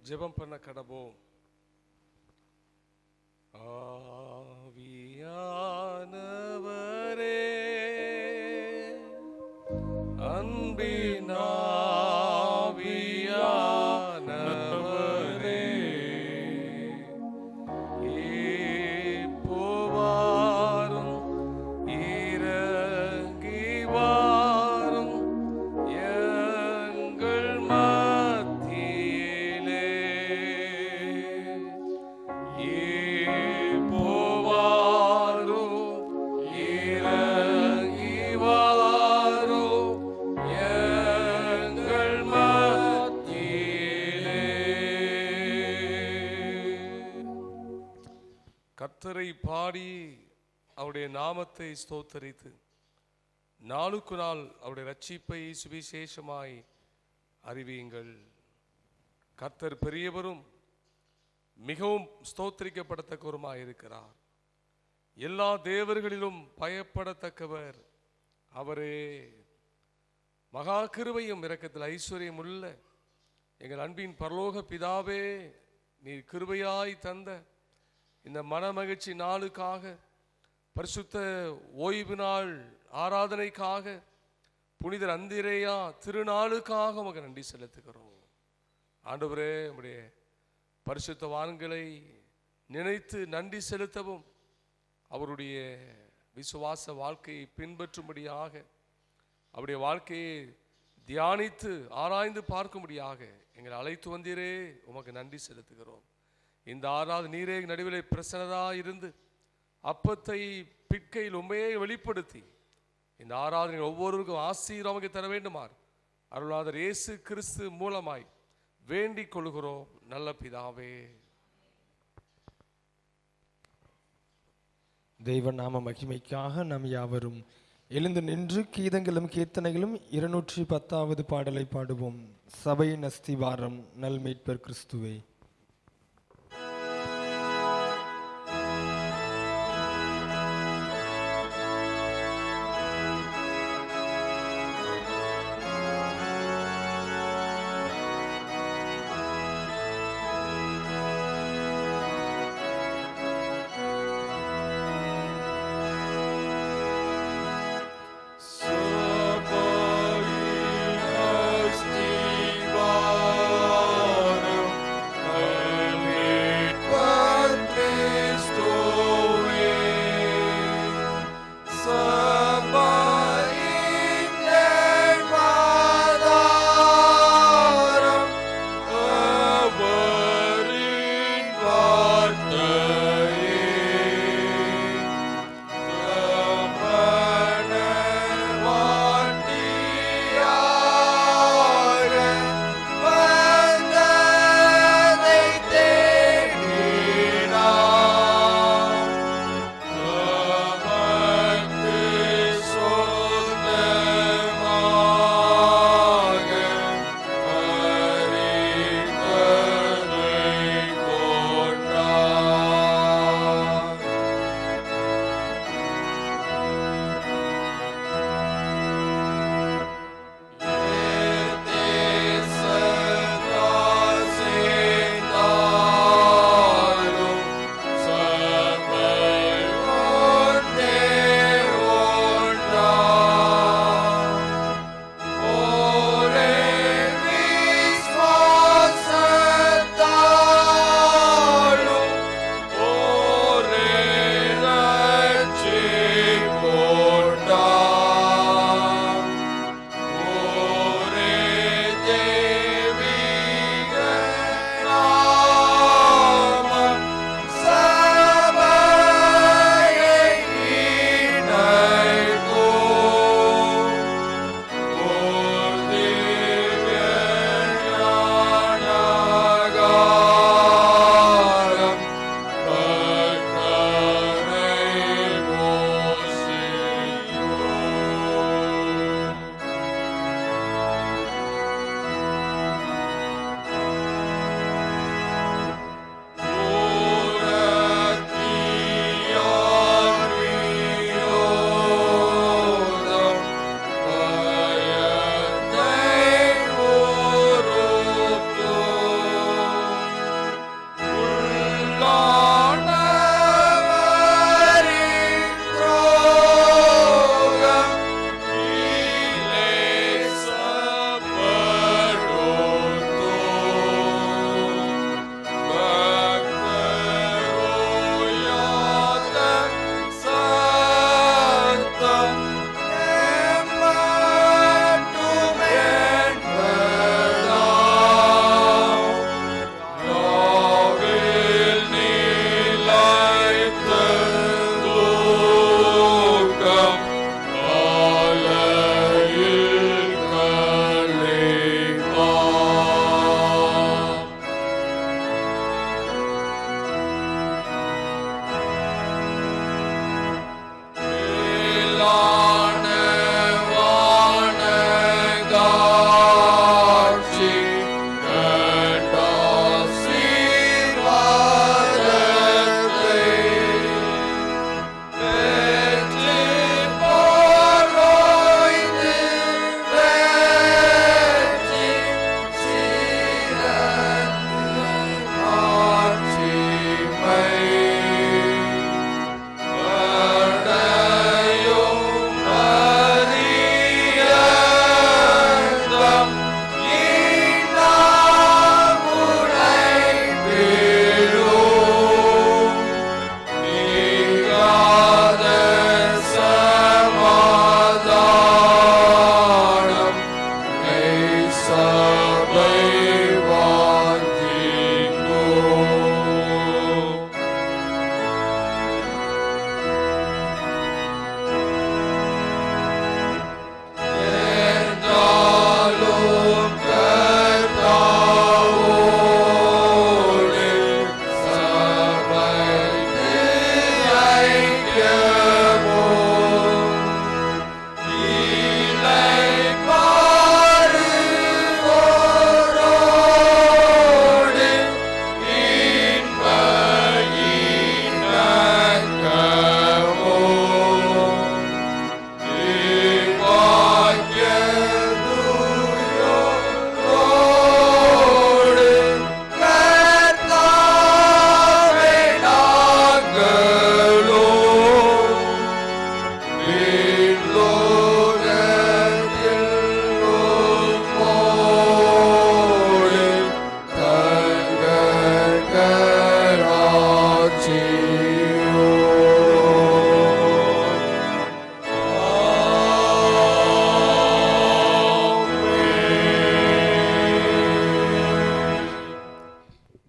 ஜெபம் பண்ண கடவோம். ஆவியானவரே, அன்பின் ஆவியானவரே, இப்போவாரும் இறங்கி வாரும் எங்கள் மத்தியிலே. இப்போவாரும் இறங்கி வாரும் எங்கள் மத்தியிலே. கர்த்தரை பாடி அவருடைய நாமத்தை ஸ்தோத்தரித்து நாளுக்கு நாள் அவருடைய ரட்சிப்பை சுவிசேஷமாய் அறிவியுங்கள். கர்த்தர் பெரியவரும் மிகவும் ஸ்தோத்திரிக்கப்படத்தக்கவருமாய் இருக்கிறார். எல்லா தேவர்களிலும் பயப்படத்தக்கவர் அவரே. மகா கிருபையும் இரக்கத்தில் ஐஸ்வர்யம் உள்ள எங்கள் அன்பின் பரலோக பிதாவே, நீர் கிருபையாய் தந்த இந்த மனமகிழ்ச்சி நாளுக்காக, பரிசுத்த ஓய்வு நாள் ஆராதனைக்காக, புனிதர் அந்திரேயா திருநாளுக்காக உமக்கு நன்றி செலுத்துகிறோம். ஆண்டவரே, உம்முடைய பரிசுத்தவான்களை நினைத்து நன்றி செலுத்தவும், அவருடைய விசுவாச வாழ்க்கையை பின்பற்றும்படியாக, அவருடைய வாழ்க்கையை தியானித்து ஆராய்ந்து பார்க்கும்படியாக எங்களை அழைத்து வந்தீரே, உமக்கு நன்றி செலுத்துகிறோம். இந்த ஆராதனை நீரே நடுவிலே பிரசன்னராக இருந்து அப்பத்தை பிற்கையில் உண்மையை வெளிப்படுத்தி இந்த ஆராதனை ஒவ்வொருவருக்கும் ஆசீர்வாதம் தர வேண்டுமாறு அருளாளர் இயேசு கிறிஸ்து மூலமாய் வேண்டிக் கொள்கிறோம் நல்ல பிதாவே. தெய்வ நாம மகிமைக்காக நாம் யாவரும் எழுந்து நின்று கீதங்களும் கீர்த்தனைகளும் 210வது பாடலை பாடுவோம். சபையின் அஸ்திவாரம் நல்மீட்பர் கிறிஸ்துவே. Shabbat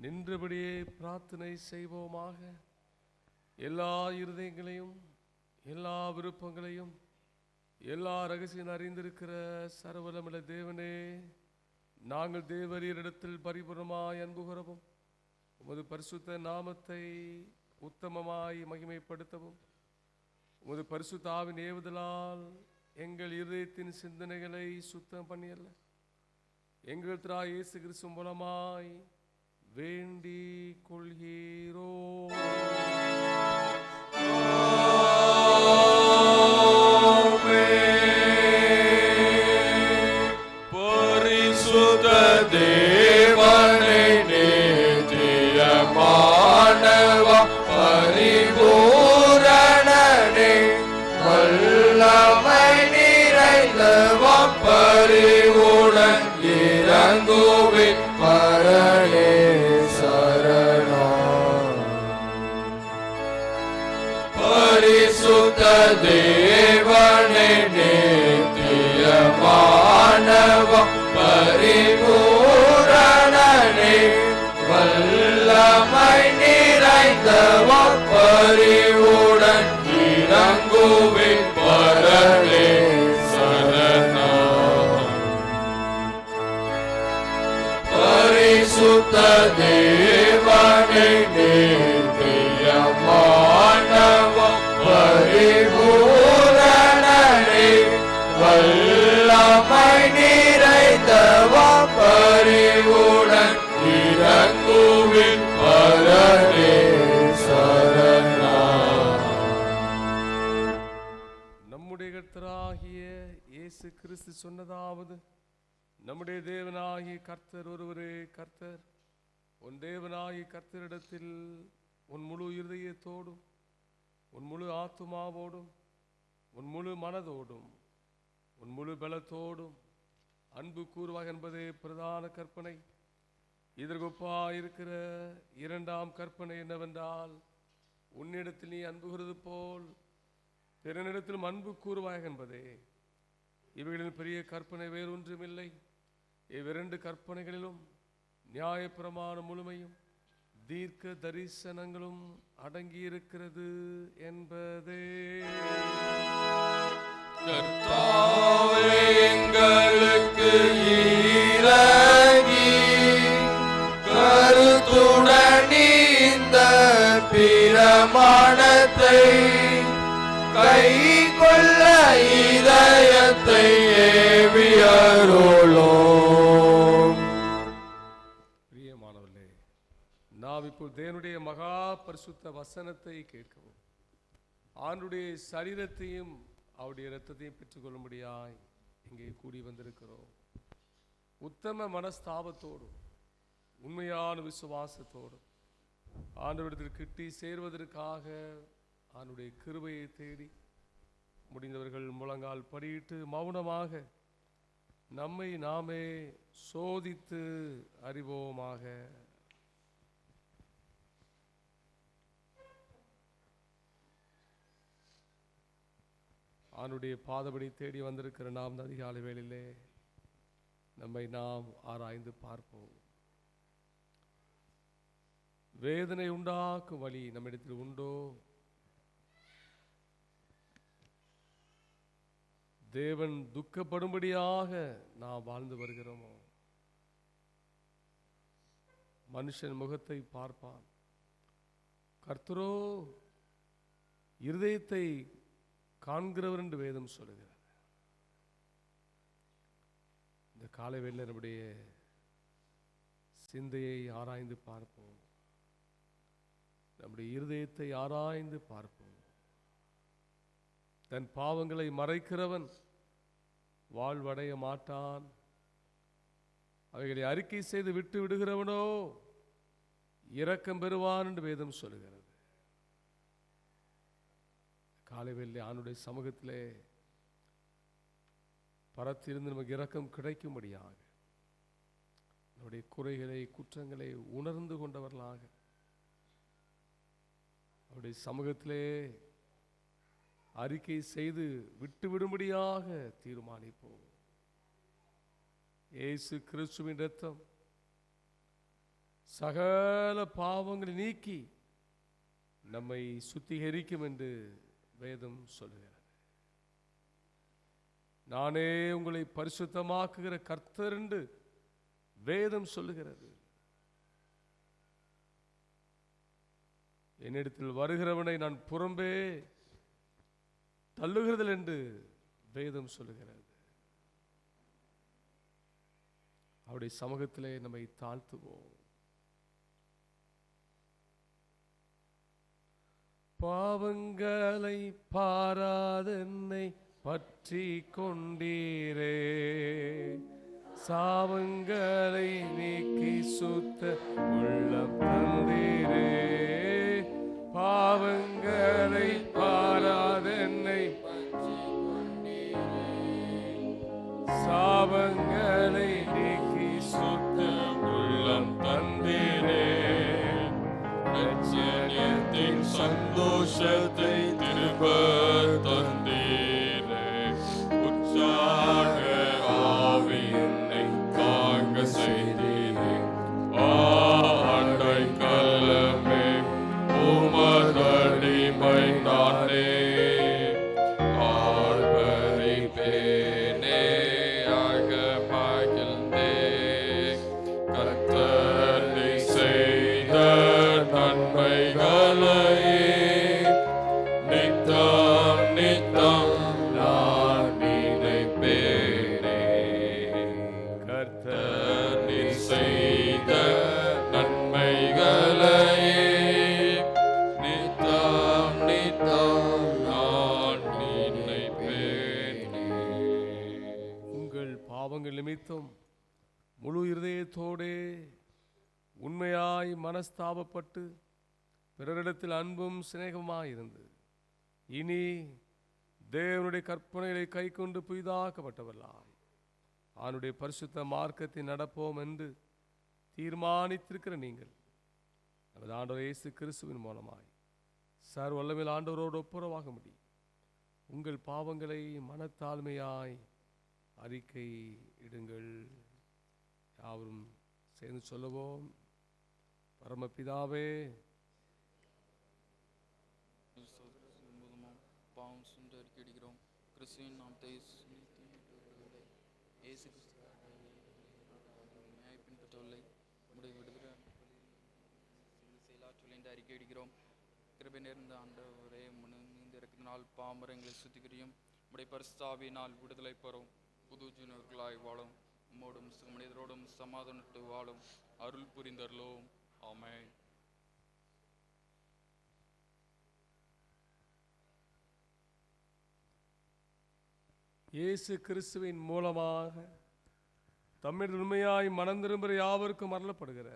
நின்றபடியே பிரார்த்தனை செய்வோமாக. எல்லா இருதயங்களையும், எல்லா விருப்பங்களையும், எல்லா ரகசியம் அறிந்திருக்கிற சர்வலமுள்ள தேவனே, நாங்கள் தேவரீரிடத்தில் பரிபூர்ணமாய் அன்பு கூறவும், உமது பரிசுத்த நாமத்தை உத்தமமாய் மகிமைப்படுத்தவும், உமது பரிசுத்த ஆவின் ஏவுதலால் எங்கள் இதயத்தின் சிந்தனைகளை சுத்தம் பண்ணியல்ல, எங்கள் திராய் இயேசு கிறிஸ்து மூலமாய் வேண்டிக் கொள்கிறோ. பரிசுத்த தேவனே, நித்தியமானவா, பரிபூரணனே, வல்லமை நிறைந்தவா, பரிவுடன் இறங்குவின் பரனே சரணம். பரிசுத்த தேவனே, நித்தியமானவா, பரிபூரணனே, வல்லமை நிறைந்தவா, பரிவுடன் இறங்குவின் பரனே சரணம். பரிசுத்த தேவனே, நித்தியமானவா, பரிபூரணனே, வல்லமை நிறைந்தவா, பரிவுடன் இறங்குவின் பரனே சரணம். நம்முடைய கர்த்தராகிய இயேசு கிறிஸ்து சொன்னதாவது, நம்முடைய தேவனாகிய கர்த்தர் ஒருவரே கர்த்தர். உன் தேவனாகிய கர்த்தரிடத்தில் உன் முழு இருதயத்தோடும், உன் முழு ஆத்துமாவோடும், உன் முழு மனதோடும், உன் முழு பலத்தோடும் அன்பு கூறுவாய் என்பதே பிரதான கற்பனை. இதற்கொப்பாயிருக்கிற இரண்டாம் கற்பனை என்னவென்றால், உன்னிடத்தில் நீ அன்பு கூறுவது போல் பிறனிடத்திலும் அன்பு கூறுவாய் என்பதே. இவைகளின் பெரிய கற்பனை வேறொன்றுமில்லை. இவ்விரண்டு கற்பனைகளிலும் நியாயப்பிரமாண முழுமையும் தீர்க்க தரிசனங்களும் அடங்கியிருக்கிறது என்பதே. கர்த்தாவே, எங்களுக்கு இரங்கி கருத்துடன் இந்த பிரமாணத்தை கைக்கொள்ள இதயத்தை ஏவியருளோம். பிரியமானவர்களே, நாம் இப்போ தேவனுடைய மகா பரிசுத்த வசனத்தை கேட்கவும், ஆண்டுடைய சரீரத்தையும் அவருடைய இரத்தத்தையும் பெற்றுக்கொள்ளும்படியாய் இங்கே கூடி வந்திருக்கிறோம். உத்தம மனஸ்தாபத்தோடும் உண்மையான விசுவாசத்தோடும் ஆண்டவரிடத்தில் கிட்டி சேர்வதற்காக ஆண்டுடைய கிருபையை தேடி முடிந்தவர்கள் முழங்கால் படியிட்டு மௌனமாக நம்மை நாமே சோதித்து அறிவோமாக. ஆண்டுடைய பாதபடி தேடி வந்திருக்கிற நாம் அதிகாலை வேளையிலே நம்மை நாம் ஆராய்ந்து பார்ப்போம். வேதனை உண்டாக்கும் வழி நம்மிடத்தில் உண்டோ? தேவன் துக்கப்படும்படியாக நாம் வாழ்ந்து வருகிறோமோ? மனுஷன் முகத்தை பார்ப்பான், கர்த்தரோ இருதயத்தை காண்கிறவர் என்று வேதம் சொல்லுகிறது. இந்த காலை வேளையிலே நம்முடைய சிந்தையை ஆராய்ந்து பார்ப்போம், நம்முடைய இருதயத்தை ஆராய்ந்து பார்ப்போம். தன் பாவங்களை மறைக்கிறவன் வாழ்வடைய மாட்டான், அவைகளை அறிக்கை செய்து விட்டு விடுகிறவனோ இரக்கம் பெறுவான் என்று வேதம் சொல்லுகிறது. காலை வேளையிலே ஆண்டுடைய சமூகத்திலே பரத்திலிருந்து நமக்கு இரக்கம் கிடைக்கும்படியாக நம்முடைய குறைகளை குற்றங்களை உணர்ந்து கொண்டவர்களாக அவருடைய சமூகத்திலே அறிக்கை செய்து விட்டுவிடும்படியாக தீர்மானிப்போம். இயேசு கிறிஸ்துவின் இரத்தம் சகல பாவங்களை நீக்கி நம்மை சுத்திகரிக்கும் என்று வேதம் சொல்லுகிறது. நானே உங்களை பரிசுத்தமாக்குகிற கர்த்தர் என்று வேதம் சொல்லுகிறது. என்னிடத்தில் வருகிறவனை நான் புறம்பே தள்ளுகிறதில் என்று வேதம் சொல்லுகிறது. அவருடைய சமூகத்திலே நம்மை தாழ்த்துவோம். பாவங்களை பாராதென்னை பற்றி கொண்டீரே, சாவங்களை நீக்கி சுத்த உள்ளம் தந்தீரே. பாவங்களை பாராதென்னை சாவங்களை நீக்கி சுத்த உள்ளம் தந்தீரே. ரட்சணியத்தின் சந்தோஷத்தை திரும்ப தந்தீரே. உற்சாக ஆவி என்னை தாங்க செய்தீரே. ஆண்டை கலமே உமதடிமை நானே. ஆர்ப்பரிப்பேனே அகமகிழ்ந்தே. கர்த்தர் நீ செய்த நன்மைகளையே நித்தம் நித்தம் நான் நினைப்பேனே. கர்த்தர் நீ செய்த நன்மைகளையே நித்தம் நித்தம் நான் நினைப்பேனே. உங்கள் பாவங்கள் நிமித்தம் முழு இருதயத்தோடே உண்மையாய் மனஸ்தாபப்பட்டு பிறரிடத்தில் அன்பும் சிநேகமாயிருந்து இனி தேவனுடைய கற்பனைகளை கை கொண்டு புதிதாக்கப்பட்டவர்களாய் அவனுடைய பரிசுத்த மார்க்கத்தை நடப்போம் என்று தீர்மானித்திருக்கிற நீங்கள் நமது ஆண்டவர் இயேசு கிறிஸ்துவின் மூலமாய் சர்வ வல்லமையுள்ள ஆண்டவரோடு ஒப்புரவாக முடியும். உங்கள் பாவங்களை மனத்தாழ்மையாய் அறிக்கை இடுங்கள். யாவரும் சேர்ந்து சொல்லுவோம். பரமபிதாவே, பாவம் சுண்டு அறிக்கையிடுகிறோம். கிறிஸ்துவின் நாமத்தை இயேசு நியாய பின்பற்றவில்லை. உடைய விடுதலை செயலாற்றல் என்று அறிக்கையிடுகிறோம். கிருபை நேர்ந்த ஆண்டவரே, மீண்டு இறக்கினால் பாமரங்களை சுத்திகரியும். உடைய பரிசுத்தாவியினால் விடுதலை பெறும். புது ஜீவர்களாய் வாழும். உம்மோடும் மனிதரோடும் சமாதானத்து வாழும் அருள் புரிந்தருளோம். ஆமென். இயேசு கிறிஸ்துவின் மூலமாக தம்மில் உண்மையாய் மனம் திரும்புகிற யாவருக்கும் அருளப்படுகிற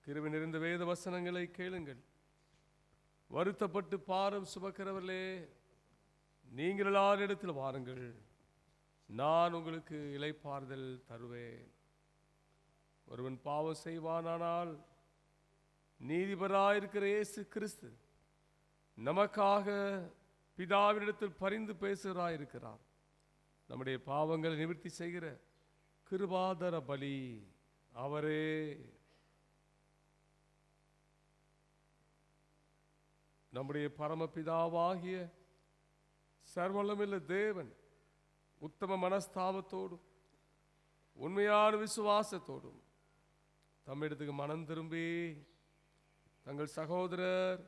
கிருபை நிறைந்த வேத வசனங்களை கேளுங்கள். வருத்தப்பட்டு பாரம் சுமக்கிறவர்களே, நீங்கள் எல்லாரிடத்தில் வாருங்கள், நான் உங்களுக்கு இளைப்பாறுதல் தருவேன். ஒருவன் பாவம் செய்வானானால் நீதிபராயிருக்கிற இயேசு கிறிஸ்து நமக்காக பிதாவினிடத்தில் பரிந்து பேசுகிறாயிருக்கிறார். நம்முடைய பாவங்களை நிவர்த்தி செய்கிற கிருபாதர பலி அவரே. நம்முடைய பரமபிதாவாகிய சர்வவல்லமையுள்ள தேவன் உத்தம மனஸ்தாபத்தோடும் உண்மையான விசுவாசத்தோடும் தம்மிடத்துக்கு மனம் திரும்பி தங்கள் சகோதரர்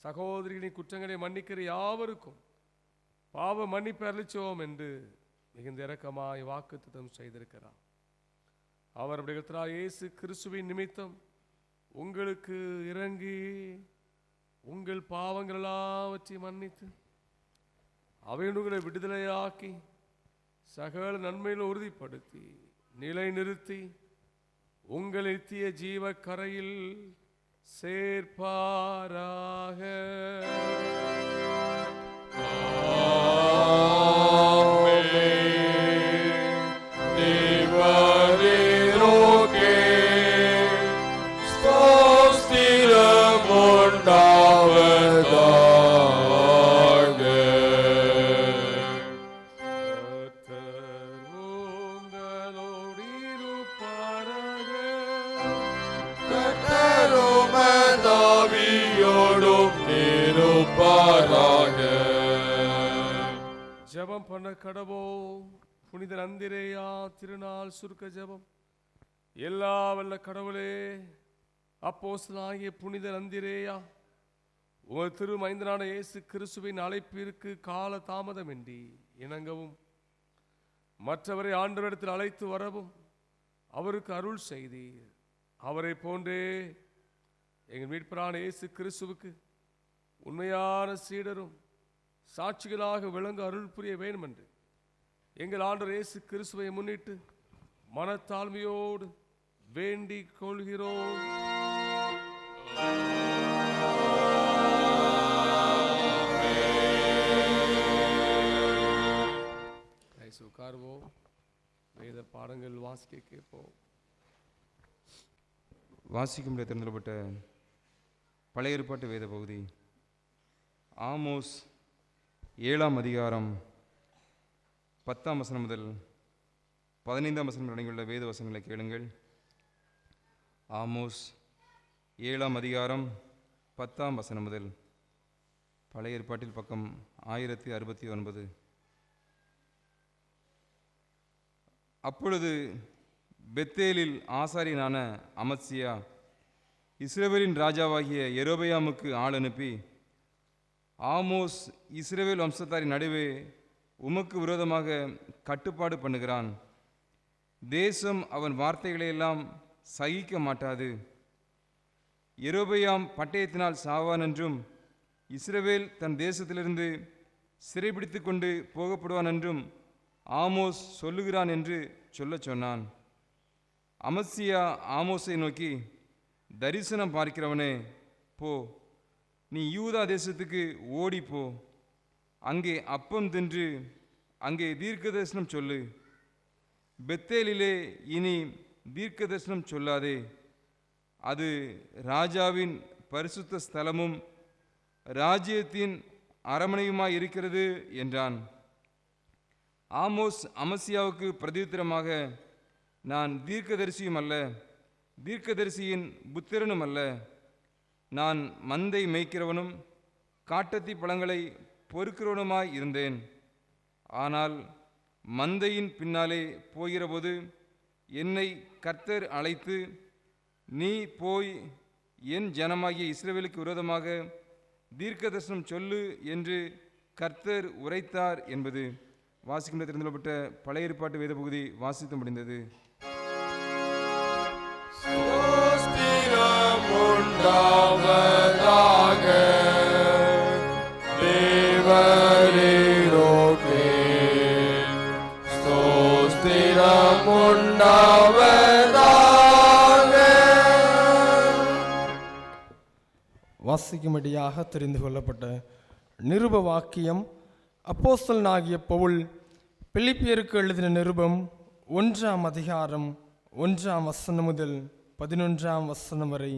சகோதரிகளின் குற்றங்களை மன்னிக்கிற யாவருக்கும் பாவ மன்னிப்பு அருளிச்சோம் என்று மிகுந்த இரக்கமாய் வாக்குத்தத்தம் செய்திருக்கிறார். அவர் இயேசு கிறிஸ்துவின் நிமித்தம் உங்களுக்கு இறங்கி உங்கள் பாவங்கள் எல்லாவற்றையும் மன்னித்து அவையுங்களை விடுதலையாக்கி சகல நன்மையில உறுதிப்படுத்தி நிலை நிறுத்தி உங்கள் நித்திய ஜீவ கரையில் சேர்ப்பாராக. கொடுப்பாராக. ஜெபம் பண்ண கடவோம். புனித அந்திரேயா திருநாள் சுருக்க ஜெபம். எல்லா வல்ல கடவுளே, அப்போஸ்தலனாகிய புனித அந்திரேயா, உமது திருமைந்தனான இயேசு கிறிஸ்துவின் அழைப்பிற்கு கால தாமதமின்றி இணங்கவும், மற்றவரை ஆண்டவரிடத்தில் அழைத்து வரவும் அவருக்கு அருள் செய்தீர். அவரை போன்றே எங்கள் மீட்பரான இயேசு கிறிஸ்துவுக்கு உண்மையான சீடரும் சாட்சிகளாக விளங்க அருள் புரிய வேண்டும் என்று எங்கள் ஆண்டவர் இயேசு கிறிஸ்துவை முன்னிட்டு மனத்தாழ்மையோடு வேண்டிக் கொள்கிறோம். உட்கார்வோம். வேத பாடங்கள் வாசிக்க கேட்போம். வாசிக்கும்படி தேர்ந்தெடுக்கப்பட்ட பழைய ஏற்பாட்டு வேத பகுதி ஆமோஸ் 7ஆம் அதிகாரம் 10ஆம் வசனம் முதல் 15ஆம் வசனம் அடங்கியுள்ள வேத வசனங்களை கேளுங்கள். ஆமோஸ் 7ஆம் அதிகாரம் 10ஆம் வசனம் முதல். பழைய ஏற்பாட்டில் பக்கம் 1069. அப்பொழுது பெத்தேலில் ஆசாரியனான அமத்சியா இஸ்ரவேலின் ராஜாவாகிய யெரொபெயாமுக்கு ஆள் அனுப்பி, ஆமோஸ் இஸ்ரவேல் வம்சத்தாரின் நடுவே உமக்கு விரோதமாக கட்டுப்பாடு பண்ணுகிறான். தேசம் அவன் வார்த்தைகளையெல்லாம் சகிக்க மாட்டாது. யெரொபெயாம் பட்டயத்தினால் சாவான் என்றும் இஸ்ரவேல் தன் தேசத்திலிருந்து சிறைபிடித்து கொண்டு போகப்படுவான் என்றும் ஆமோஸ் சொல்லுகிறான் என்று சொல்லச் சொன்னான். அமத்சியா ஆமோஸை நோக்கி, தரிசனம் பார்க்கிறவனே, போ, நீ யூதா தேசத்துக்கு ஓடிப்போ, அங்கே அப்பம் தின்று அங்கே தீர்க்க தரிசனம் சொல்லு. பெத்தேலிலே இனி தீர்க்க தரிசனம் சொல்லாதே, அது ராஜாவின் பரிசுத்த ஸ்தலமும் ராஜ்யத்தின் அரமனையுமாய் இருக்கிறது என்றான். ஆமோஸ் அமத்சியாவுக்கு பிரதியுத்தரமாக, நான் தீர்க்கதரிசியும் அல்ல, தீர்க்கதரிசியின் புத்திரனும் அல்ல. நான் மந்தை மேய்க்கிறவனும் காட்டத்தி பழங்களை பொறுக்கிறவனுமாய் இருந்தேன். ஆனால் மந்தையின் பின்னாலே போகிறபோது என்னை கர்த்தர் அழைத்து, நீ போய் என் ஜனமாகிய இஸ்ரவேலுக்கு விரோதமாக தீர்க்க தரிசனம் சொல்லு என்று கர்த்தர் உரைத்தார் என்பது. வாசிக்கின்ற தெரிந்துள்ளப்பட்ட பழைய ஏற்பாட்டு வேத பகுதி வாசித்து முடிந்தது. ஸ்தோத்திரம் உண்டாவதாக தேவரீரோகே, ஸ்தோத்திரம் உண்டாவதாக. வாசிக்கும்படியாக தெரிந்து கொள்ளப்பட்ட நிருப வாக்கியம் அப்போஸ்தலனாகிய பவுல் பிலிப்பியருக்கு எழுதின நிருபம் 1ஆம் அதிகாரம் 1ஆம் வசனம் முதல் 11ஆம் வசனம் வரை.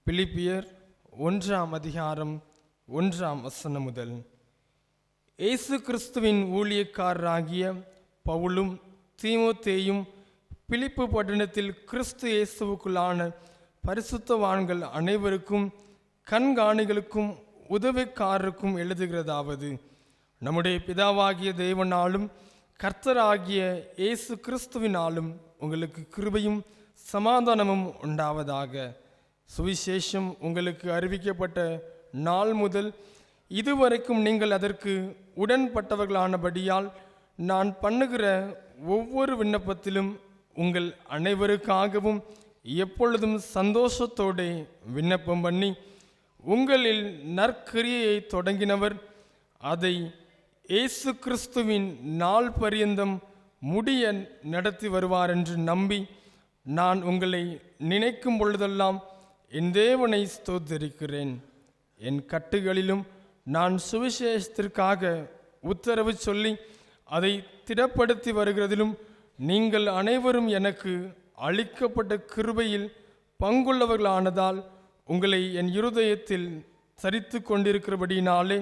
பிலிப்பியர் 1ஆம் அதிகாரம் 1ஆம் வசனம் முதல். இயேசு கிறிஸ்துவின் ஊழியக்காரராகிய பவுலும் தீமோத்தேயும் பிலிப்பு பட்டணத்தில் கிறிஸ்து இயேசுவுக்குள்ளான பரிசுத்தவான்கள் அனைவருக்கும் கண்காணிகளுக்கும் உதவிக்காரருக்கும் எழுதுகிறதாவது, நம்முடைய பிதாவாகிய தேவனாலும் கர்த்தராகிய இயேசு கிறிஸ்துவினாலும் உங்களுக்கு கிருபையும் சமாதானமும் உண்டாவதாக. சுவிசேஷம் உங்களுக்கு அறிவிக்கப்பட்ட நாள் முதல் இதுவரைக்கும் நீங்கள் அதற்கு உடன்பட்டவர்களானபடியால் நான் பண்ணுகிற ஒவ்வொரு விண்ணப்பத்திலும் உங்கள் அனைவருக்காகவும் எப்பொழுதும் சந்தோஷத்தோடு விண்ணப்பம் பண்ணி, உங்களில் நற்கிரியையை தொடங்கினவர் அதை இயேசு கிறிஸ்துவின் நாள் பரியந்தம் முடிய நடத்தி வருவார் என்று நம்பி, நான் உங்களை நினைக்கும் பொழுதெல்லாம் என் தேவனை ஸ்தோத்திரிக்கிறேன். என் கட்டுகளிலும் நான் சுவிசேஷத்திற்காக உத்தரவு சொல்லி அதை திடப்படுத்தி வருகிறதிலும் நீங்கள் அனைவரும் எனக்கு அளிக்கப்பட்ட கிருபையில் பங்குள்ளவர்களானதால் உங்களை என் இருதயத்தில் சரித்து கொண்டிருக்கிறபடினாலே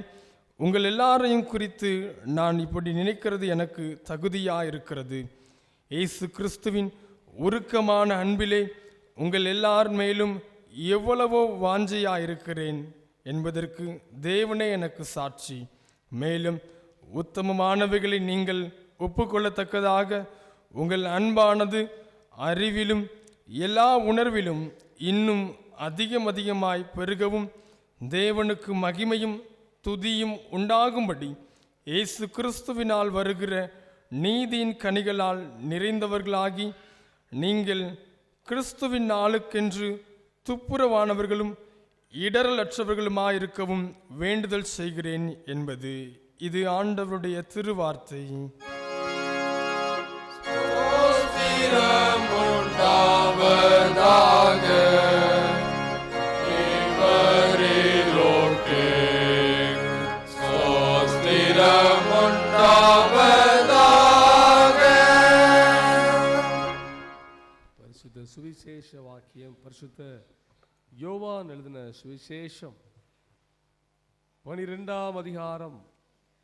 உங்கள் எல்லாரையும் குறித்து நான் இப்படி நினைக்கிறது எனக்கு தகுதியாயிருக்கிறது. இயேசு கிறிஸ்துவின் உருக்கமான அன்பிலே உங்கள் எல்லார் மேலும் எவ்வளவோ வாஞ்சையாயிருக்கிறேன். என்பதற்கு தேவனே எனக்கு சாட்சி. மேலும் உத்தமமானவைகளை நீங்கள் ஒப்புக்கொள்ளத்தக்கதாக உங்கள் அன்பானது அறிவிலும் எல்லா உணர்விலும் இன்னும் அதிகமாய் பெருகவும் தேவனுக்கு மகிமையும் துதியும் உண்டாகும்படி இயேசு கிறிஸ்துவினால் வருகிற நீதியின் கனிகளால் நிறைந்தவர்களாகி நீங்கள் கிறிஸ்துவின் நாளுக்கென்று துப்புரவானவர்களும் இடரலற்றவர்களுமாயிருக்கவும் வேண்டுதல் செய்கிறேன் என்பது இது ஆண்டவருடைய திருவார்த்தை. பரிசுத்த சுவிசேஷ வாக்கியம் பரிசுத்த யோவான் எழுதின சுவிசேஷம் 12ஆம் அதிகாரம்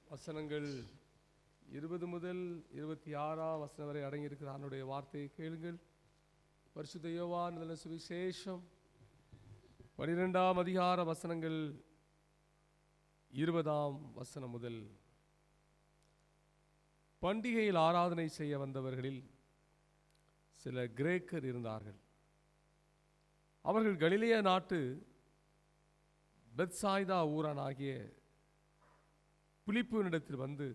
வசனங்கள் 20 முதல் 26ஆம் வசனம் வரை அடங்கியிருக்கிற அவனுடைய வார்த்தையை கேளுங்கள். பரிசுத்த யோவான் எழுதின சுவிசேஷம் 12ஆம் அதிகார வசனங்கள் 20ஆம் வசனம் முதல். பண்டிகையில் ஆராதனை செய்ய வந்தவர்களில் சில கிரேக்கர் இருந்தார்கள். அவர்கள் கலிலேயா நாட்டு பெத்சாய்தா ஊரானாகிய பிலிப்புவினிடத்தில் வந்து,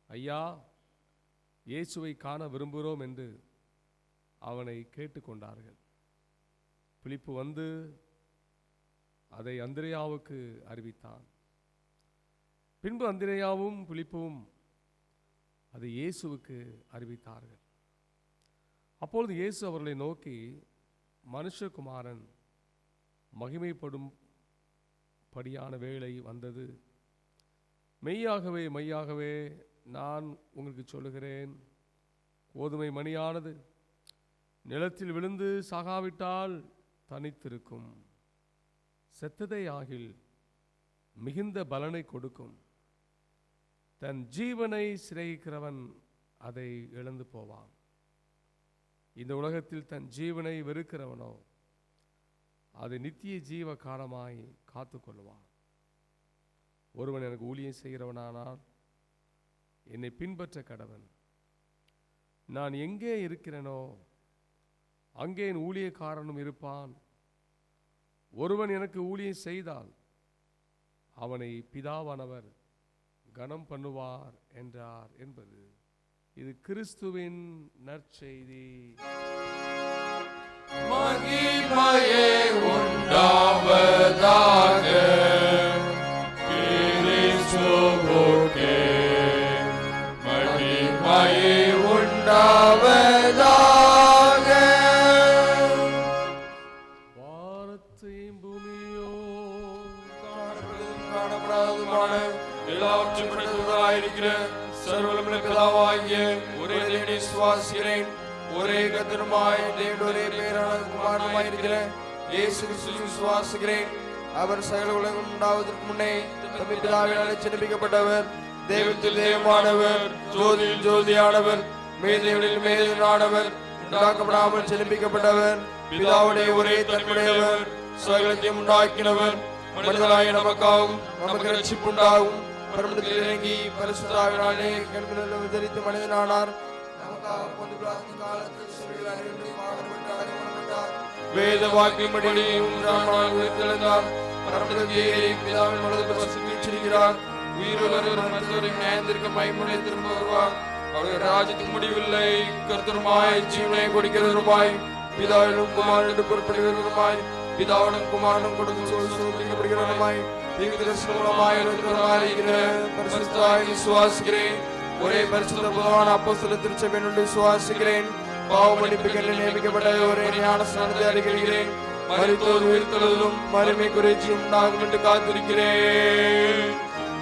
ஐயா, இயேசுவை காண விரும்புகிறோம் என்று அவனை கேட்டுக்கொண்டார்கள். பிலிப்பு வந்து அதை அந்திரேயாவுக்கு அறிவித்தான். பின்பு அந்திரேயாவும் பிலிப்புவும் அதை இயேசுவுக்கு அறிவித்தார்கள். அப்பொழுது இயேசு அவர்களை நோக்கி, மனுஷகுமாரன் மகிமைப்படும் படியான வேளை வந்தது. மெய்யாகவே மெய்யாகவே நான் உங்களுக்கு சொல்லுகிறேன், கோதுமை மணியானது நிலத்தில் விழுந்து சாகாவிட்டால் தனித்திருக்கும், செத்ததை ஆகில் மிகுந்த பலனை கொடுக்கும். தன் ஜீவனை சிறைக்கிறவன் அதை இழந்து போவான். இந்த உலகத்தில் தன் ஜீவனை வெறுக்கிறவனோ அதை நித்திய ஜீவ காலமாய் காத்து கொள்வான். ஒருவன் எனக்கு ஊழியம் செய்கிறவனானால் என்னை பின்பற்ற கடவன். நான் எங்கே இருக்கிறேனோ அங்கே என் ஊழியக்காரனும் இருப்பான். ஒருவன் எனக்கு ஊழியம் செய்தால் அவனை பிதாவானவர் கனம் பண்ணுவார் என்றார் என்பது இது கிறிஸ்துவின் நற்செய்தி. மகிமையே உண்டாவதாக கிறிஸ்துவுக்கே, மகிமையே உண்டாவதாக. வானத்தையும் பூமியோ காணப்படாததுமான எல்லாவற்றையும் படைத்தவராயிருக்கிற சர்வவல்லமையுள்ள பிதாவாகிய ஒரே தேவனை விசுவாசிக்கிறேன். ஒரே கர்த்தருமாய் தேவன் ஒரே பேரான குமாரனுமாயிருக்கிற இயேசு கிறிஸ்துவை விசுவாசிக்கிறேன். அவர் சகல உலகம் உண்டாவதற்கு முன்னே தம் பிதாவினாலே ஜனிப்பிக்கப்பட்டவர், தேவத்தில் தேவமானவர், ஜோதியில் ஜோதியானவர், மேதைகளில் மேதையானவர், உண்டாக்கப்படாமல் ஜனிப்பிக்கப்பட்டவர், பிதாவுடைய ஒரே தன்மையுடையவர், சகலத்தையும் உண்டாக்கினவர், மனிதனாகிய நமக்காகவும் நமக்கு ரட்சிப்பு உண்டாகும் பரமத்தில் இறங்கி பரிசுத்தாவினாலே கண்களில் உதரித்து மனிதனானார். நமக்காக பொந்து பிரார்த்தனை காலத்தில் சிலுவையில் அறையுண்டு பாடுபட்டு அடக்கமாக்கப்பட்டார். வேத வாக்கின்படி மூன்றாம் நாள் உயிர்த்தெழுந்தார். பரமத்தில் ஏறி பிதாவின் வலது பரிசில் வீற்றிருக்கிறார். உயிருள்ளவர்கள் மரித்தோரின் நியாயத்திற்கு மகிமையுள்ள திரும்ப வருவார். அவருடைய ராஜ்யத்துக்கு முடிவில்லை. கர்த்தருமாய் ஜீவனை கொடுக்கிறவருமாய் பிதாவிலும் குமாரனும் பொறுப்படுகிறவருமாய் பிதாவுடன் குமாரனும் கொடுத்து சோதிக்கப்படுகிறவருமாய் விசுவாசிக்கிறேன். ஒரே பரிசுத்த பொதுவான அப்போஸ்தலர் திருச்சபையினுள் விசுவாசிக்கிறேன். பாவ மன்னிப்புக்கு நியமிக்கப்பட்ட ஒரே ஞான ஸ்நானத்தை அறிகிறேன். மரித்தோர் உயிர்த்தெழுதலும் மறுமை குறிச்சியும் உண்டாகும் என்று காத்திருக்கிறேன்.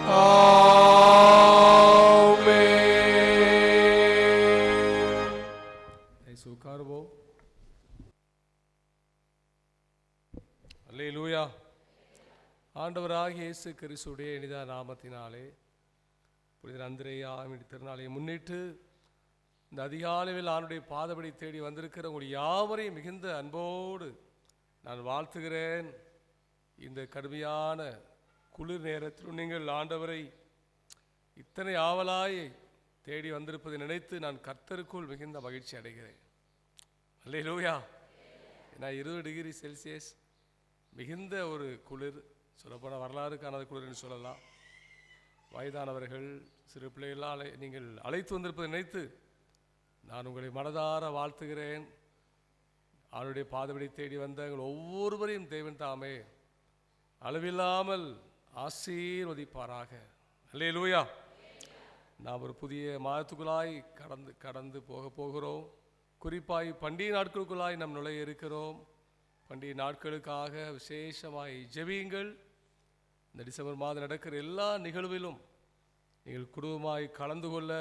ஆமென். உட்காருவோம். அல்லேலூயா. ஆண்டவராகிய இயேசு கிறிஸ்துவுடைய இனிதா நாமத்தினாலே புனித அந்திரேயா திருநாளை முன்னிட்டு இந்த அதிகாலையில் ஆண்டுடைய பாதபடி தேடி வந்திருக்கிற உங்கள் யாவரையும் மிகுந்த அன்போடு நான் வாழ்த்துகிறேன். இந்த கடுமையான குளிர் நேரத்திலும் நீங்கள் ஆண்டவரை இத்தனை ஆவலாய் தேடி வந்திருப்பதை நினைத்து நான் கர்த்தருக்குள் மிகுந்த மகிழ்ச்சி அடைகிறேன். அல்லேலூயா. ஏன்னா 20 டிகிரி செல்சியஸ் மிகுந்த ஒரு குளிர், சொல்லப்போனால் வரலாறு காணாத குளிர் என்று சொல்லலாம். வயதானவர்கள், சிறு பிள்ளைகளால் நீங்கள் அழைத்து வந்திருப்பதை நினைத்து நான் உங்களை மனதார வாழ்த்துகிறேன். அவருடைய பாதபடி தேடி வந்த எங்கள் ஒவ்வொருவரையும் தேவன் தாமே அளவில்லாமல் ஆசீர்வதிப்பாராக. அல்லேலூயா. நாம் ஒரு புதிய மாதத்துக்குள்ளாய் கடந்து போகிறோம். குறிப்பாய் பண்டிகை நாட்களுக்குள்ளாய் நாம் நுழைய இருக்கிறோம். பண்டிகை நாட்களுக்காக விசேஷமாய் ஜெபியுங்கள். இந்த டிசம்பர் மாதம் நடக்கிற எல்லா நிகழ்விலும் நீங்கள் குடும்பமாய் கலந்து கொள்ள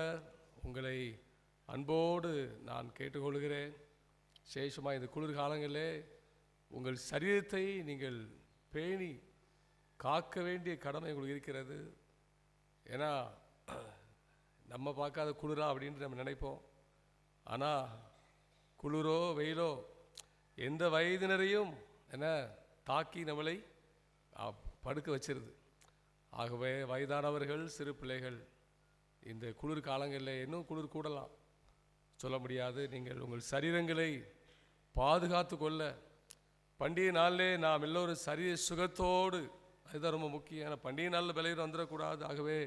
உங்களை அன்போடு நான் கேட்டுக்கொள்கிறேன். விசேஷமாக இந்த குளிர்காலங்களிலே உங்கள் சரீரத்தை நீங்கள் பேணி காக்க வேண்டிய கடமை உங்களுக்கு இருக்கிறது. ஏன்னா நம்ம பார்க்காத குளிரா அப்படின்ட்டு நம்ம நினைப்போம். ஆனால் குளிரோ வெயிலோ எந்த வயதினரையும் என்ன தாக்கி நம்மளை படுக்க வச்சிருது. ஆகவே வயதானவர்கள், சிறு பிள்ளைகள் இந்த குளிர் காலங்களில் இன்னும் குளிர் கூடலாம், சொல்ல முடியாது. நீங்கள் உங்கள் சரீரங்களை பாதுகாத்து கொள்ள பண்டிகை நாளிலே நாம் எல்லோரும் சரீர சுகத்தோடு, அதுதான் ரொம்ப முக்கியம். ஏன்னா பண்டிகை நாளில் விலையில் வந்துடக்கூடாது. ஆகவே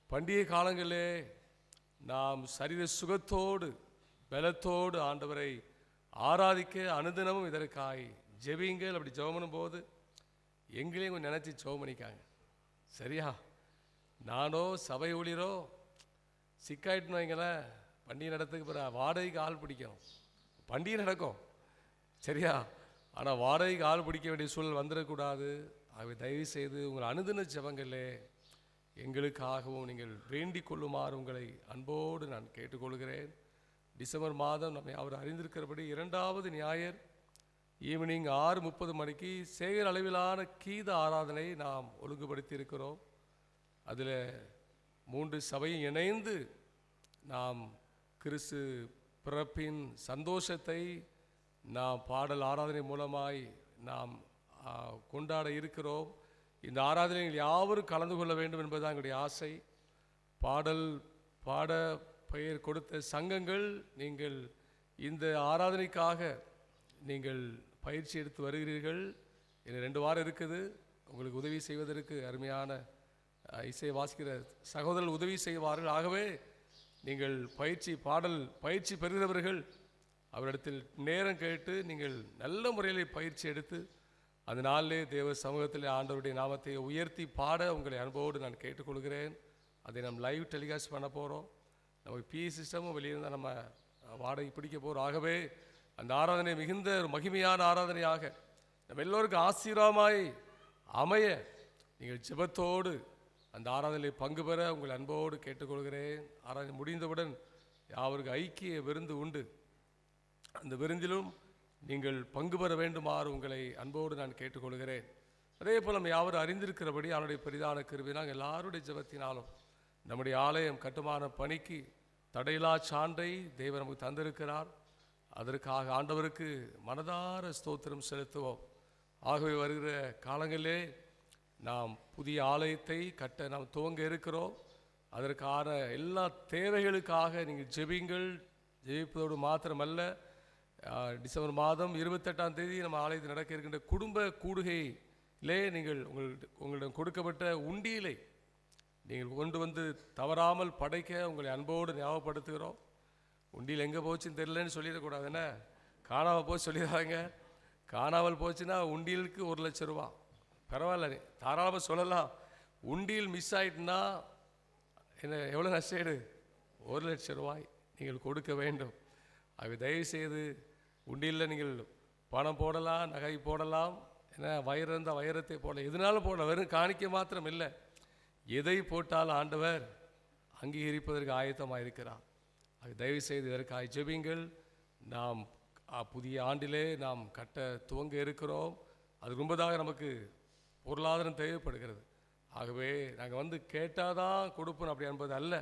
பண்டிகை காலங்களிலே நாம் சரீர சுகத்தோடு பலத்தோடு ஆண்டவரை ஆராதிக்க அனுதினமும் இதற்காய் ஜெபிங்கள். அப்படி ஜெபம் பண்ணும்போது எங்களையும் கொஞ்சம் நினச்சி ஜெபம் பண்ணிக்காங்க. சரியா? நானோ சபை ஊழியரோ சிக்காயிட்டுன்னு வைங்களேன், பண்டிகை நடத்துக்கு பிறகு வாடகைக்கு ஆள் பிடிக்கணும். பண்டிகை நடக்கும் சரியா, ஆனால் வாடகைக்கு ஆள் பிடிக்க வேண்டிய சூழல் வந்துடக்கூடாது. ஆகவே தயவு செய்து உங்கள் அனுதின ஜெபங்களே எங்களுக்காகவும் நீங்கள் வேண்டிக் கொள்ளுமாறு உங்களை அன்போடு நான் கேட்டுக்கொள்கிறேன். டிசம்பர் மாதம் நம்ம அவர் அறிந்திருக்கிறபடி 2வது ஞாயிறு ஈவினிங் 6:30 மணிக்கு சேகர் அளவிலான கீத ஆராதனை நாம் ஒழுங்குபடுத்தி இருக்கிறோம். அதில் 3 சபையும் இணைந்து நாம் கிறிஸ்து பிறப்பின் சந்தோஷத்தை நாம் பாடல் ஆராதனை மூலமாய் நாம் கொண்டாட இருக்கிறோம். இந்த ஆராதனைகள் யாவரும் கலந்து கொள்ள வேண்டும் என்பதுதான் எங்களுடைய ஆசை. பாட பெயர் கொடுத்த சங்கங்கள், நீங்கள் இந்த ஆராதனைக்காக நீங்கள் பயிற்சி எடுத்து வருகிறீர்கள். இன்னும் 2 வாரம் இருக்குது உங்களுக்கு உதவி செய்வதற்கு. அருமையான இசை வாசிக்கிற சகோதரர்கள் உதவி செய்வார்கள். ஆகவே நீங்கள் பாடல் பயிற்சி பெறுகிறவர்கள் அவரிடத்தில் நேரம் கேட்டு நீங்கள் நல்ல முறையில் பயிற்சி எடுத்து அந்த நாளிலே தேவ சமூகத்தில் ஆண்டவருடைய நாமத்தை உயர்த்தி பாட உங்களை அன்போடு நான் கேட்டுக்கொள்கிறேன். அதை நம்ம லைவ் டெலிகாஸ்ட் பண்ண போகிறோம். நமக்கு பிஇ சிஸ்டமும் வெளியிருந்தால் நம்ம வாடகை பிடிக்க போகிறோம். ஆகவே அந்த ஆராதனை மிகுந்த ஒரு மகிமையான ஆராதனையாக நம்ம எல்லோருக்கும் ஆசீர்வாதமாய் அமைய நீங்கள் ஜெபத்தோடு அந்த ஆராதனையில் பங்கு பெற உங்களை அன்போடு கேட்டுக்கொள்கிறேன். ஆராதனை முடிந்தவுடன் யாவருக்கு ஐக்கிய விருந்து உண்டு. அந்த விருந்திலும் நீங்கள் பங்கு பெற வேண்டுமாறு உங்களை அன்போடு நான் கேட்டுக்கொள்கிறேன். அதே போல் நம்ம யாவரும் அறிந்திருக்கிறபடி அவருடைய பெரிதான கிருபையினால் எல்லாருடைய ஜெபத்தினாலும் நம்முடைய ஆலயம் கட்டுமான பணிக்கு தடையில்லா சான்றை தேவன் நமக்கு தந்திருக்கிறார். அதற்காக ஆண்டவருக்கு மனதார ஸ்தோத்திரம் செலுத்துவோம். ஆகவே வருகிற காலங்களிலே நாம் புதிய ஆலயத்தை கட்ட நாம் துவங்க இருக்கிறோம். அதற்கான எல்லா தேவைகளுக்காக நீங்கள் ஜெபிங்கள். ஜெபிப்பதோடு மாத்திரமல்ல, டிசம்பர் மாதம் 28ஆம் தேதி நம்ம ஆலயத்தில் நடக்க இருக்கின்ற குடும்ப கூடுகையிலே நீங்கள் உங்களிடம் கொடுக்கப்பட்ட உண்டியலை நீங்கள் கொண்டு வந்து தவறாமல் படைக்க உங்களை அன்போடு ஞாபகப்படுத்துகிறோம். உண்டியல் எங்கே போச்சுன்னு தெரியலன்னு சொல்லிடக்கூடாது. என்ன காணாமல் போச்சு சொல்லிடுறாங்க. காணாமல் போச்சுன்னா உண்டியலுக்கு 1 லட்சம் ரூபா. பரவாயில்ல, தாராளமாக சொல்லலாம். உண்டியல் மிஸ் ஆகிட்டுனா என்ன எவ்வளோ நஷ்டம்? 1 லட்சம் ரூபாய் நீங்கள் கொடுக்க வேண்டும். ஆகவே தயவுசெய்து உண்டியலில் நீங்கள் பணம் போடலாம், நகை போடலாம், ஏன்னா வயிறு இருந்தால் வைரத்தை போடலாம், எதனாலும் போடலாம். வெறும் காணிக்க மாத்திரம் இல்லை, எதை போட்டாலும் ஆண்டவர் அங்கீகரிப்பதற்கு ஆயத்தமாக இருக்கிறார். அது தயவுசெய்து இதற்காக ஜெபிங்கள். நாம் புதிய ஆண்டிலே நாம் கட்ட துவங்க இருக்கிறோம். அது ரொம்பதாக நமக்கு பொருளாதாரம் தேவைப்படுகிறது. ஆகவே நாங்கள் வந்து கேட்டாதான் கொடுப்போம் அப்படி என்பது அல்ல.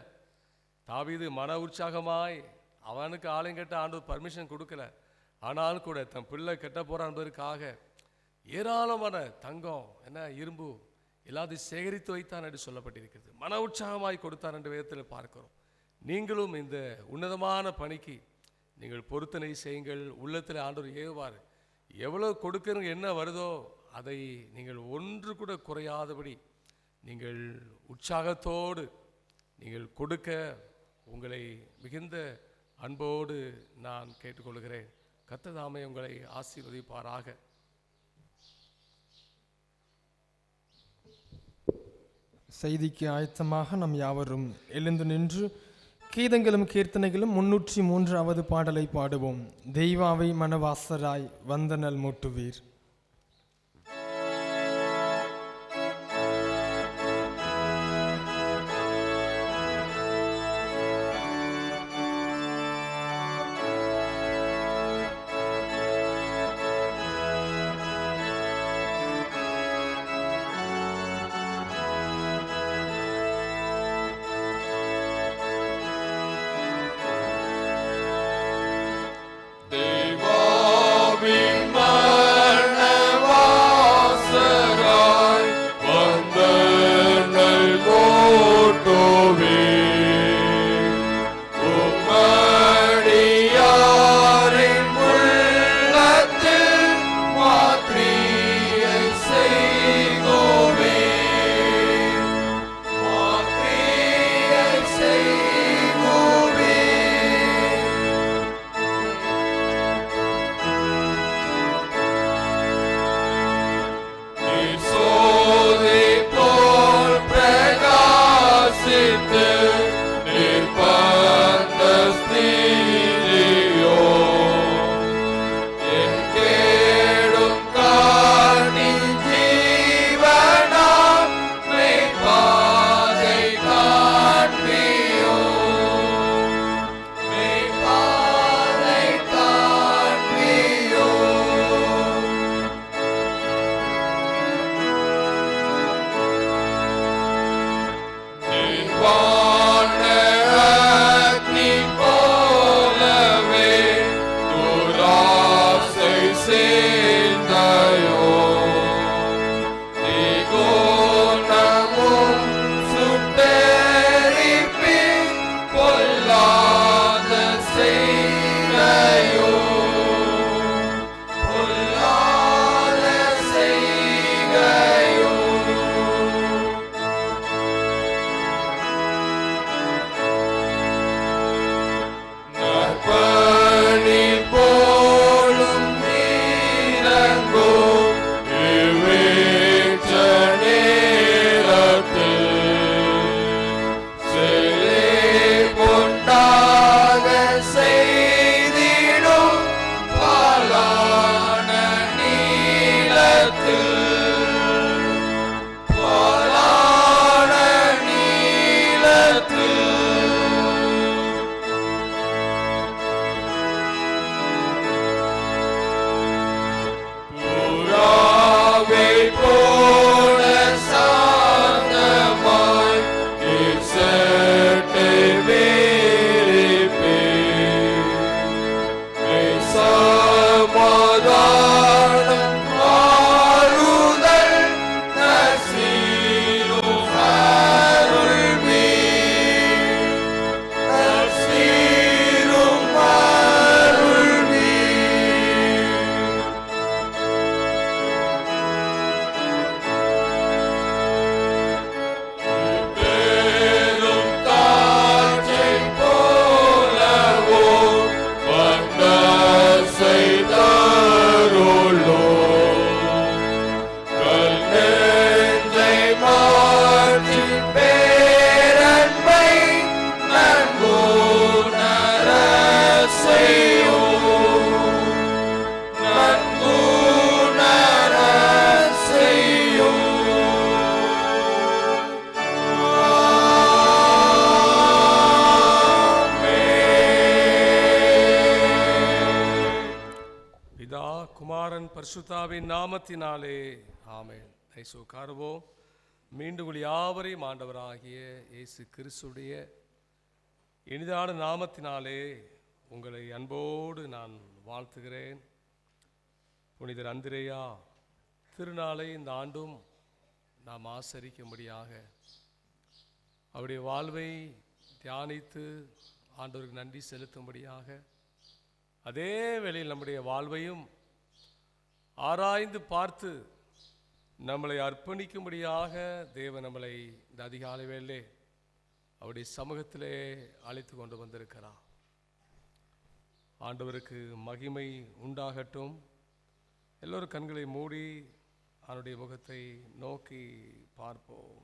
தாவீது மன உற்சாகமாய் அவனுக்கு ஆலயம் கட்ட ஆண்டவர் பர்மிஷன் கொடுக்கல. ஆனாலும் கூட தன் பிள்ளை கெட்ட போகிறான் என்பதற்காக ஏராளமான தங்கம் என்ன இரும்பு எல்லாத்தையும் சேகரித்து வைத்தான் என்று சொல்லப்பட்டிருக்கிறது. மன உற்சாகமாய் கொடுத்தான் என்று வேதத்தில் பார்க்கிறோம். நீங்களும் இந்த உன்னதமான பணிக்கு நீங்கள் பொருத்தனை செய்யுங்கள். உள்ளத்தில் ஆண்டவர் ஏவுவார். எவ்வளவு கொடுக்கணும் என்ன வருதோ அதை நீங்கள் ஒன்று கூட குறையாதபடி நீங்கள் உற்சாகத்தோடு நீங்கள் கொடுக்க உங்களை மிகுந்த அன்போடு நான் கேட்டுக்கொள்கிறேன். கர்த்தர் தாமே உங்களை ஆசீர்வதிப்பாராக. செய்திக்கு ஆயத்தமாக நம் யாவரும் எழுந்து நின்று கீதங்களும் கீர்த்தனைகளும் 303வது பாடலை பாடுவோம். தெய்வாவை மனவாசராய் வந்தனல் மூட்டுவீர். பரிசுத்தாவின் நாமத்தினாலே ஆமென். இயேசு உட்காருவோம். மீண்டும் உங்கள் யாவரையும் ஆண்டவராகிய இயேசு கிறிஸ்துடைய இனிதான நாமத்தினாலே உங்களை அன்போடு நான் வாழ்த்துகிறேன். புனிதர் அந்திரேயா திருநாளை இந்த ஆண்டும் நாம் ஆசரிக்கும்படியாக அவருடைய வாழ்வை தியானித்து ஆண்டவருக்கு நன்றி செலுத்தும்படியாக, அதே வேளையில் நம்முடைய வாழ்வையும் ஆராய்ந்து பார்த்து நம்மளை அர்ப்பணிக்கும்படியாக தேவன் நம்மளை இந்த அதிகாலை வேளையிலே அவருடைய சமூகத்திலே அழைத்து கொண்டு வந்திருக்கிறார். ஆண்டவருக்கு மகிமை உண்டாகட்டும். எல்லோரும் கண்களை மூடி அவருடைய முகத்தை நோக்கி பார்ப்போம்.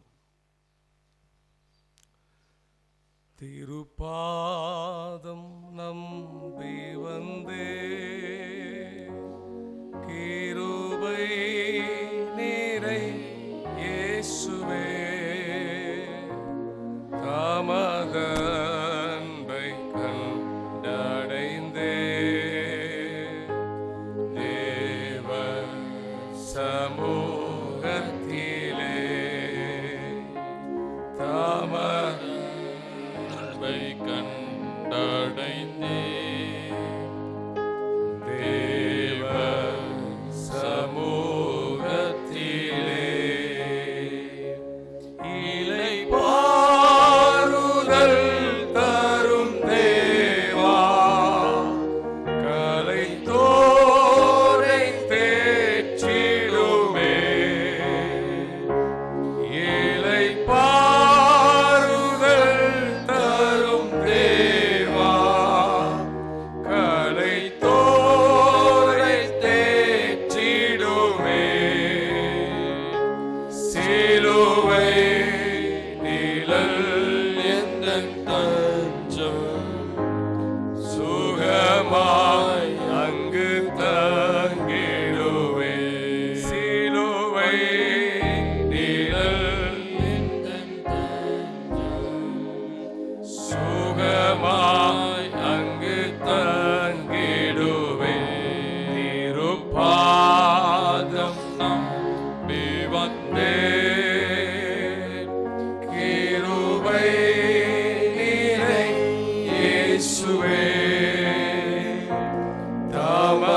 திருப்பாதம் நம்பி வந்தே, கிருபை நீரை இயேசுவே, தமதன்பை கண்டடைந்தே, தேவ சமூகத்திலே தமதன்பை கண்டடைந்தே, தேவ சமூகத்திலே இளைப்பாறுதல் தரும் தேவா, கலைத்தோரை தேற்றிடுமே, இளைப்பாறுதல் தரும் தேவா, கலைத்தோரை தேற்றிடுமே, சிலுவை நிழல் எந்தன் தஞ்சம், சுகமாய் அங்கு தங்கிடுவே, சிலுவை நிழல் எந்தன் தஞ்சம், சுகமாய் அங்கு தங்கிடுவே, திருப்பாதம் நம்பி வந்தேன், கிருபை நீரை இயேசுவே, தமதன்பை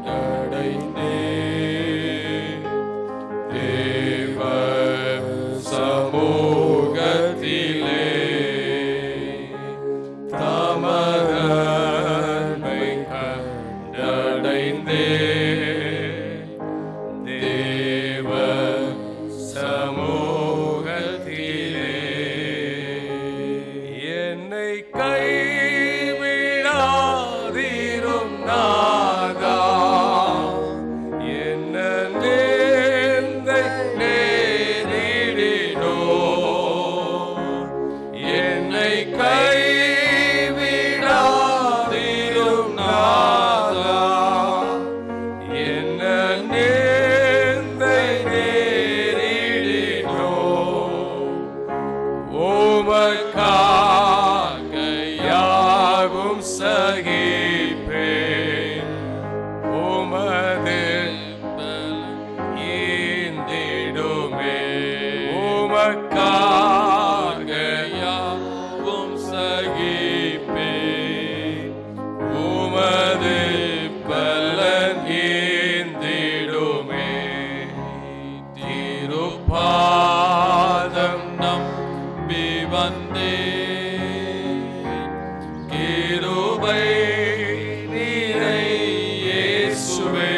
கண்டடைந்தேன், தேவ சமூகத்திலே தமதன்பை கண்டடைந்தேன், தேவ சமூகத்திலே என்னை கைவிடாதீரும் நாதா, என்ன நேர்ந்தை நேரிடினோ, என்னை கைவிடாதீரும் நாதா, என்ன நேர்ந்தை நேரிடினோ, உமக்காக யாவும் சகிப்பேன், உமது பலம் ஈந்திடுமே, உமக்காக யாவும் சகிப்பேன், உமது பலன் ஈந்திடுமே, திருப்பாதம் நம்பி வந்தேன், கிருபை நீரை இயேசுவே,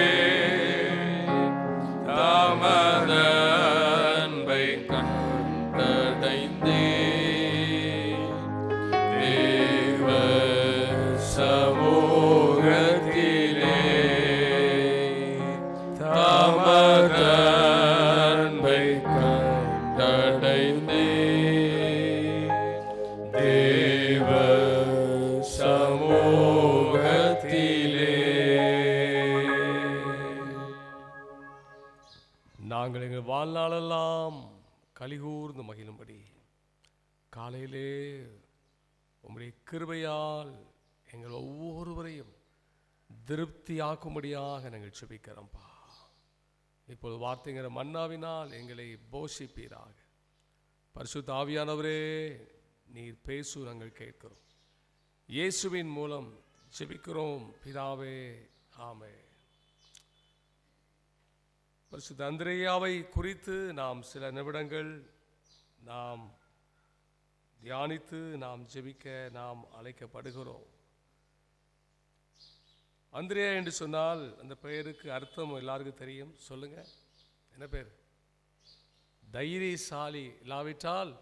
தமதன்பை கண்டடைந்தேன், தேவ சமூகத்திலே தமதன்பை கண்டடைந்தேன், தேவ சமூகத்திலே. நாங்கள் எங்கள் வாழ்நாளெல்லாம் கலிகூர்ந்து மகிழும்படி காலையிலே உம்முடைய கிருபையால் எங்கள் ஒவ்வொருவரையும் திருப்தியாக்கும்படியாக நாங்கள் செபிக்கிறோம்ப்பா. இப்போது வார்த்தைங்கிற மன்னாவினால் எங்களை போஷிப்பீராக. பரிசுத்த ஆவியானவரே, நீர் பேசு, நாங்கள் கேட்கிறோம். இயேசுவின் மூலம் ஜெபிக்கிறோம் பிதாவே, ஆமென். பரிசுத்த அந்திரேயாவை குறித்து நாம் சில நிமிடங்கள் நாம் தியானித்து நாம் ஜெபிக்க நாம் அழைக்கப்படுகிறோம். அந்திரேயா என்று சொன்னால் அந்த பெயருக்கு அர்த்தம் எல்லாருக்கும் தெரியும். சொல்லுங்க, என்ன பேர்? தைரியசாலி, இல்லாவிட்டால்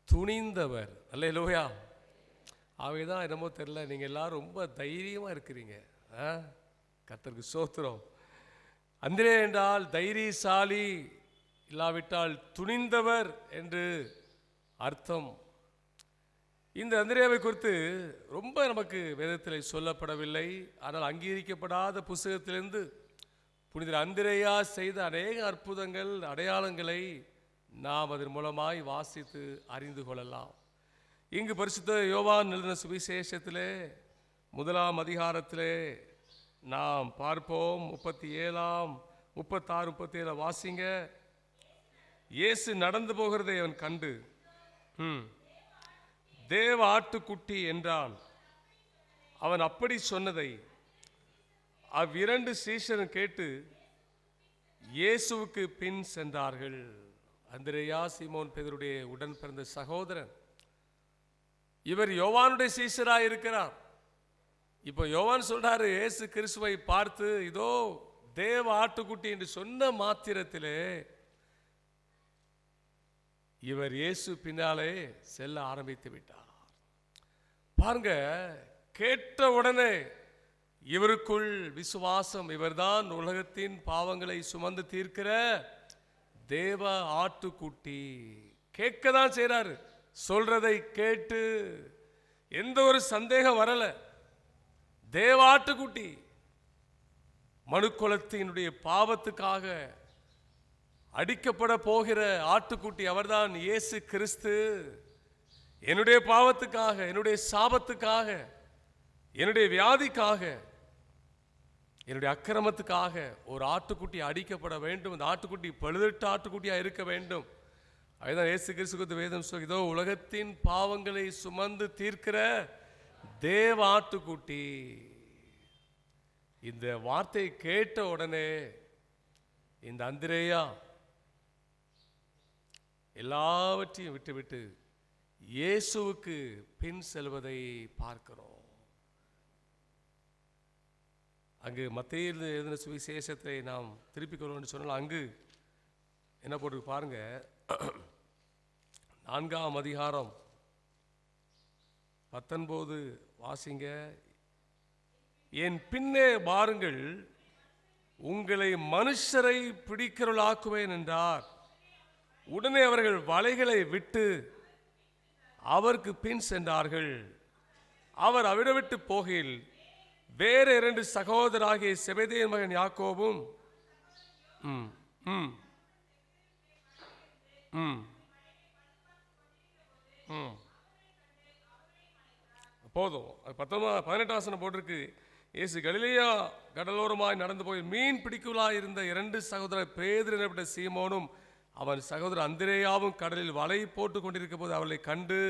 துணிந்தவர். அல்லேலூயா. அவைதான் என்னமோ தெரியல, நீங்கள் எல்லாரும் ரொம்ப தைரியமாக இருக்கிறீங்க. கர்த்தருக்கு ஸ்தோத்திரம். அந்திரேயா என்றால் தைரியசாலி, இல்லாவிட்டால் துணிந்தவர் என்று அர்த்தம். இந்த அந்திரேயாவை குறித்து ரொம்ப நமக்கு வேதத்தில் சொல்லப்படவில்லை. ஆனால் அங்கீகரிக்கப்படாத புத்தகத்திலிருந்து புனிதர் அந்திரேயா செய்த அநேக அற்புதங்கள், அடையாளங்களை நாம் அதன் மூலமாய் வாசித்து அறிந்து கொள்ளலாம். இங்கு பரிசுத்த யோவான் எழுதின சுவிசேஷத்திலே 1ஆம் அதிகாரத்திலே நாம் பார்ப்போம். 37, 36, 37 வாசிங்க. இயேசு நடந்து போகிறதை அவன் கண்டு தேவ ஆட்டுக்குட்டி என்றான். அவன் அப்படி சொன்னதை அவ்விரண்டு சீஷரும் கேட்டு இயேசுவுக்கு பின் சென்றார்கள். அந்திரேயா சீமோன் பேதுருடைய உடன் பிறந்த சகோதரன். இவர் யோவானுடைய சீஷராக இருக்கிறார். இப்போ யோவான் சொல்றாரு, இயேசு கிறிஸ்துவை பார்த்து இதோ தேவ ஆட்டுக்குட்டி என்று சொன்ன மாத்திரத்திலே இவர் இயேசு பின்னாலே செல்ல ஆரம்பித்து விட்டார். பாருங்க, கேட்ட உடனே இவருக்குள் விசுவாசம். இவர்தான் உலகத்தின் பாவங்களை சுமந்து தீர்க்கிற தேவ ஆட்டுக்குட்டி. கேட்கதான் செய்றாரு. சொல்றதை கேட்டு எந்த ஒரு சந்தேகம் வரல. தேவ ஆட்டுக்குட்டி, மனுக்குலத்தினுடைய பாவத்துக்காக அடிக்கப்பட போகிற ஆட்டுக்குட்டி அவர்தான் இயேசு கிறிஸ்து. என்னுடைய பாவத்துக்காக, என்னுடைய சாபத்துக்காக, என்னுடைய வியாதிக்காக, என்னுடைய அக்கிரமத்துக்காக ஒரு ஆட்டுக்குட்டி அடிக்கப்பட வேண்டும். அந்த ஆட்டுக்குட்டி பழுதற்ற ஆட்டுக்குட்டியாக இருக்க வேண்டும். அதுதான் இயேசு கிறிஸ்து வேதம் சொல்லுது, இதோ உலகத்தின் பாவங்களை சுமந்து தீர்க்கிற தேவ ஆட்டுக்குட்டி. இந்த வார்த்தையை கேட்ட உடனே இந்த அந்திரேயா எல்லாவற்றையும் விட்டுவிட்டு இயேசுவுக்கு பின் செல்வதை பார்க்கிறோம். அங்கு மத்தேயு எழுதின சுவிசேஷத்தை நாம் திருப்பிக் கொள்ளணும்னு சொன்னால் அங்கு என்ன போட்டு பாருங்க. 4ஆம் அதிகாரம் 19 வாசிங்க. என் பின்னே வாருங்கள், உங்களை மனுஷரை பிடிக்கிறவர்களாக்குவேன் என்றார். உடனே அவர்கள் வலைகளை விட்டு அவருக்கு பின் சென்றார்கள். அவர் அவிட விட்டு போகையில் வேறு 2 சகோதராகிய செபெதேயின் மகன் யாக்கோபும் போதும். 18 போட்டிருக்கு. இயேசு கலிலேயா கடலோரமாய் நடந்து போய் மீன் பிடிக்கலாய் இருந்த 2 சகோதரர் பேதுரு எனப்பட்ட சீமோனும் அவன் சகோதரர் அந்திரேயாவும் கடலில் வலை போட்டு கொண்டிருக்க போது அவளை கண்டு,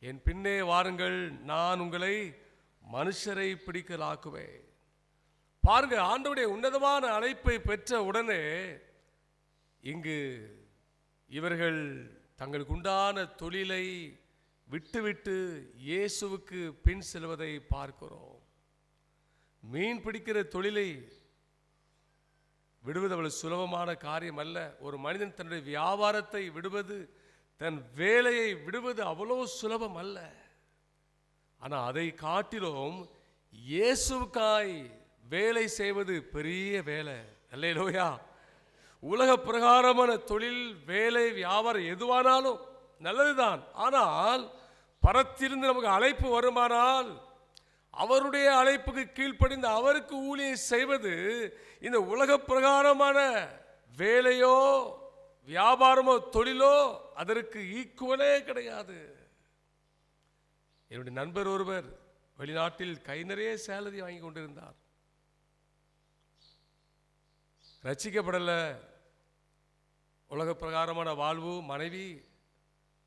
என் பின்னே வாருங்கள், நான் உங்களை மனுஷரை பிடிக்கலாக்குவேன். பாருங்க, ஆண்டவருடைய உன்னதமான அழைப்பை பெற்ற உடனே இங்கு இவர்கள் தங்களுக்கு உண்டான தொழிலை விட்டுவிட்டு இயேசுவுக்கு பின் செல்வதை பார்க்கிறோம். மீன் பிடிக்கிற தொழிலை விடுவது அவ்வளவு சுலபமான காரியம் அல்ல. ஒரு மனிதன் தன்னுடைய வியாபாரத்தை விடுவது, தன் வேலையை விடுவது அவ்வளவு சுலபம் அல்ல. ஆனால் அதை காட்டிலும் இயேசுவுக்காய் வேலை செய்வது பெரிய வேலை. அல்லேலூயா. உலக பிரகாரமான தொழில், வேலை, வியாபாரம் எதுவானாலும் நல்லதுதான். ஆனால் பரத்திலிருந்து நமக்கு அழைப்பு வருமானால் அவருடைய அழைப்புக்கு கீழ்ப்படிந்து அவருக்கு ஊழியம் செய்வது இந்த உலக பிரகாரமான வேலையோ வியாபாரமோ தொழிலோ அதற்கு ஈக்குவலே கிடையாது. என்னுடைய நண்பர் ஒருவர் வெளிநாட்டில் கை நிறைய சேலரி வாங்கி கொண்டிருந்தார். ரட்சிக்கப்படலை, உலக பிரகாரமான வாழ்வு, மனைவி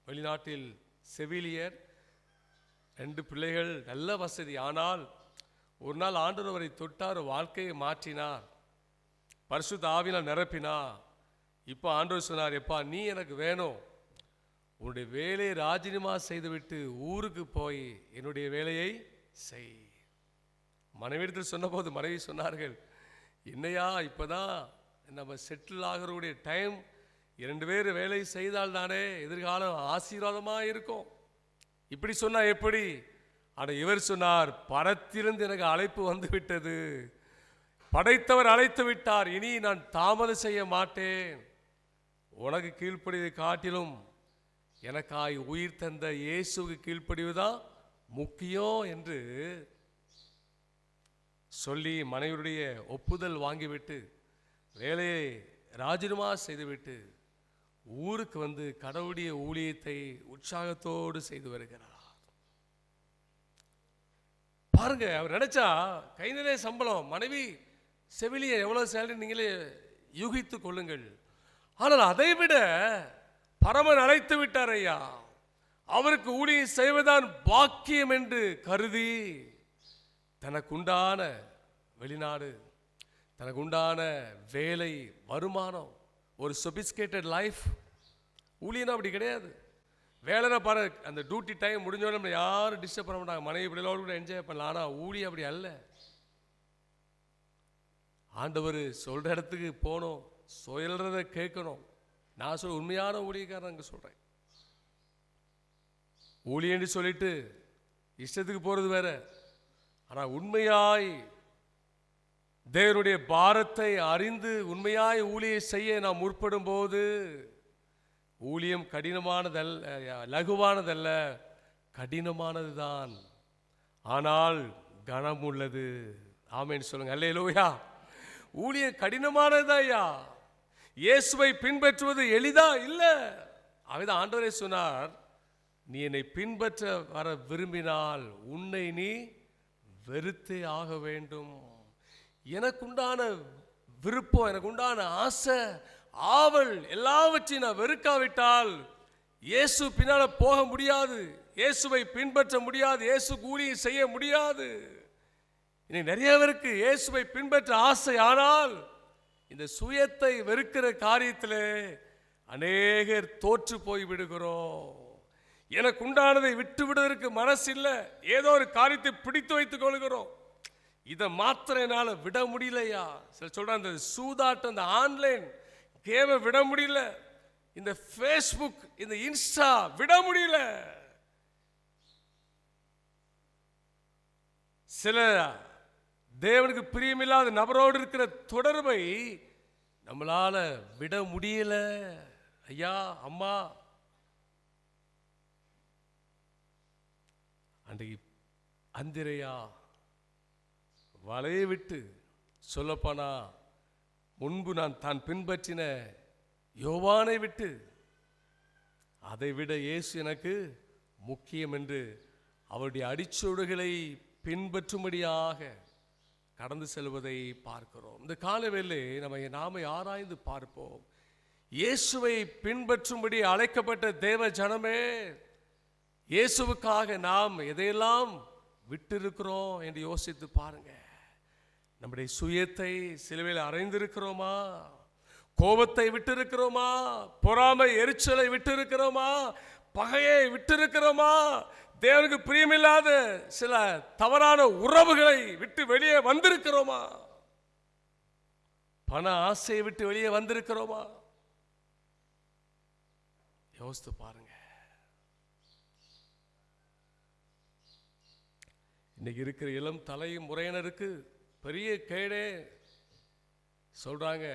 வெளிநாட்டில் செவிலியர், 2 பிள்ளைகள், நல்ல வசதி. ஆனால் ஒரு நாள் ஆண்டவர் அவரை தொட்டார், வாழ்க்கையை மாற்றினார். பரிசுத்த ஆவியினால் நிரப்பினா. இப்போ ஆண்டவர் சொன்னார், எப்பா நீ எனக்கு வேணும், உன்னுடைய வேலையை ராஜினாமா செய்துவிட்டு ஊருக்கு போய் என்னுடைய வேலையை செய். மனைவிடத்தில் சொன்னபோது மனைவி சொன்னார்கள், என்னையா இப்போதான் நம்ம செட்டில் ஆகிறவுடைய டைம், 2 பேர் வேலை செய்தால் தானே எதிர்காலம் ஆசீர்வாதமாக இருக்கும். இப்படி சொன்னா எப்படி? ஆனால் இவர் சொன்னார், பரத்திலிருந்து எனக்கு அழைப்பு வந்து விட்டது, படைத்தவர் அழைத்து விட்டார், இனி நான் தாமதம் செய்ய மாட்டேன். உனக்கு கீழ்ப்படிவதை காட்டிலும் எனக்காய் உயிர் தந்த இயேசுக்கு கீழ்ப்படிவுதான் முக்கியம் என்று சொல்லி மனைவியுடைய ஒப்புதல் வாங்கிவிட்டு வேலையை ராஜினாமா செய்துவிட்டு ஊருக்கு வந்து கடவுளுடைய ஊழியத்தை உற்சாகத்தோடு செய்து வருகிறார். பாருங்க, அவர் நினைச்சா கை நிறைய சம்பளம், மனைவி செவிலியர், எவ்வளவு சேலரி நீங்களே யூகித்து கொள்ளுங்கள். ஆனால் அதை விட பரமன் அழைத்து விட்டார் ஐயா, அவருக்கு ஊழியம் செய்வதுதான் பாக்கியம் என்று கருதி தனக்குண்டான வெளிநாடு, தனக்குண்டான வேலை, வருமானம், ஒரு சொபிஸ்கேட்டட் லைஃப். ஊழியனா அப்படி கிடையாது. வேலைனா பாரு, அந்த டியூட்டி டைம் முடிஞ்சோடனே நம்ம யாரும் டிஸ்டர்ப் பண்ண மாட்டாங்க, மனைவி பிள்ளைகளோடு கூட என்ஜாய் பண்ணலாம். ஆனால் ஊழியம் அப்படி அல்ல. ஆண்டவர் சொல்ற இடத்துக்கு போகணும், சொல்றதை கேட்கணும். நான் சொல்ல உண்மையான ஊழியக்காரன் அங்கே சொல்றேன். ஊழியன்னு சொல்லிட்டு இஷ்டத்துக்கு போறது வேற. ஆனால் உண்மையாய் தேவனுடைய பாரத்தை அறிந்து உண்மையாய் ஊழியம் செய்ய நாம் முற்படும் போது ஊழியம் கடினமானதல்ல, லகுவானதல்ல, கடினமானதுதான், ஆனால் கனம் உள்ளது. ஆமென் சொல்லுங்க, அல்லேலூயா. ஊழியம் கடினமானதுதான் ஐயா. இயேசுவை பின்பற்றுவது எளிதா இல்ல. அவதான் ஆண்டவரே சொன்னார், நீ என்னை பின்பற்ற வர விரும்பினால் உன்னை நீ வெறுத்தே ஆக வேண்டும். எனக்குண்டான விருப்பம், எனக்குண்டான ஆசை, ஆவல் எல்லாவற்றையும் நான் வெறுக்காவிட்டால் இயேசு பின்னால போக முடியாது, இயேசுவை பின்பற்ற முடியாது, இயேசு ஊழியம் செய்ய முடியாது. இன்னைக்கு நிறைய பேருக்கு இயேசுவை பின்பற்ற ஆசை, ஆனால் இந்த சுயத்தை வெறுக்கிற காரியத்தில் அநேகர் தோற்று போய் விடுகிறோம். எனக்கு உண்டானதை விட்டு விடுவதற்கு மனசு இல்லை, ஏதோ ஒரு காரியத்தை பிடித்து வைத்துக் கொள்கிறோம். இதை மாத்திர என்னால் விட முடியலையா. சில சொல்றாங்க, இந்த சூதாட்டம், இந்த ஆன்லைன் கேமை விட முடியல, இந்த ஃபேஸ்புக், இந்த இன்ஸ்டா விட முடியல. சில தேவனுக்கு பிரியமில்லாத நபரோடு இருக்கிற தொடர்பை நம்மளால விட முடியல. ஐயா, அம்மா, அன்றைக்கு அந்திரையா வலையை விட்டு, சொல்லப்போனா முன்பு நான் தான் பின்பற்றின யோவானை விட்டு, அதை விட இயேசு எனக்கு முக்கியம் என்று அவருடைய அடிச்சோடுகளை பின்பற்றும்படியாக கடந்து செல்வதை பார்க்கிறோம். இந்த காலவேளை நாம ஆராய்ந்து பார்ப்போம். இயேசுவை பின்பற்றும்படி அழைக்கப்பட்ட தேவ ஜனமே, இயேசுவுக்காக நாம் எதையெல்லாம் விட்டிருக்கிறோம் என்று யோசித்து பாருங்க. நம்முடைய சுயத்தை சிலுவையில் அறைந்திருக்கிறோமா? கோபத்தை விட்டிருக்கிறோமா? பொறாமை, எரிச்சலை விட்டிருக்கிறோமா? பகையை விட்டிருக்கிறோமா? தேவனுக்கு பிரியமில்லாத சில தவறான உறவுகளை விட்டு வெளியே வந்திருக்கிறோமா? பண ஆசையை விட்டு வெளியே வந்திருக்கிறோமா? யோசித்து பாருங்க. இன்னைக்கு இருக்கிற இளம் தலைமுறையினருக்கு பெரிய கேடே. சொல்றாங்க,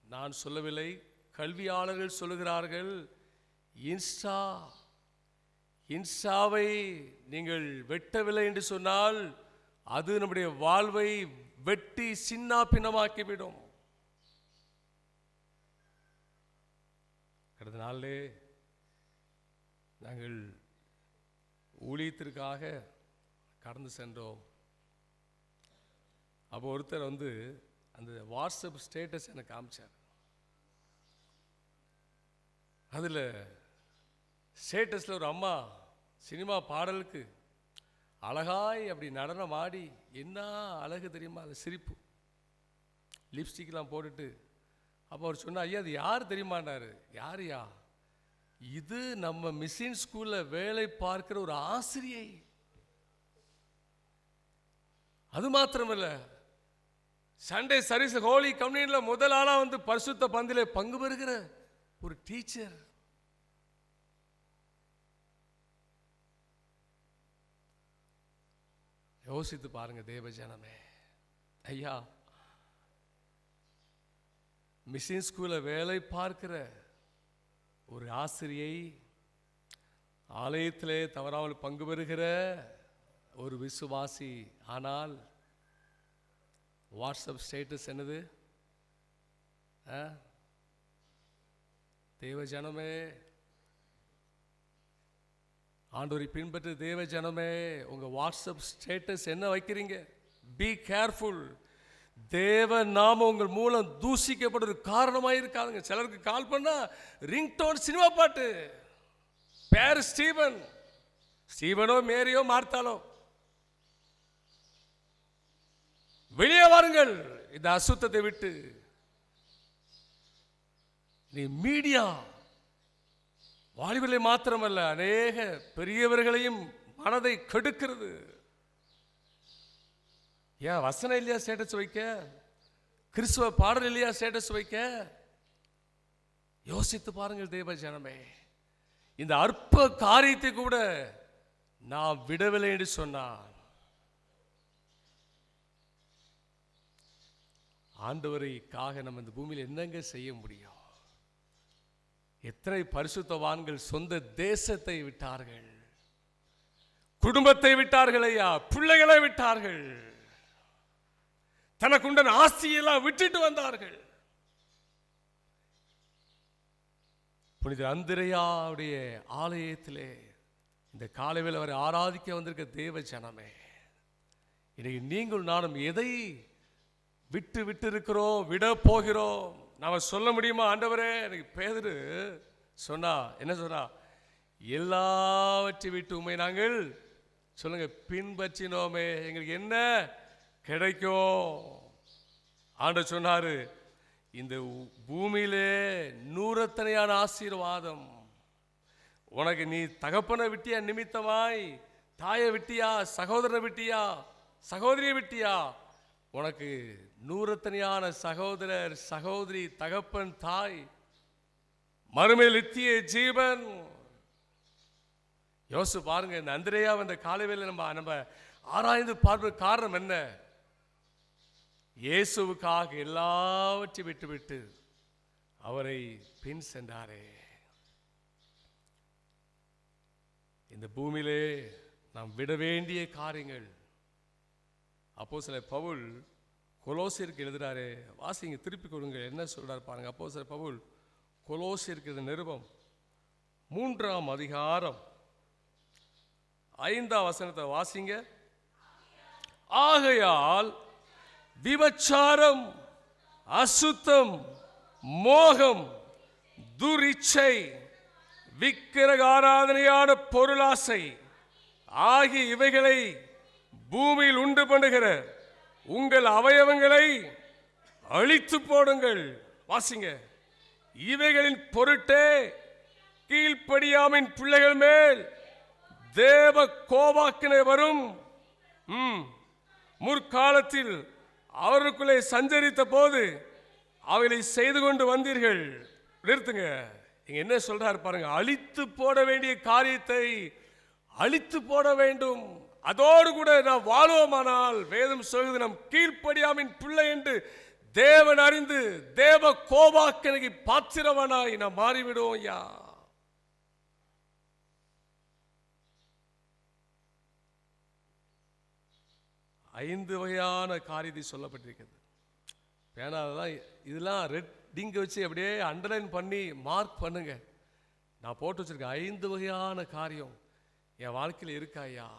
நான் சொல்லவில்லை, கல்வியாளர்கள் சொல்லுகிறார்கள், இன்ஸ்டாவை நீங்கள் வெட்டவில்லை என்று சொன்னால் அது நம்முடைய வாழ்வை வெட்டி சின்ன பின்னமாக்கிவிடும். கடந்த நாளிலே நாங்கள் ஊழியத்திற்காக கடந்து சென்றோம். அப்போ ஒருத்தர் அந்த வாட்ஸ்அப் ஸ்டேட்டஸ் எனக்கு காமிச்சார். அதில் ஸ்டேட்டஸில் ஒரு அம்மா சினிமா பாடலுக்கு அழகாய் அப்படி நடனம் ஆடி, என்ன அழகு தெரியுமா, அது சிரிப்பு. லிப்ஸ்டிக்லாம் போட்டுட்டு. அப்போ அவர் சொன்னார், ஐயா அது யார் தெரியுமாண்டாரு. யாரையா? இது நம்ம மிஷின் ஸ்கூலில் வேலை பார்க்கிற ஒரு ஆசிரியை. அது மாத்திரமல்ல, சண்டே சர்வீஸ் ஹோலி கம்யூனியனில் முதல் ஆளாக வந்து பரிசுத்த பந்திலே பங்கு பெறுகிற ஒரு டீச்சர். யோசித்து பாருங்க தேவ ஜனமே. ஐயா, மிஷின் ஸ்கூலில் வேலை பார்க்கிற ஒரு ஆசிரியை, ஆலயத்திலே தவறாமல் பங்கு பெறுகிற ஒரு விசுவாசி. ஆனால் வாட்ஸ்அப் ஸ்டேட்டஸ் என்னது? தேவ ஜனமே, ஆண்டவரை பின்பற்ற தேவ ஜனமே, உங்க வாட்ஸ்அப் ஸ்டேட்டஸ் என்ன வைக்கிறீங்க? Be careful. தேவ நாம உங்கள் மூலம் தூஷிக்கப்படுற காரணமாக இருக்காதுங்க. சிலருக்கு கால் பண்ணா ரிங்டோன் சினிமா பாட்டு, பேர் ஸ்டீவன், ஸ்டீவனோ மேரியோ மார்த்தாலோ. வெளியே வாருங்கள் இந்த அசுத்தத்தை விட்டு. நீ மீடியா வாலிபர்களை மாத்திரமல்ல, அநேக பெரியவர்களையும் மனதை கெடுக்கிறது. ஏன் வசனம் இல்லையா ஸ்டேட்டஸ் வைக்க? கிறிஸ்துவ பாடல் இல்லையா ஸ்டேட்டஸ் வைக்க? யோசித்து பாருங்கள் தேவ ஜனமே. இந்த அற்ப காரியத்தை கூட நான் விடவில்லை என்று சொன்னான். ஆண்டவரைக்காக நம்ம இந்த பூமியில் என்னங்க செய்ய முடியும்? எத்தனை பரிசுத்தவான்கள் சொந்த தேசத்தை விட்டார்கள், குடும்பத்தை விட்டார்கள், ஐயா பிள்ளைகளை விட்டார்கள், தனக்குண்டன் ஆஸ்தியெல்லாம் விட்டுட்டு வந்தார்கள். புனித அந்திரையாவுடைய ஆலயத்திலே இந்த காலையில் அவரை ஆராதிக்க வந்திருக்க தேவ ஜனமே, இன்னைக்கு நீங்கள் நானும் எதை விட்டு விட்டு இருக்கிறோம், விட போகிறோம்? நாம சொல்ல முடியுமா? ஆண்டவரே, எனக்கு பேதுரு சொன்னா என்ன சொன்னா? எல்லாவற்றை விட்டு உண்மை நாங்கள் சொல்லுங்க பின்பற்றினோமே, எங்களுக்கு என்ன கிடைக்கும்? ஆண்டவர் சொன்னாரு, இந்த பூமியிலே நூறத்தனையான ஆசீர்வாதம் உனக்கு. நீ தகப்பனை விட்டியா நிமித்தமாய், தாயை விட்டியா, சகோதரனை விட்டியா, சகோதரியை விட்டியா, உனக்கு நூறத்தனையான சகோதரர், சகோதரி, தகப்பன், தாய், மறுமையில் நித்திய ஜீவன். யோசிச்சு பாருங்க. இந்த அந்திரேயா இந்த காலைவேளை நம்ம ஆராய்ந்து பார்ப்பது காரணம் என்ன? இயேசுவுக்காக எல்லாவற்றையும் விட்டுவிட்டு அவரை பின் சென்றாரே. இந்த பூமியிலே நாம் விட வேண்டிய காரியங்கள். அப்போஸ்தலர் பவுல் கொலோசியருக்கு எழுதுறாரு, வாசிங்க, திருப்பி கொடுங்க, என்ன சொல்றாரு பாருங்க. அப்போஸ்தலர் பவுல் கொலோசியருக்கு நிருபம் 3ஆம் அதிகாரம் 5ஆம் வசனத்தை வாசிங்க. ஆகையால் விபச்சாரம், அசுத்தம், மோகம், துரிச்சை, விக்கிரக ஆராதனையான பொருளாசை ஆகிய இவைகளை பூமியில் உண்டு பண்ணுகிற உங்கள் அவயவங்களை அழித்து போடுங்கள். வாசிங்க. இவைகளின் பொருட்டே கீழ்ப்படியாமின் பிள்ளைகள் மேல் தேவ கோபாக்கினை வரும். முற்காலத்தில் அவர்களுக்குள்ளே சஞ்சரித்த போது அவைகளை செய்து கொண்டு வந்தீர்கள். நிறுத்துங்க. இங்க என்ன சொல்றாரு பாருங்க. அழித்து போட வேண்டிய காரியத்தை அழித்து போட வேண்டும். அதோடு கூட நாம் வாழ்வோமானால் வேதம் சொல்கிறது, நம் கீழ்ப்படியாமின் பிள்ளை என்று தேவன் அறிந்து தேவ கோபாக்கனைக்கு பாத்திரவனாய் நாம் மாறிவிடுவோம். ஐயா, ஐந்து வகையான காரியத்தை சொல்லப்பட்டிருக்கிறது. பேனாலதான் இதெல்லாம் ரெட்டிங்க வச்சு அப்படியே அண்டர்லைன் பண்ணி மார்க் பண்ணுங்க. நான் போட்டு வச்சிருக்கேன் 5 வகையான காரியம் என் வாழ்க்கையில் இருக்கா? ஐயா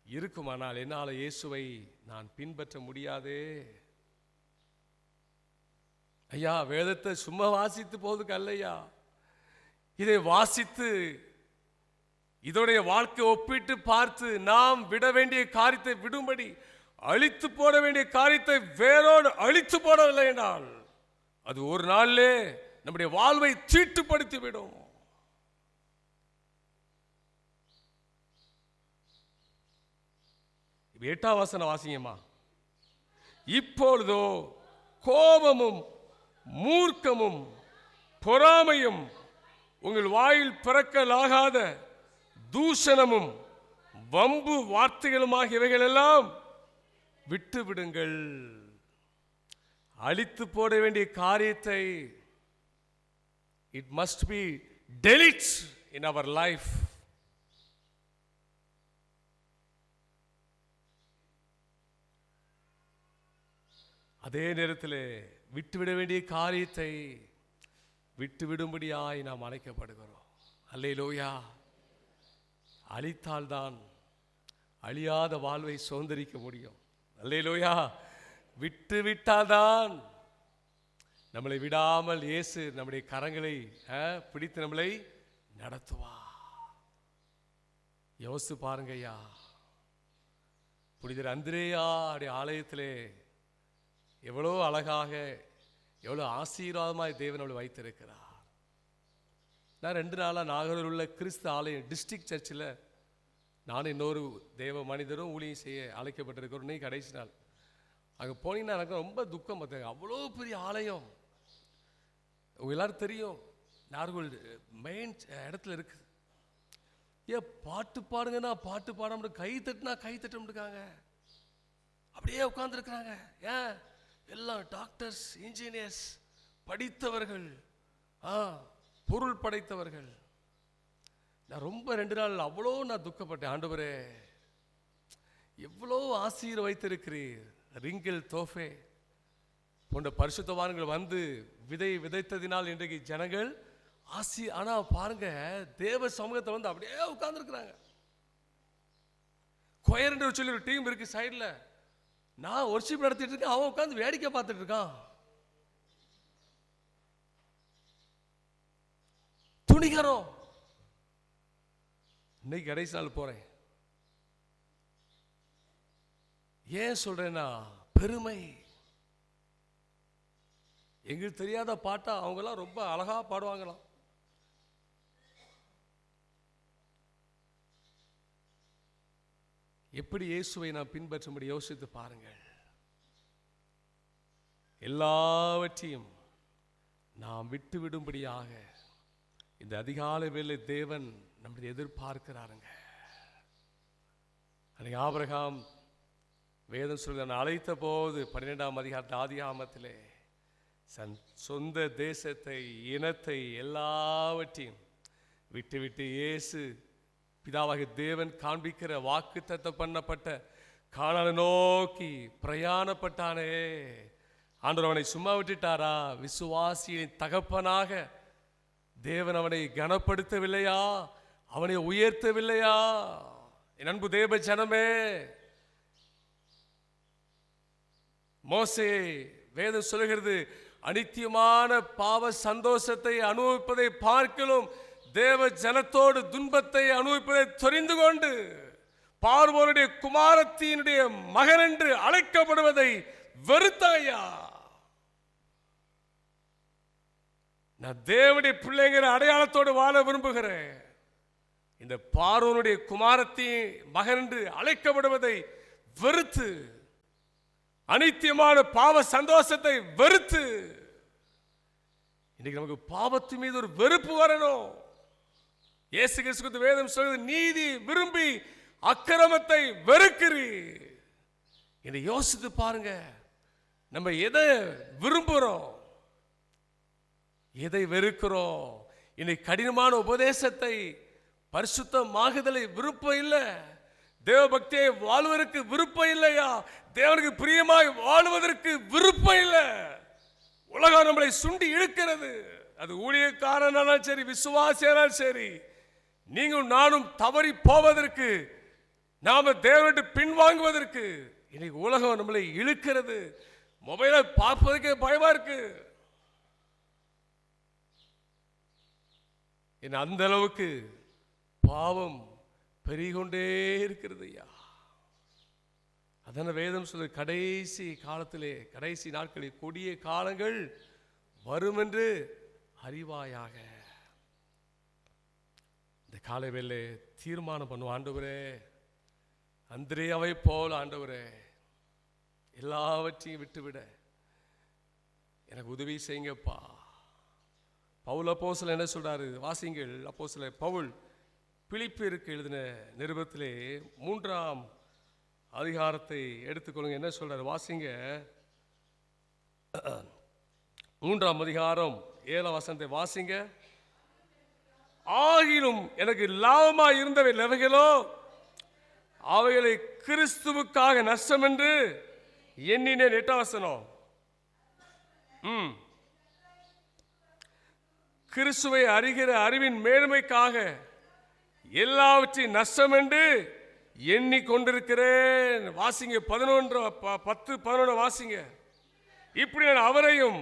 இருக்குமானால் என்னால் இயேசுவை நான் பின்பற்ற முடியாதே. ஐயா, வேதத்தை சும்மா வாசித்து போவதுக்கு அல்லையா, இதை வாசித்து இதோடைய வாழ்க்கை ஒப்பிட்டு பார்த்து நாம் விட வேண்டிய காரியத்தை விடும்படி அழித்து போட வேண்டிய காரியத்தை வேரோடு அழித்து போடவில்லை என்றால் அது ஒரு நாளிலே நம்முடைய வாழ்வை தீட்டுப்படுத்திவிடும். எட்டாம் வசனம் வாசிங்கம்மா. இப்பொழுதோ கோபமும் மூர்க்கமும் பொறாமையும் உங்கள் வாயில் பிறக்கலாகாத தூஷணமும் வம்பு வார்த்தைகளுமாகிய இவைகள் எல்லாம் விட்டு விடுங்கள். அழித்து போட வேண்டிய காரியத்தை it must be dealt in our life. அதே நேரத்தில் விட்டுவிட வேண்டிய காரியத்தை விட்டுவிடும்படியாய் நாம் அழைக்கப்படுகிறோம். அல்லேலூயா. அழித்தால்தான் அழியாத வாழ்வை சுதந்திரிக்க முடியும். அல்லேலூயா. விட்டு விட்டால்தான் நம்மளை விடாமல் இயேசு நம்முடைய கரங்களை பிடித்து நம்மளை நடத்துவா. யோசித்து பாருங்க ஐயா, புனிதர் அந்திரேயா ஆலயத்திலே எவ்வளோ அழகாக எவ்வளோ ஆசீர்வாதமாய் தேவன் அவளை வைத்திருக்கிறார். நான் 2 நாளாக நாகூரில் உள்ள கிறிஸ்து ஆலயம் டிஸ்ட்ரிக்ட் சர்ச்சில் நான் இன்னொரு தேவ மனிதரும் ஊழியம் செய்ய அழைக்கப்பட்டிருக்கிறோம். இன்னைக்கு கடைசி நாள். அங்கே போனீங்கன்னா எனக்கு ரொம்ப துக்கம் பார்த்தாங்க. அவ்வளோ பெரிய ஆலயம், உங்க எல்லாரும் தெரியும், நாகூர் மெயின் இடத்துல இருக்குது. ஏன் பாட்டு பாடுங்கன்னா பாட்டு பாடாம கை தட்டுனா கை தட்டுருக்காங்க, அப்படியே உட்கார்ந்துருக்கிறாங்க. ஏன் எல்லாம் டாக்டர்ஸ், இன்ஜினியர்ஸ், படித்தவர்கள், பொருள் படைத்தவர்கள். நான் ரொம்ப 2 நாள் அவ்வளோ நான் துக்கப்பட்டேன். ஆண்டவரே எவ்வளோ ஆசீர் வைத்திருக்கிறீர். ரிங்கிள் தோஃபே போன்ற பரிசுத்தவான்கள் வந்து விதை விதைத்ததினால் இன்றைக்கு ஜனங்கள் ஆனா பாருங்க, தேவ சமூகத்தை வந்து அப்படியே உட்கார்ந்துருக்கிறாங்க. கொயர் என்று சொல்லி ஒரு டீம் இருக்கு சைடில். நான் ஒர்ஷிப் நடத்திட்டு இருக்கேன், அவன் உட்காந்து வேடிக்கை பார்த்துட்டு இருக்கான். துணிகரம். இன்னைக்கு கடைசி நாள் போறேன். ஏன் சொல்றேன்னா பெருமை. எங்களுக்கு தெரியாத பாட்டா அவங்கெல்லாம் ரொம்ப அழகா பாடுவாங்களாம். எப்படி இயேசுவை நாம் பின்பற்றும்படி யோசித்து பாருங்கள். எல்லாவற்றையும் நாம் விட்டு விடும்படியாக இந்த அதிகாலை வேளை தேவன் நம்மளை எதிர்பார்க்கிறாருங்க. அன்னைக்கு ஆபிரகாம் வேதம் சொல்ல அழைத்த போது 12ஆம் அதிகாரத்து ஆதியாகமத்திலே சொந்த தேசத்தை, இனத்தை, எல்லாவற்றையும் விட்டு விட்டு இயேசு பிதாவாகிய தேவன் காண்பிக்கிற வாக்குத்தத்தம் பண்ணப்பட்ட கானானை நோக்கி பிரயாணப்பட்டானே. ஆண்டவர் அவனை சும்மா விட்டுட்டாரா? விசுவாசியின் தகப்பனாக தேவன் அவனை கனப்படுத்தவில்லையா? அவனை உயர்த்தவில்லையா? என் அன்பு தேவ ஜனமே, மோசே வேதம் சொல்லுகிறது, அனித்தியமான பாவ சந்தோஷத்தை அனுபவிப்பதை பார்க்கலும் தேவ ஜனத்தோடு துன்பத்தை அனுபவிப்பதை தெரிந்து கொண்டு பார்வோனுடைய குமாரத்தினுடைய மகன் என்று அழைக்கப்படுவதை வெறுத்தாயா? நான் தேவனுடைய பிள்ளைங்கிற அடையாளத்தோடு வாழ விரும்புகிறேன். இந்த பார்வோனுடைய குமாரத்தின் மகன் என்று அழைக்கப்படுவதை வெறுத்து, அனித்தியமான பாவ சந்தோஷத்தை வெறுத்து, இன்னைக்கு நமக்கு பாவத்து மீது ஒரு வெறுப்பு வரணும். இயேசு கிறிஸ்து வேதம் சொல்வது, நீதி விரும்பி அக்கிரமத்தை வெறுக்கிறீர். இதை யோசித்து பாருங்க. நம்ம எதை விரும்புகிறோம், எதை வெறுக்கிறோம்? இன்னைக்கு கடினமான உபதேசத்தை, பரிசுத்தமாகுதலை விருப்பம் இல்லை. தேவ பக்தியை வாழ்வதற்கு விருப்பம் இல்லையா? தேவனுக்கு பிரியமாய் வாழ்வதற்கு விருப்பம் இல்லை. உலகம் நம்மளை சுண்டி இழுக்கிறது. அது ஊழியக்காரனாலும் சரி, விசுவாசியாலும் சரி, நீங்களும் நானும் தவறி போவதற்கு, நாம தேவனுக்கு பின்வாங்குவதற்கு இன்னைக்கு உலகம் நம்மளை இழுக்கிறது. மொபைலை பார்ப்பதற்கே பயமா இருக்கு. அந்த அளவுக்கு பாவம் பெருகிக்கொண்டே இருக்கிறது ஐயா. அதான வேதம் சொல்லுது, கடைசி காலத்திலே, கடைசி நாட்களில் கொடிய காலங்கள் வரும் என்று அறிவாயாக. இந்த காலை வேளை தீர்மானம் பண்ணுவோம், ஆண்டவரே அந்திரேயாவை போல் ஆண்டவரே எல்லாவற்றையும் விட்டுவிட எனக்கு உதவி செய்யுங்கப்பா. பவுல் அப்போஸ்தலன் என்ன சொல்றாரு வாசிங்கள். அப்போஸ்தலன் பவுல் பிலிப்பியருக்கு எழுதின நிருபத்திலே 3ஆம் அதிகாரத்தை எடுத்துக்கொள்ளுங்க. என்ன சொல்றாரு வாசிங்க. 3ஆம் அதிகாரம் 7ஆம் வசனத்தை வாசிங்க. ஆகிலும் எனக்கு லாபமா இருந்தவை எவைகளோ அவைகளை கிறிஸ்துவுக்காக நஷ்டம் என்று எண்ணினேன். 8ஆம் வசனம். கிறிஸ்துவை அறிகிற அறிவின் மேன்மைக்காக எல்லாவற்றையும் நஷ்டம் என்று எண்ணிக்கொண்டிருக்கிறேன். வாசிங்க 10-11 வாசிங்க. இப்படி நான் அவரையும்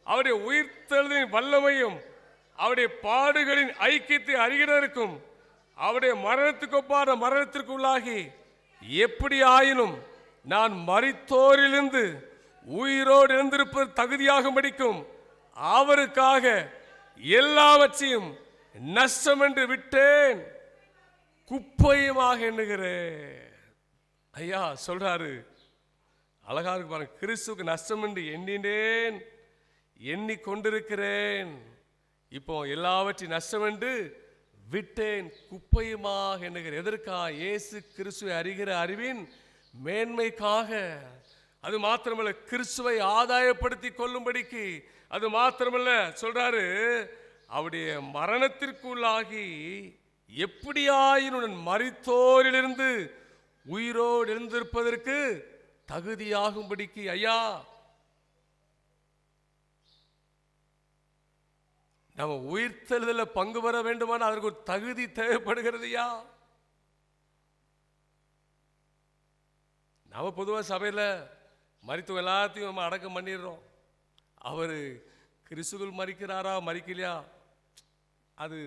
அவருடைய உயிர்த்தெழுதலின் வல்லமையும் அவருடைய பாடுகளின் ஐக்கியத்தை அறிகிறதற்கும் அவருடைய மரணத்துக்கு ஒப்பான மரணத்திற்குள்ளாகி எப்படி ஆயினும் நான் மரித்தோரிலிருந்து உயிரோடு எழுந்திருப்பது தகுதியாகும் படிக்கும் அவருக்காக எல்லாவற்றையும் நஷ்டம் என்று விட்டேன், குப்பையுமாக எண்ணுகிறேன். ஐயா சொல்றாரு, அழகா இருக்கு பாருங்க. கிறிஸ்துவுக்கு நஷ்டம் என்று எண்ணினேன், எண்ணிக்கொண்டிருக்கிறேன், இப்போ எல்லாவற்றையும் நஷ்டம் என்று விட்டேன், குப்பையுமாக எண்ணுகிறேன். எதற்காக? இயேசு கிறிஸ்துவை அறிகிற அறிவின் மேன்மைக்காக. அது மாத்திரமல்ல, கிறிஸ்துவை ஆதாயப்படுத்தி கொள்ளும்படிக்கு. அது மாத்திரமல்ல சொல்றாரு, அவருடைய மரணத்திற்குள்ளாகி எப்படியாயினும் மரித்தோரிலிருந்து உயிரோடு எழுந்திருப்பதற்கு தகுதியாகும்படிக்கு. ஐயா நம்ம உயிர்த்தெழுதல பங்கு பெற வேண்டுமானால் அதற்கு ஒரு தகுதி தேவைப்படுகிறதுயா. நம்ம பொதுவாக சபையில் மரித்தவங்க எல்லாத்தையும் நம்ம அடக்கம் பண்ணிடுறோம். அவர் கிறிஸ்துவுக்குள் மரிக்கிறாரா மரிக்கலையா அது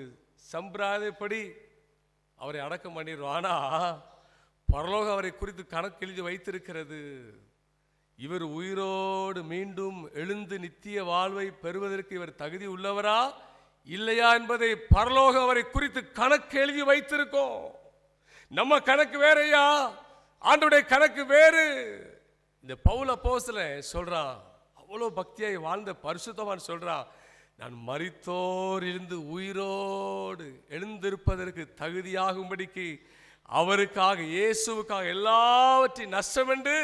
சம்பிரதாயப்படி அவரை அடக்கம் பண்ணிடுறோம். ஆனால் பரலோகம் அவரை குறித்து கணக்கு எழுதி வைத்திருக்கிறது. இவர் உயிரோடு மீண்டும் எழுந்து நித்திய வாழ்வை பெறுவதற்கு இவர் தகுதி உள்ளவரா இல்லையா என்பதை பரலோகம் அவரை குறித்து கணக்கு எழுதி வைத்திருக்கோம். நம்ம கணக்கு வேறையா, ஆண்டவருடைய கணக்கு வேறு. இந்த பவுல் அப்போஸ்தலன் சொல்றான், அவ்வளோ பக்தியாய் வாழ்ந்த பரிசுத்தவான் சொல்றான், நான் மரித்தோரிலிருந்து உயிரோடு எழுந்திருப்பதற்கு தகுதியாகும்படிக்கு அவருக்காக இயேசுவுக்காக எல்லாவற்றையும் நஷ்டம் என்று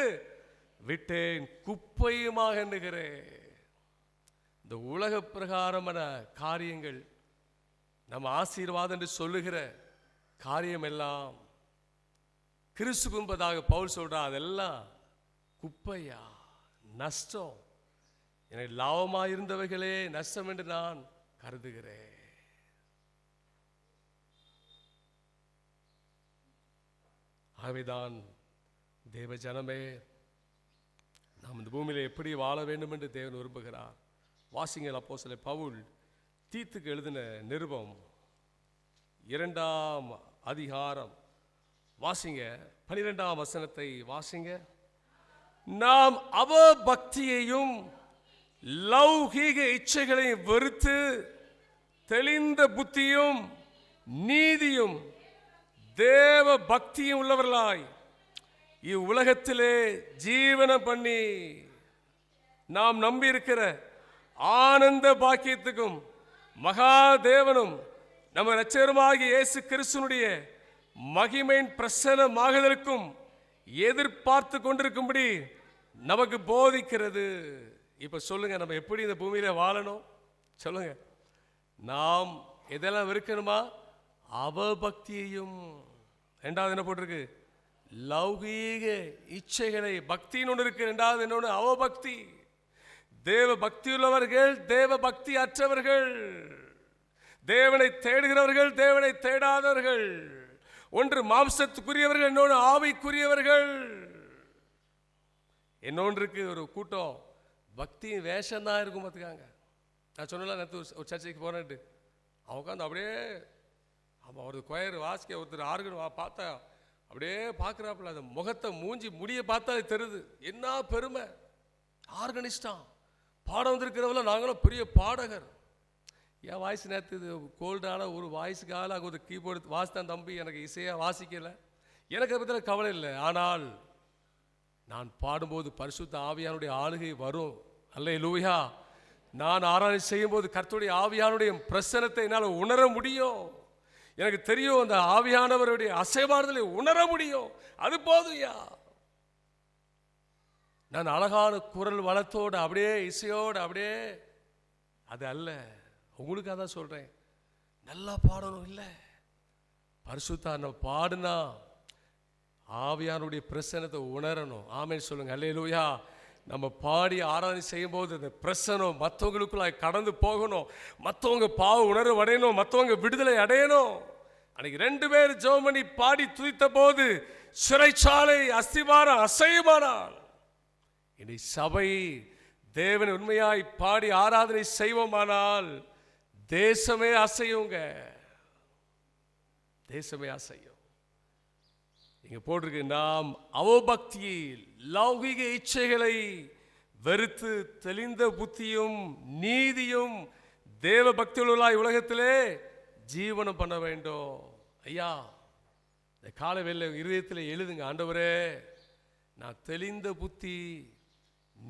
விட்டேன், குப்பையுமாக எண்ணுகிறேன். இந்த உலக பிரகாரமான காரியங்கள் நம்ம ஆசீர்வாதம் என்று சொல்லுகிற காரியம் எல்லாம் கிறிஸ்து என்பதாக பவுல் சொல்றான், அதெல்லாம் குப்பையா, நஷ்டம், எனக்கு லாபமாக இருந்தவைகளே நஷ்டம் என்று நான் கருதுகிறேன். ஆகவேதான் தேவ ஜனமே, நாம் இந்த பூமியில் எப்படி வாழ வேண்டும் என்று தேவன் விரும்புகிறார். வாசிங்கள் அப்போஸ்தலன் பவுல் தீத்துக்கு எழுதின நிருபம் 2ஆம் அதிகாரம் வாசிங்க, 12ஆம் வசனத்தை வாசிங்க. நாம் அவபக்தியையும் லௌகீக இச்சைகளையும் வெறுத்து தெளிந்த புத்தியும் நீதியும் தேவ பக்தியும் உள்ளவர்களாய் இவ்வுலகத்திலே ஜீவனம் பண்ணி நாம் நம்பி இருக்கிற ஆனந்த பாக்கியத்துக்கும் மகாதேவனும் நம்ம இரட்சகருமாகிய இயேசு கிறிஸ்துவினுடைய மகிமையின் பிரசன்னமாகுதலுக்கும் எதிர்பார்த்து கொண்டிருக்கும்படி நமக்கு போதிக்கிறது. இப்ப சொல்லுங்க, நம்ம எப்படி இந்த பூமியில வாழணும் சொல்லுங்க. நாம் எதெல்லாம் வெறுக்கணுமா? அவபக்தியையும். ரெண்டாவது என்ன போட்டிருக்கு? லௌகீக இச்சைகளை. பக்தின்னு ஒன்று இருக்கு, ரெண்டாவது இன்னொன்று அவபக்தி. தேவ பக்தி உள்ளவர்கள், தேவ பக்தி அற்றவர்கள், தேவனை தேடுகிறவர்கள், தேவனை தேடாதவர்கள், ஒன்று மாம்சத்துக்குரியவர்கள், இன்னொன்று ஆவிக்குரியவர்கள். இன்னொன்றுக்கு ஒரு கூட்டம் பக்தி வேஷம் தான் இருக்கும் பார்த்துக்காங்க. நான் சொன்னல நேற்று ஒரு சர்ச்சைக்கு போனேன்ட்டு, அவன் உட்காந்து அப்படியே அவன் ஒரு கொயர் வாசிக்க ஒருத்தர் ஆர்கன் பார்த்தா அப்படியே பார்க்குறாப்புல, அந்த முகத்தை மூஞ்சி முடிய பார்த்தா தெரியுது. என்ன பெருமை, ஆர்கனிஸ்டான் பாடம் வந்திருக்கிறவங்கள நாங்களும் பெரிய பாடகர். என் வாய்ஸ் நேற்று இது கோல்டான ஒரு வாய்ஸுக்காக அங்கே ஒரு கீபோர்டு வாசித்தான் தம்பி, எனக்கு இசையாக வாசிக்கலை, எனக்கு அதை பற்றி கவலை இல்லை. ஆனால் நான் பாடும்போது பரிசுத்த ஆவியானுடைய ஆளுகை வரும். அல்லேலூயா. நான் ஆராதனை செய்யும்போது கர்த்தருடைய ஆவியானுடைய பிரசன்னத்தை என்னால் உணர முடியும். எனக்கு தெரியும், அந்த ஆவியானவருடைய அசைவாடுதலை உணர முடியும். அது போதும்யா. நான் அழகான குரல் வளத்தோடு அப்படியே இசையோடு அப்படியே அது அல்ல, உங்களுக்காக தான் சொல்றேன். நல்லா பாடணும் இல்லை, பரிசுத்த பாடுனா ஆவியானுடைய பிரசன்னத்தை உணரணும். ஆமென் சொல்லுங்க. அல்லேலூயா. நம்ம பாடி ஆராதனை செய்யும் போது அந்த பிரசனம் மற்றவங்களுக்குள்ளாய் கடந்து போகணும். மற்றவங்க பாவ உணர்வு அடையணும், மற்றவங்க விடுதலை அடையணும். அன்னைக்கு 2 பேர் ஜெபம் பண்ணி பாடி துதித்த போது சிறைச்சாலை அஸ்திவாரம் அசையுமானால், இனி சபை தேவனை உண்மையாய் பாடி ஆராதனை செய்வோமானால் தேசமே அசையுங்க, தேசமே அசையும். இங்க போட்டிருக்கு, நாம் அவபக்தியில் லௌகிக இச்சைகளை வெறுத்து தெளிந்த புத்தியும் நீதியும் தேவ பக்தியுள்ளாய் உலகத்திலே ஜீவனம் பண்ண வேண்டும். ஐயா, இந்த காலை வேளை இருதயத்தில் எழுதுங்க, ஆண்டவரே நான் தெளிந்த புத்தி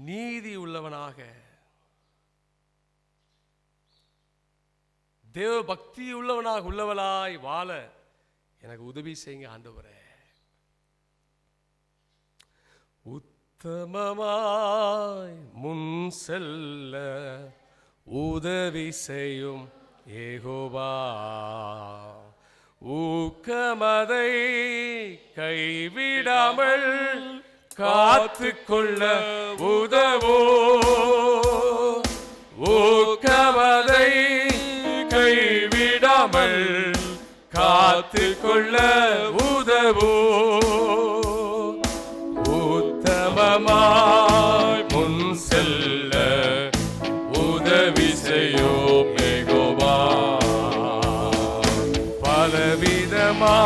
நீதி உள்ளவனாக தேவ பக்தி உள்ளவளாய் வாழ எனக்கு உதவி செய்யுங்க ஆண்டவரே. உத்தமமாய் முன் செல்ல உதவி செய்யும் யெகோவா, ஊக்கமதை கைவிடாமல் காத்து கொள்ள உதவோ, ஊக்கமதை கைவிடாமல் காத்து கொள்ள உதவோ, உத்தமமாய் முன் செல்ல உதவி செய்யும் யெகோவா. பலவிதமா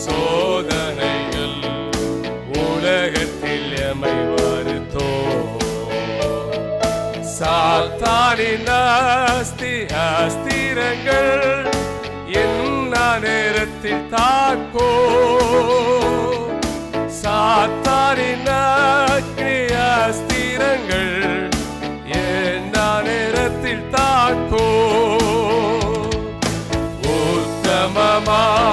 சோதனைகள் உலகத்தில் எமை வருத்தோ, சாத்தானின் அஸ்திரங்கள் என்ன நேரத்தில் தாக்கோ, சாத்தானின் அஸ்திரங்கள் என்ன நேரத்தில் தாக்கோ, உத்தமமாய்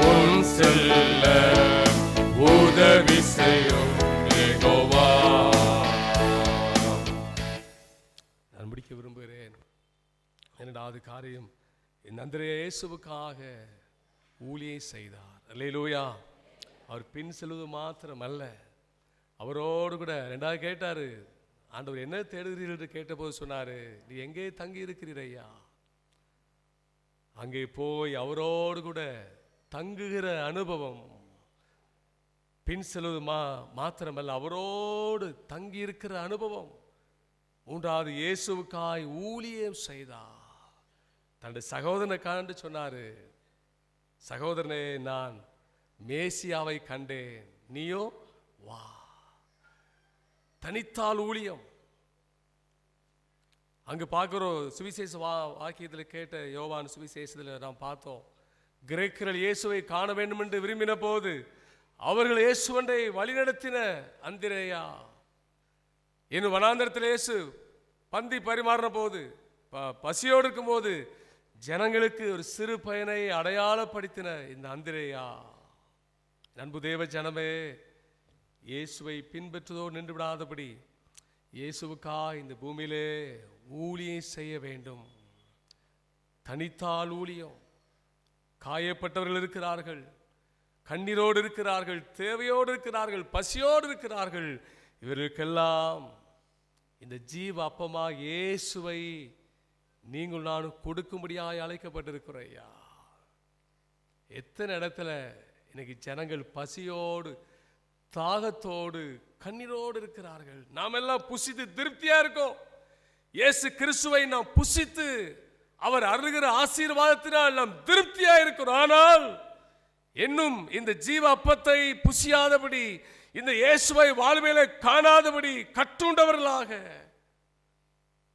முன் செல்ல உதவி செய்யும் யெகோவா. நான் முடிக்க விரும்புகிறேன். 2வது காரியம், என் அந்திரே இயேசுவுக்காக ஊழியம் செய்தார். அல்லேலூயா. அவர் பின் செல்வது மாத்திரம் அல்ல, அவரோடு கூட 2வது கேட்டாரு, ஆண்டவர் என்ன தேடுகிறீர்கள் என்று கேட்டபோது சொன்னாரு, நீ எங்கே தங்கி இருக்கிறீர் ஐயா, அங்கே போய் அவரோடு கூட தங்குகிற அனுபவம். பின் செல்வது மாத்திரமல்ல, அவரோடு தங்கி இருக்கிற அனுபவம். 3வது, இயேசுவுக்காய் ஊழியம் செய்தார். தன்னுடைய சகோதரனை கண்டு சொன்னாரு, சகோதரனே நான் மேசியாவை கண்டேன், நீயோ வா. தனித்தால் ஊழியம். அங்கு பார்க்கிறோம், சுவிசேஷ வாக்கியத்தில் கேட்ட யோவான் சுவிசேஷத்தில் நாம் பார்த்தோம், கிரேக்கர்கள் இயேசுவை காண வேண்டும் என்று விரும்பின போது அவர்கள் இயேசுவண்டை வழிநடத்தின அந்திரேயா. இன்னும் வனாந்தரத்தில் இயேசு பந்தி பரிமாறின போது, பசியோடு இருக்கும் போது ஜனங்களுக்கு ஒரு சிறு பையனை அடையாளப்படுத்தின இந்த அந்திரேயா. அன்பு தேவ ஜனமே, இயேசுவை பின்பற்றுவதோடு நின்று விடாதபடி இயேசுவுக்காக இந்த பூமியிலே ஊழியம் செய்ய வேண்டும். தனித்தால் ஊழியம். காயப்பட்டவர்கள் இருக்கிறார்கள், கண்ணீரோடு இருக்கிறார்கள், தேவையோடு இருக்கிறார்கள், பசியோடு இருக்கிறார்கள். இவர்களுக்கெல்லாம் இந்த ஜீவ அப்பமாக இயேசுவை நீங்கள் நானும் கொடுக்கும்படியாக அழைக்கப்பட்டிருக்கிறோம் ஐயா. எத்தனை இடத்துல இன்னைக்கு ஜனங்கள் பசியோடு தாகத்தோடு கண்ணீரோடு இருக்கிறார்கள். நாம் எல்லாம் புசித்து திருப்தியா இருக்கோம். இயேசு கிறிஸ்துவை நாம் புசித்து அவர் அருகிற ஆசீர்வாதத்தினால் நாம் திருப்தியா இருக்கிறோம். ஆனால் இன்னும் இந்த ஜீவ அப்பத்தை புசியாதபடி, இந்த இயேசுவை வாழ்விலே காணாதபடி கட்டுண்டவர்களாக,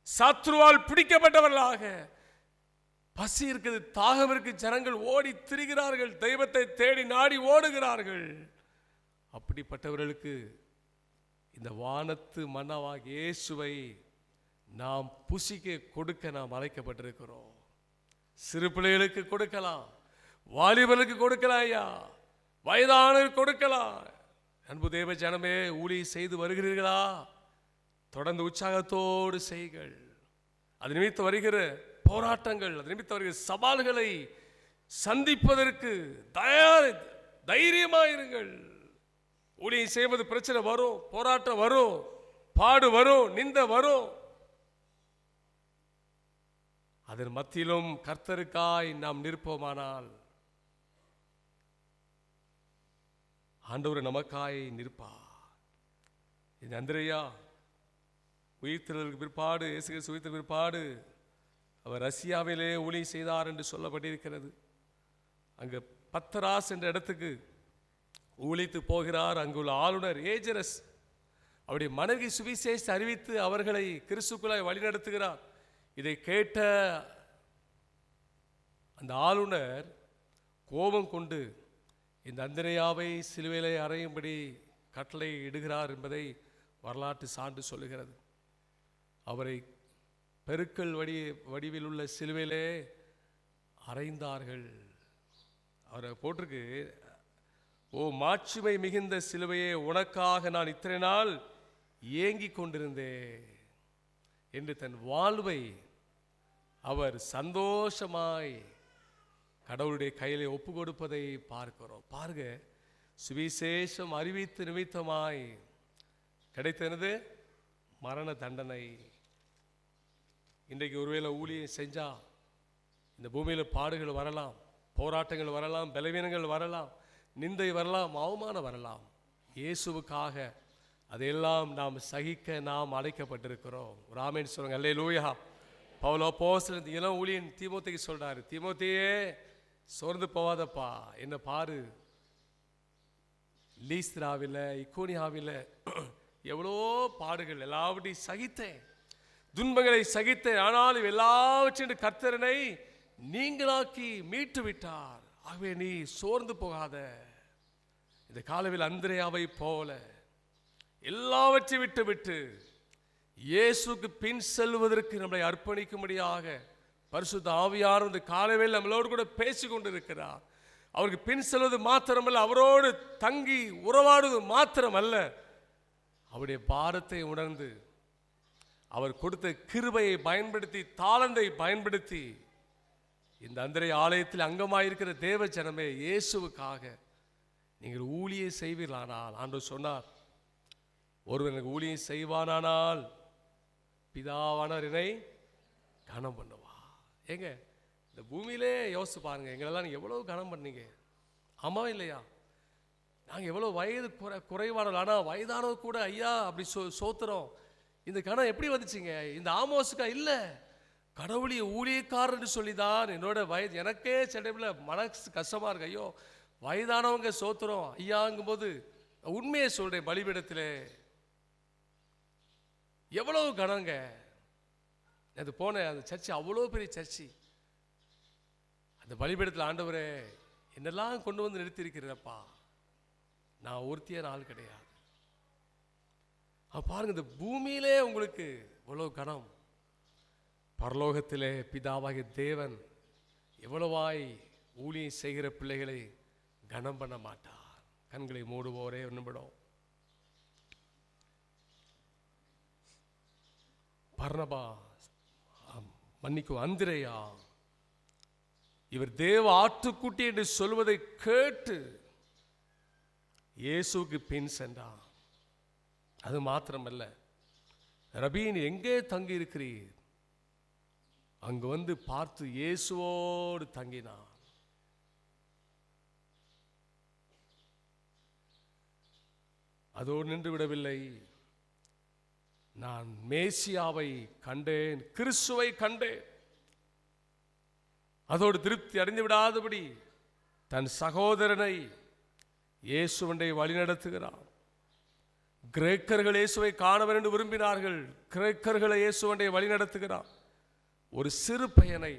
சத்ருவால் பிடிக்கப்பட்டவர்களாக, பசி இருக்குது, தாகம் இருக்கு, ஜனங்கள் ஓடி திரிகிறார்கள், தெய்வத்தை தேடி நாடி ஓடுகிறார்கள். அப்படிப்பட்டவர்களுக்கு இந்த வானத்து மன்னாவாகிய இயேசுவை நாம் புசிக்க கொடுக்க நாம் அழைக்கப்பட்டிருக்கிறோம். சிறு பிள்ளைகளுக்கு கொடுக்கலாம், வாலிபர்களுக்கு கொடுக்கலாம், ஐயா வயதானவர்களுக்கு கொடுக்கலாம். அன்பு தேவ ஜனமே, ஊழியம் செய்து வருகிறீர்களா? தொடர்ந்து உற்சாகத்தோடு செய்கள். அது நிமித்தம் வருகிற போராட்டங்கள், அது நிமித்தம் வருகிற சவால்களை சந்திப்பதற்கு தைரியமாயிருங்கள். ஊழியம் செய்வது பிரச்சனை வரும், போராட்டம் வரும், பாடு வரும், நிந்தை வரும். அதன் மத்தியிலும் கர்த்தருக்காய் நாம் நிற்போமானால் ஆண்டவர் நமக்காய் நிற்பார். இந்த அந்திரேயா உயிர்த்தெழுதலுக்கு பிற்பாடு, இயேசு கிறிஸ்து உயிர்த்த பிற்பாடு அவர் ரஷ்யாவிலே ஊழியம் செய்தார் என்று சொல்லப்பட்டிருக்கிறது. அங்கு பத்தராஸ் என்ற இடத்துக்கு ஊழித்து போகிறார். அங்குள்ள ஆளுநர் ஏஜரஸ் அவருடைய மனைவி சுவிசேஷ அறிவித்து அவர்களை கிறிஸ்துக்குள்ளாய் வழிநடத்துகிறார். இதை கேட்ட அந்த ஆளுநர் கோபம் கொண்டு இந்த அந்திரேயாவை சிலுவையிலே அறையும்படி கட்டளை இடுகிறார் என்பதை வரலாற்று சான்று சொல்லுகிறது. அவரை பெருக்கல் வடிவில் உள்ள சிலுவையிலே அறைந்தார்கள். அவரை போட்டிருக்கு, ஓ மாட்சிமை மிகுந்த சிலுவையே, உனக்காக நான் இத்தனை நாள் ஏங்கி கொண்டிருந்தேன் என்று தன் வாழ்வை அவர் சந்தோஷமாய் கடவுளுடைய கையிலே ஒப்பு கொடுப்பதை பார்க்கிறோம். பாருங்க, சுவிசேஷம் அறிவித்து நிமித்தமாய் கிடைத்தது மரண தண்டனை. இன்றைக்கு ஒருவேளை ஊழியம் செஞ்சா இந்த பூமியில் பாடுகள் வரலாம், போராட்டங்கள் வரலாம், பலவீனங்கள் வரலாம், நிந்தை வரலாம், அவமானம் வரலாம். இயேசுவுக்காக அதையெல்லாம் நாம் சகிக்க நாம் அழைக்கப்பட்டிருக்கிறோம். ராமேன் சொல்லுங்க, அல்லேலூயா. பவுல் அப்போஸ்தலன் இளம் ஊழியன் தீமோத்தேயுக்கு சொல்றாரு, தீமோத்தேயே சோர்ந்து போவாதப்பா, என்ன பாரு, லீஸ்திராவில் இக்கோனியாவில் எவ்வளோ பாடுகள் எல்லாவற்றையும் சகித்தேன், துன்பங்களை சகித்தேன், ஆனாலும் எல்லாவற்றையும் கர்த்தரனை நீங்களாக்கி மீட்டு விட்டார். ஆகவே நீ சோர்ந்து போகாத. இந்த காலவில் அந்திரேயாவை போல எல்லாவற்றையும் விட்டு விட்டு இயேசுக்கு பின் செல்வதற்கு நம்மை அர்ப்பணிக்கும்படியாக பரிசுத்த ஆவியார் இந்த காலவில் நம்மளோடு கூட பேசிக் கொண்டிருக்கிறார். அவருக்கு பின் செல்வது மாத்திரமல்ல, அவரோடு தங்கி உறவாடுவது மாத்திரமல்ல, அவருடைய பாரத்தை உணர்ந்து அவர் கொடுத்த கிருபையை பயன்படுத்தி, தாளந்தை பயன்படுத்தி இந்த அந்திரேயா ஆலயத்தில் அங்கமாயிருக்கிற தேவ ஜனமே, இயேசுவுக்காக நீங்கள் ஊழியம் செய்வீர்களானால், ஆண்டவர் சொன்னார், ஒருவன் எனக்கு ஊழியம் செய்வானானால் பிதாவானவர் என்னை கனம் பண்ணுவா. ஏங்க இந்த பூமியிலே யோசிச்சு பாருங்க, எங்களெல்லாம் நீங்கள் எவ்வளோ கனம் பண்ணீங்க, ஆமா இல்லையா? நாங்கள் எவ்வளோ வயது குறைவானவர்கள், ஆனால் வயதானவர் கூட ஐயா அப்படி சோத்துறோம். இந்த கணம் எப்படி வந்துச்சுங்க? இந்த ஆமோஸுக்கா? இல்லை, கடவுளிய ஊழியக்காரன்னு சொல்லி தான். என்னோட வயது எனக்கே சில மனசு கஷ்டமா இருக்கு. ஐயோ வயதானவங்க சோத்துறோம் ஐயாங்கும் போது உண்மையை சொல்றேன், பலிபீடத்தில் எவ்வளவு கணங்க. அது போன அந்த சர்ச்சு அவ்வளோ பெரிய சர்ச்சு, அந்த பலிபீடத்தில் ஆண்டவரே என்னெல்லாம் கொண்டு வந்து நிறுத்தியிருக்கிறப்பா, நான் ஒருத்திய ஆள் கிடையாது. பாருங்க, இந்த பூமியிலே உங்களுக்கு இவ்வளவு கணம், பரலோகத்திலே பிதாவாகிய தேவன் எவ்வளவாய் ஊழியம் செய்கிற பிள்ளைகளை கனம் பண்ண மாட்டார். கண்களை மூடுவோரே ஒரு நிமிடம். பர்னபா, மன்னிக்கும் அந்திரேயா, இவர் தேவ ஆட்டுக்குட்டி என்று சொல்வதை கேட்டு இயேசுக்கு பின் சென்றார். அது மாத்திரமல்ல, ரபீன் எங்கே தங்கி இருக்கிறீர்? அங்கு வந்து பார்த்து இயேசுவோடு தங்கினார். அதோடு நின்று விடவில்லை, நான் மேசியாவை கண்டேன், கிறிஸ்துவை கண்டேன். அதோடு திருப்தி அடைந்து விடாதபடி தன் சகோதரனை இயேசுவண்டை வழி நடத்துகிறான். கிரேக்கர்கள் இயேசுவை காணவர் என்று விரும்பினார்கள். கிரேக்கர்களை இயேசுவண்டை வழி நடத்துகிறான். ஒரு சிறு பையனை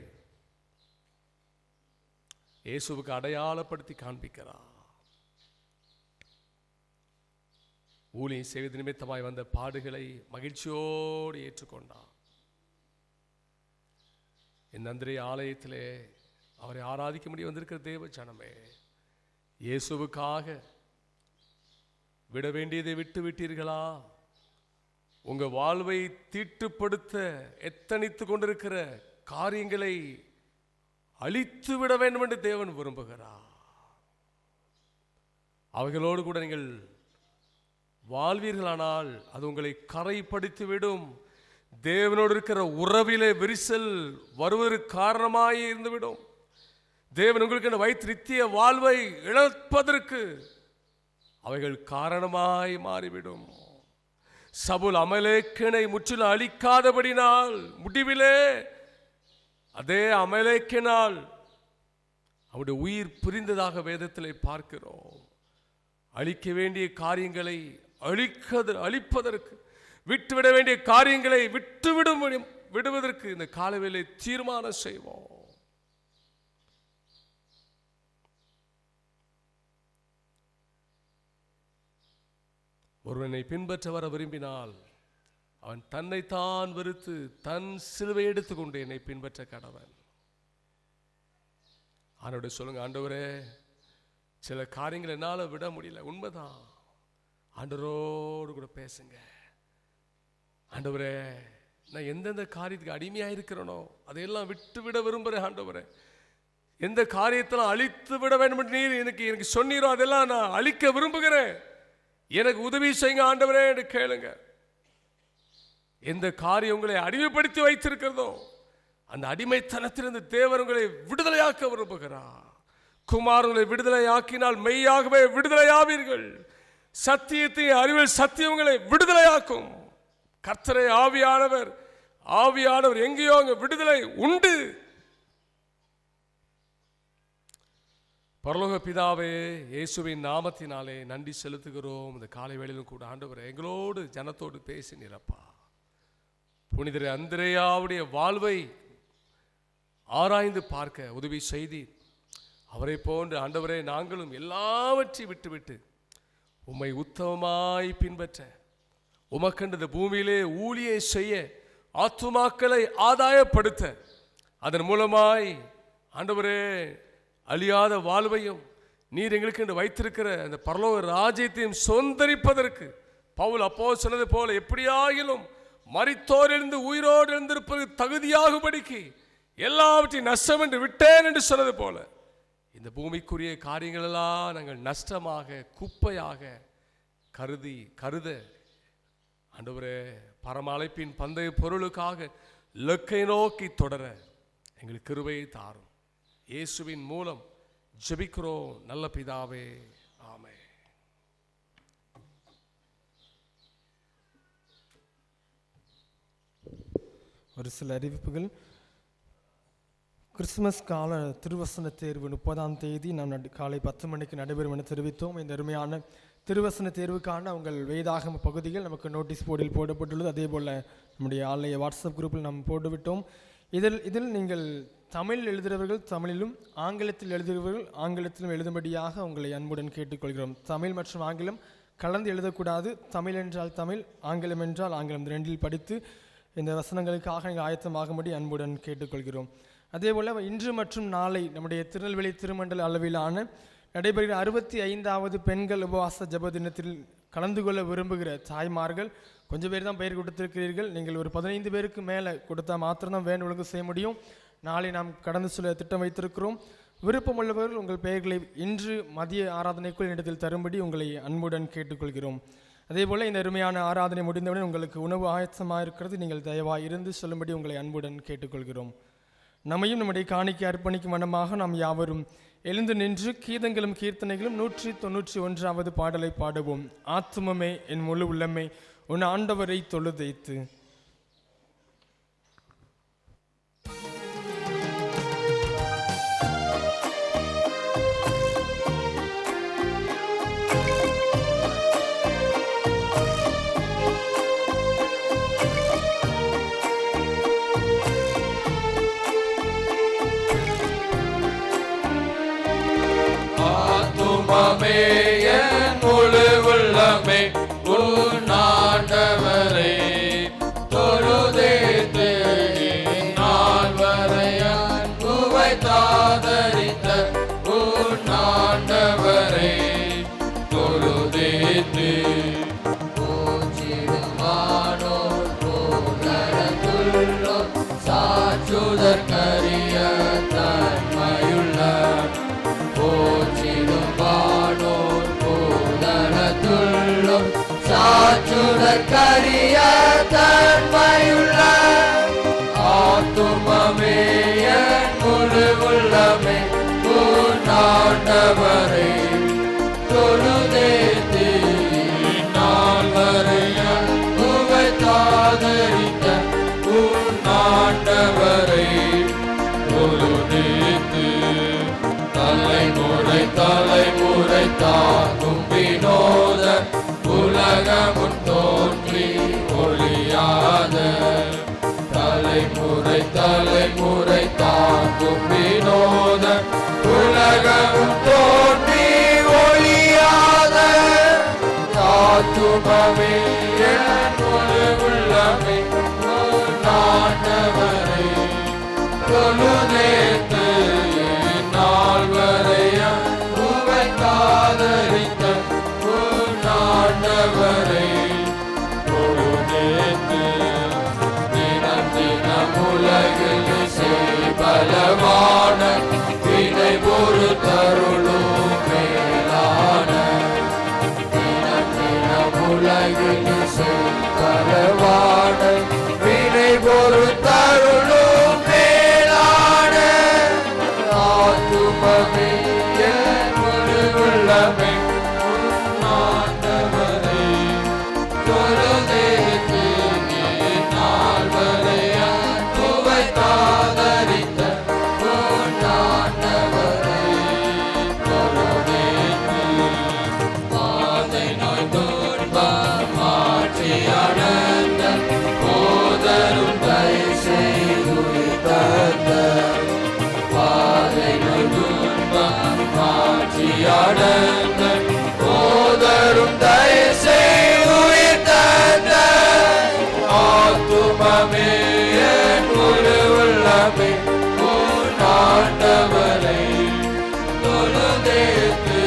இயேசுவுக்கு அடையாளப்படுத்தி காண்பிக்கிறார். ஊழியம் செய்வது நிமித்தமாய் வந்த பாடுகளை மகிழ்ச்சியோடு ஏற்றுக்கொண்டார். இந்த அந்திரே ஆலயத்திலே அவரை ஆராதிக்க முடிய வந்திருக்கிற தேவ ஜனமே, இயேசுவுக்காக விட வேண்டியதை விட்டு விட்டீர்களா? உங்க வாழ்வை தீட்டுப்படுத்த எத்தனித்து கொண்டிருக்கிற காரியங்களை அழித்து விட வேண்டும் என்று தேவன் விரும்புகிறார். அவைகளோடு கூட நீங்கள் வாழ்வீர்களானால் அது உங்களை கரைப்படுத்திவிடும். தேவனோடு இருக்கிற உறவிலே விரிசல் வருவதற்கு காரணமாய் இருந்துவிடும். தேவன் உங்களுக்கு வைத்து நித்திய வாழ்வை இழப்பதற்கு அவைகள் காரணமாய் மாறிவிடும். சவுல் அமலேக்கனை முற்றிலும் அழிக்காதபடினால் முடிவிலே அதே அமலேக்கினால் அவருடைய உயிர் பிரிந்ததாக வேதத்திலே பார்க்கிறோம். அழிக்க வேண்டிய காரியங்களை அழிப்பதற்கு, விட்டுவிட வேண்டிய காரியங்களை விடுவதற்கு இந்த காலவேளை தீர்மானம் செய்வோம். ஒருவனை பின்பற்ற வர விரும்பினால் அவன் தன்னைத்தான் வெறுத்து தன் சிலுவை எடுத்துக்கொண்டு என்னை பின்பற்ற கடவன். ஆண்டவரே சொல்லுங்க, ஆண்டவரே சில காரியங்கள் என்னால் விட முடியல. உண்மைதான். ஆண்டவரோடு கூட பேசுங்க. ஆண்டவரே நான் எந்தெந்த காரியத்துக்கு அடிமையாக இருக்கிறேனோ அதையெல்லாம் விட்டு விட விரும்புகிறேன். ஆண்டவரே எந்த காரியத்தெல்லாம் அழித்து விட வேண்டும் நீர் எனக்கு சொன்னீரோ அதெல்லாம் நான் அழிக்க விரும்புகிறேன். எனக்கு உதவி செய்யுங்க ஆண்டவரே என்று கேளுங்க. எந்த காரியம் உங்களை அடிமைப்படுத்தி வைத்திருக்கிறதோ அந்த அடிமைத்தனத்திலிருந்து தேவன் உங்களை விடுதலையாக்க விரும்புகிறார். குமாரங்களை விடுதலையாக்கினால் மெய்யாகவே விடுதலையாவீர்கள். சத்தியத்தின் அறிவில் சத்தியம் உங்களை விடுதலையாக்கும். கர்த்தரே ஆவியானவர் எங்கேயோ அங்கே விடுதலை உண்டு. பரலோக பிதாவே, இயேசுவின் நாமத்தினாலே நன்றி செலுத்துகிறோம். இந்த காலை வேளையிலும் கூட ஆண்டவரே எங்களோடு ஜனத்தோடு பேசினீரப்பா. புனிதரே அந்திரேயாவுடைய வாழ்வை ஆராய்ந்து பார்க்க உதவி செய்தீர். அவரை போன்று ஆண்டவரே நாங்களும் எல்லாவற்றையும் விட்டுவிட்டு உம்மை உத்தமமாய் பின்பற்ற, உமக்கண்ட பூமியிலே ஊழியை செய்ய, ஆத்துமாக்களை ஆதாயப்படுத்த, அதன் மூலமாய் ஆண்டவரே அழியாத வாழ்வையும் நீர் எங்களுக்கு என்று வைத்திருக்கிற அந்த பரலோக ராஜ்யத்தையும் சொந்தரிப்பதற்கு பவுல் அப்போஸ்தலன் சொன்னது போல எப்படியாகிலும் மரித்தோரிலிருந்து உயிரோடு எழுந்திருப்பதற்கு தகுதியாகும்படிக்கு எல்லாவற்றையும் நஷ்டம் என்று விட்டேன் என்று சொன்னது போல இந்த பூமிக்குரிய காரியங்கள் எல்லாம் நாங்கள் நஷ்டமாக குப்பையாக கருத ஆண்டவரே பரம அழைப்பின் பந்தய பொருளுக்காக இலக்கை நோக்கி தொடர எங்களுக்கு கிருபையை தாரும். இயேசுவின் மூலம் ஜெபிக்கிறோம் நல்ல பிதாவே, ஆமென். ஒரு சில அறிவிப்புகள். கிறிஸ்துமஸ் கால திருவசன தேர்வு 30ஆம் தேதி நாம் காலை 10 மணிக்கு நடைபெறும் என தெரிவித்தோம். இந்த அருமையான திருவசன தேர்வுக்கான உங்கள் வேதாகம பகுதிகள் நமக்கு நோட்டீஸ் போர்டில் போடப்பட்டுள்ளது. அதே போல் நம்முடைய ஆலய வாட்ஸ்அப் குரூப்பில் நாம் போட்டுவிட்டோம். இதில் நீங்கள் தமிழ் எழுதுகிறவர்கள் தமிழிலும், ஆங்கிலத்தில் எழுதுகிறவர்கள் ஆங்கிலத்திலும் எழுதும்படியாக உங்களை அன்புடன் கேட்டுக்கொள்கிறோம். தமிழ் மற்றும் ஆங்கிலம் கலந்து எழுதக்கூடாது. தமிழ் என்றால் தமிழ், ஆங்கிலம் என்றால் ஆங்கிலம், ரெண்டில் படித்து இந்த வசனங்களுக்காக நீங்கள் ஆயத்தமாகும்படி அன்புடன் கேட்டுக்கொள்கிறோம். அதேபோல் இன்று மற்றும் நாளை நம்முடைய திருநெல்வேலி திருமண்டல அளவிலான நடைபெறுகிற 65வது பெண்கள் உபவாச ஜெப தினத்தில் கலந்து கொள்ள விரும்புகிற தாய்மார்கள் கொஞ்சம் பேர் தான் பெயர் கொடுத்திருக்கிறீர்கள். நீங்கள் ஒரு 15 பேருக்கு மேலே கொடுத்தா மாத்திரம்தான் வேன் ஒழுங்கு செய்ய முடியும். நாளை நாம் கடந்து செல்ல திட்டம் வைத்திருக்கிறோம். விருப்பமுள்ளவர்கள் உங்கள் பெயர்களை இன்று மதிய ஆராதனைக்குள் இடத்தில் தரும்படி உங்களை அன்புடன் கேட்டுக்கொள்கிறோம். அதேபோல் இந்த அருமையான ஆராதனை முடிந்தவுடன் உங்களுக்கு உணவு ஆயத்தமாக இருக்கிறது. நீங்கள் தயவாக இருந்து சொல்லும்படி உங்களை அன்புடன் கேட்டுக்கொள்கிறோம். நம்மையும் நம்முடைய காணிக்கை அர்ப்பணிக்கும் வண்ணமாக நாம் யாவரும் எழுந்து நின்று கீதங்களும் கீர்த்தனைகளும் 191வது பாடலை பாடுவோம். ஆத்துமமே என் முழு உள்ளமே உன் ஆண்டவரை தொழுதைத்து. கரிய தன்மையுள்ள ஆத்துமமே என் முழு உள்ளமே ஆண்டவரை தொழுதேத்தி நாள் வரையால் உமை தாதரித்த ஆண்டவரை தொழுதேத்து தலைமுறை தலைமுறை தாக்கும் வினோத உலகமுன் தோன்றி ஒளியாத தலைமுறை தலைமுறை தாக்கும் வினோத உலகமும் தோன்றி ஒளியாத ஆத்துமமே என் முழு உள்ளமே ஆண்டவரை தொழுதேத்து நாள் வரைய உமை காதரித்த ஆண்டவரை தொழுதேத்து தினம் தினம் உலகில் பலவான வினை ஒரு தருளும் மேலான தினம் தினம் உலகில் பலவான வினை ஒரு தருளும் மேலான ஆத்துமமே என் முழு உள்ளமே ஆண்டவரை தொழுதேத்து நாள் வரைய உமை காதரித்த ஆண்டவரை தொழுதேத்து பாதை நோய் துன்பம் மாற்றி அடர்ந்த போதரும் தயவு செய்து தந்த பாதை நோய் துன்பம் மாற்றி அடர்ந்த போதரும் தயவு செய்து தந்த ஆத்துமமே என் முழு உள்ளமே ஆண்டவரை தொழுதேத்து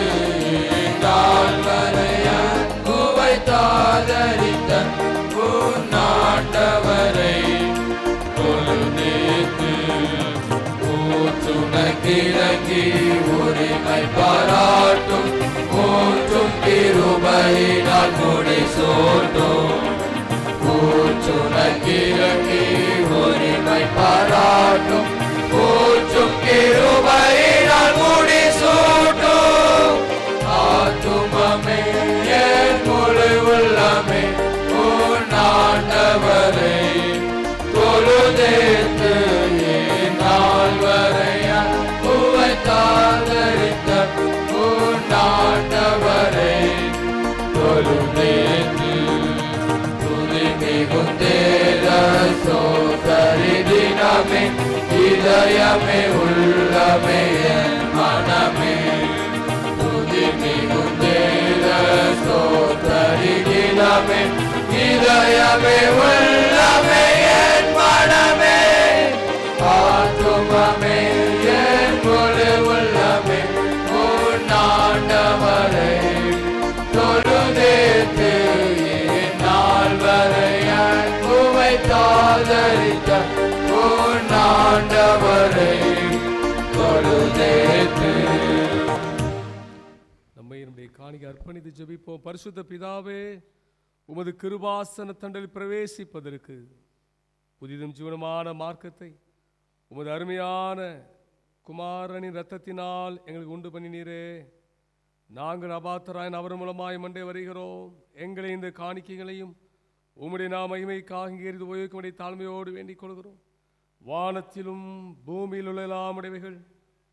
நாள் வரைய உமை தாதரித்த ஆண்டவரை தொழுதேத்து ஊற்றுனக்கிறங்கி உரிமை பாராட்டும் ஊற்றும் கிருபையினால் முடி சூட்டும் ஊற்றுனக்கிறங்கி உரிமை பாராட்டும் ஊற்றும் கிருபையினால் முடி சூட்டும் ஆத்துமமே என் முழு உள்ளமே ஆண்டவரை தொழுதேத்து நாள் வரைய உமை தாதரித்த ஆண்டவரை தொழுதேத்து துதி மிகுந்தேர சோதரி தினமே இதயமே உள்ளமே என் மனமே துதி மிகுந்தேர சோதரி தினமே இதயமே உள்ளமே என் மனமே ஆத்துமமே என் முழு உள்ளமே ஆண்டவரை தொழுதேத்து நாள் வரைய உமை தாதரித்த ஆண்டவரை தொழுதேத்து. நம்மை நம்முடைய காணிக்கை அர்ப்பணித்து ஜெபிப்போம். பரிசுத்த பிதாவே, உமது கிருபாசன தண்டலில் பிரவேசிப்பதற்கு புதிதும் ஜீவனமான மார்க்கத்தை உமது அருமையான குமாரனின் இரத்தத்தினால் எங்களுக்கு உண்டு பண்ணினீரே. நாங்கள் அபாத்தராயின் அவர் மூலமாய் மண்டே வருகிறோம். எங்களை இந்த காணிக்கைகளையும் உம்முடைய நாம் மகிமைக்காக இங்கிருந்து உபயோகிக்கும்படி தாழ்மையோடு வேண்டிக் கொள்கிறோம். வானத்திலும் பூமியில் உள்ள எல்லாம் உடைமைகள்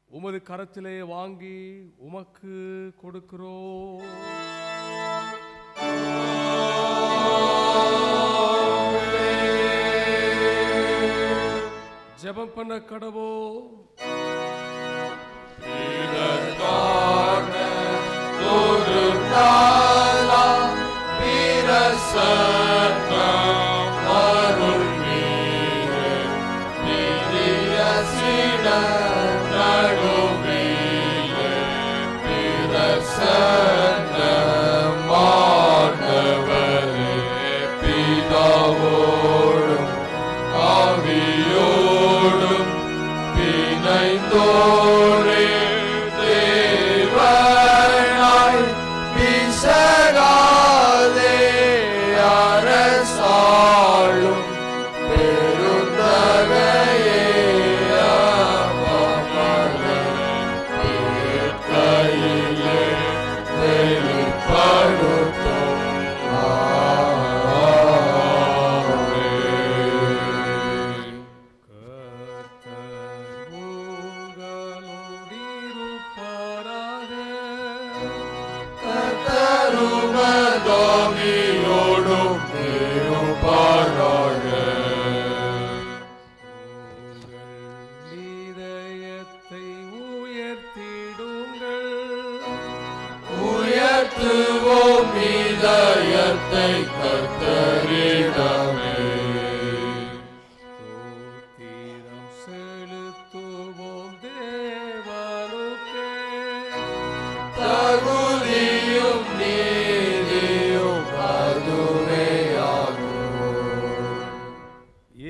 உமது கரத்திலே வாங்கி உமக்கு கொடுக்கிறோம். ஜெபம் பண்ண கடவோ. ஒரு நாளாம் பிரசன்னம் அருள் நீரே, நிதிய சினம் நடுவிலே பிரசன்னமானவரே, பிதாவோடும் ஆவியோடும் பிணைந்தோரே தேவனாய் பிசகாதே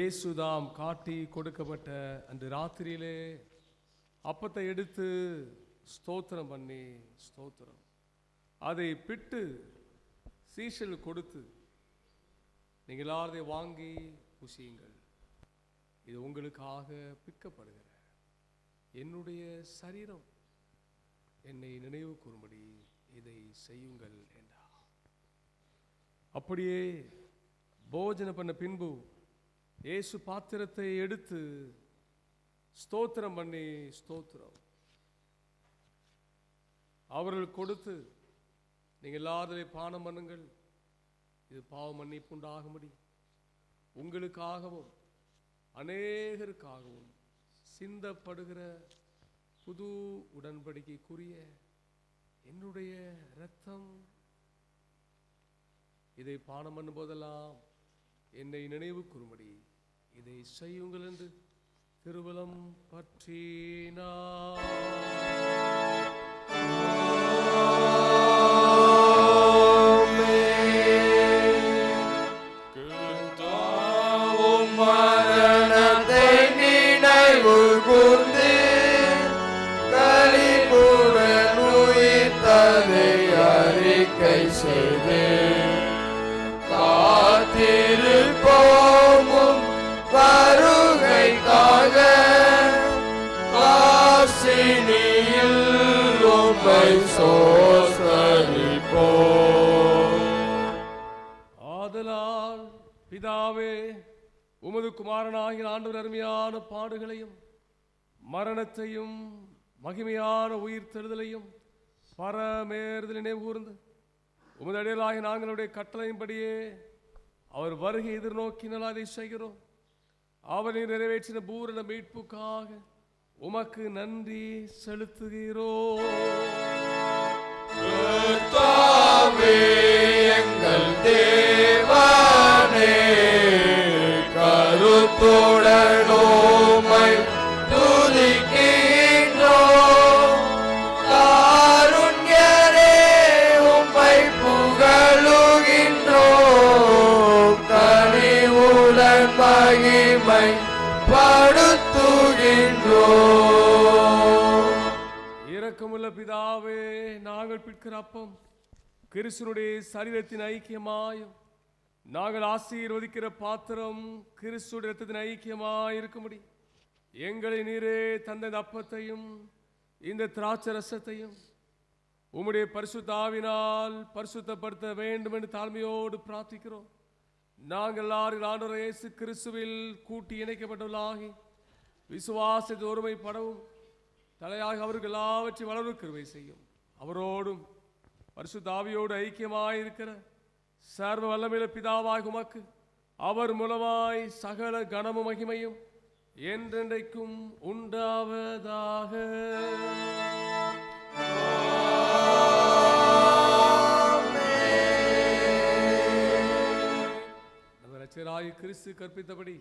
இயேசுதாம் காட்டி கொடுக்கப்பட்ட அந்த ராத்திரியிலே அப்பத்தை எடுத்து ஸ்தோத்திரம் பண்ணி அதை பிட்டு சீஷல் கொடுத்து, நீங்கள் எல்லாரும் அதை வாங்கி புசியுங்கள், இது உங்களுக்காக பிற்கப்படுகிற என்னுடைய சரீரம், என்னை நினைவு கூறும்படி இதை செய்யுங்கள் என்றார். அப்படியே போஜனம் பண்ண பின்பு இயேசு பாத்திரத்தை எடுத்து ஸ்தோத்திரம் பண்ணி அவர்கள் கொடுத்து, நீங்கள் எல்லாரும் பானம் பண்ணுங்கள், இது பாவ மன்னிப்பு உண்டாகும்படி உங்களுக்காகவும் அநேகருக்காகவும் சிந்தப்படுகிற புது உடன்படிக்கைக்குரிய என்னுடைய இரத்தம், இதை பானம் பண்ணும் போதெல்லாம் என்னை நினைவு கூறும்படி இதை செய்யுங்கள் என்று திருவலம் பற்றினார். மரணத்தை நினைவு கூர்ந்து களிப்புடன் உயிர்த்ததை அறிக்கை செய்து காத்திருப்போம் வருகைக்காக காசினியில் உம்மை சோஸ்தரிப்போம். ஆதலால் பிதாவே, உமது குமாரனாகிய ஆண்டவர் அருமையான பாடுகளையும் மரணத்தையும் மகிமையான உயிர்த்தெழுதலையும் பரமேறுதலை நினைவு கூர்ந்து உமது அடியலாகிய நாங்களுடைய கட்டளையின்படியே அவர் வருகை எதிர்நோக்கினால் அதை செய்கிறோம். அவரை நிறைவேற்றின பூரண மீட்புக்காக உமக்கு நன்றி செலுத்துகிறோம். எங்கள் தேவனே, கருத்துடனோமை துதிக்கின்றோம். காருண்யரே, உம்மை புகழுகின்றோம். கனிவுடன் மகிமை படுத்துகின்றோம். இரக்கமுள்ள பிதாவே, நாங்கள் பிற்கிற அப்பம் கிறிஸ்துனுடைய சரீரத்தின் ஐக்கியமாயும் நாங்கள் ஆசீர்வதிக்கிற பாத்திரம் கிறிஸ்துடைய இரத்தத்தின் ஐக்கியமாயிருக்கும்படி எங்களை நீரே தந்த அப்பத்தையும் இந்த திராட்சை ரசத்தையும் உம்முடைய பரிசுத்த ஆவினால் பரிசுத்தப்படுத்த வேண்டும் என்று தாழ்மையோடு பிரார்த்திக்கிறோம். நாங்கள் எல்லாரும் ஆண்டவர் இயேசு கிறிஸ்துவில் கூட்டி இணைக்கப்பட்டுள்ளாகி விசுவாசத்தை ஒருமைப்படவும் தலையாக அவர்கள் எல்லாவற்றையும் வளர்வு கிருபை செய்யும். அவரோடும் பரிசுத்த ஆவியோடு ஐக்கியமாயிருக்கிற சர்வ வல்லமையுள்ள பிதாவாய் உமக்கு அவர் மூலமாய் சகல கனமும் மகிமையும் என்றென்றைக்கும் உண்டாவதாக. கிறிஸ்து கற்பித்தபடி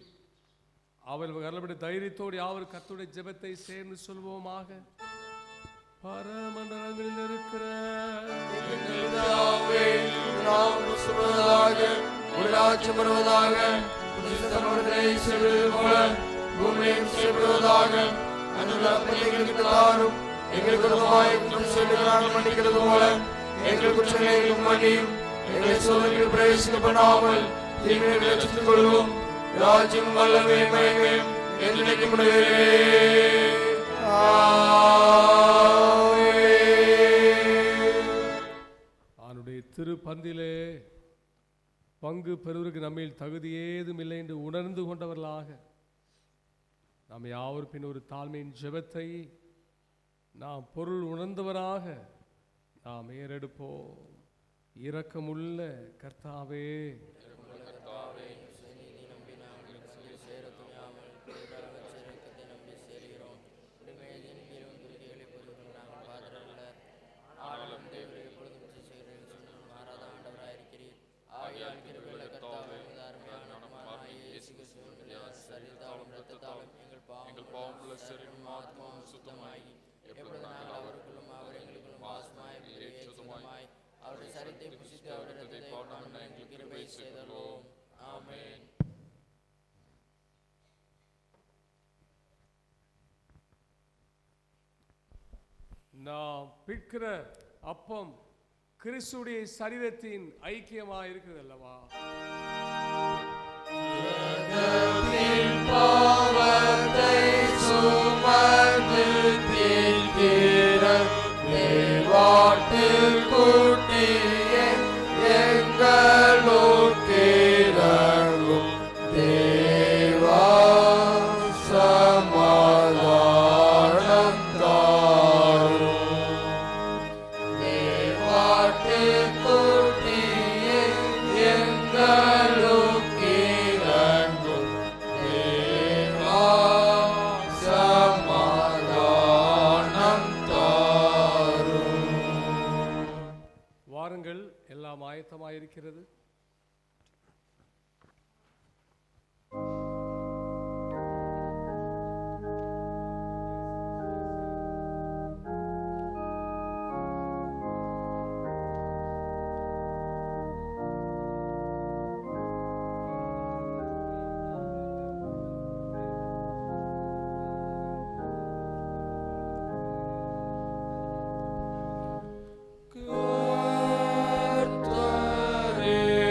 அவர்கள் தைரியத்தோடு யாவர் கர்த்தருடைய ஜெபத்தை சேர்ந்து சொல்வோமாக. பரமண்டலங்களில் இருக்கிற பிரவேசிக்கப்படாமல் ராஜ்யம் வல்லமே மகிமையும் என்றைக்கும் அவனுடைய திருப்பந்திலே பங்கு பெறுவதற்கு நம்மில் தகுதி ஏதும் இல்லை என்று உணர்ந்து கொண்டவர்களாக நாம் யாவரும் பின் ஒரு தாழ்மையின் ஜெபத்தை நாம் பொருள் உணர்ந்தவராக நாம் ஏறெடுப்போம். இரக்கமுள்ள கர்த்தாவே, நாம் பிற்கிற அப்பம் கிறிஸ்துடைய சரீரத்தின் ஐக்கியமாக இருக்குது அல்லவா? பாவத்தை சுமந்து தீர்க்கிற தேவாட்டுக்குட்டியே, எங்களுக்கிரங்கும் தேவா, சமாதானம் தாரும். தேவாட்டுக்குட்டியே, எங்களுக்கிரங்கும் தேவா, சமாதானம் தாரும். வாருங்கள், எல்லாம் ஆயத்தமாயிருக்கிறது. கர்த்தரே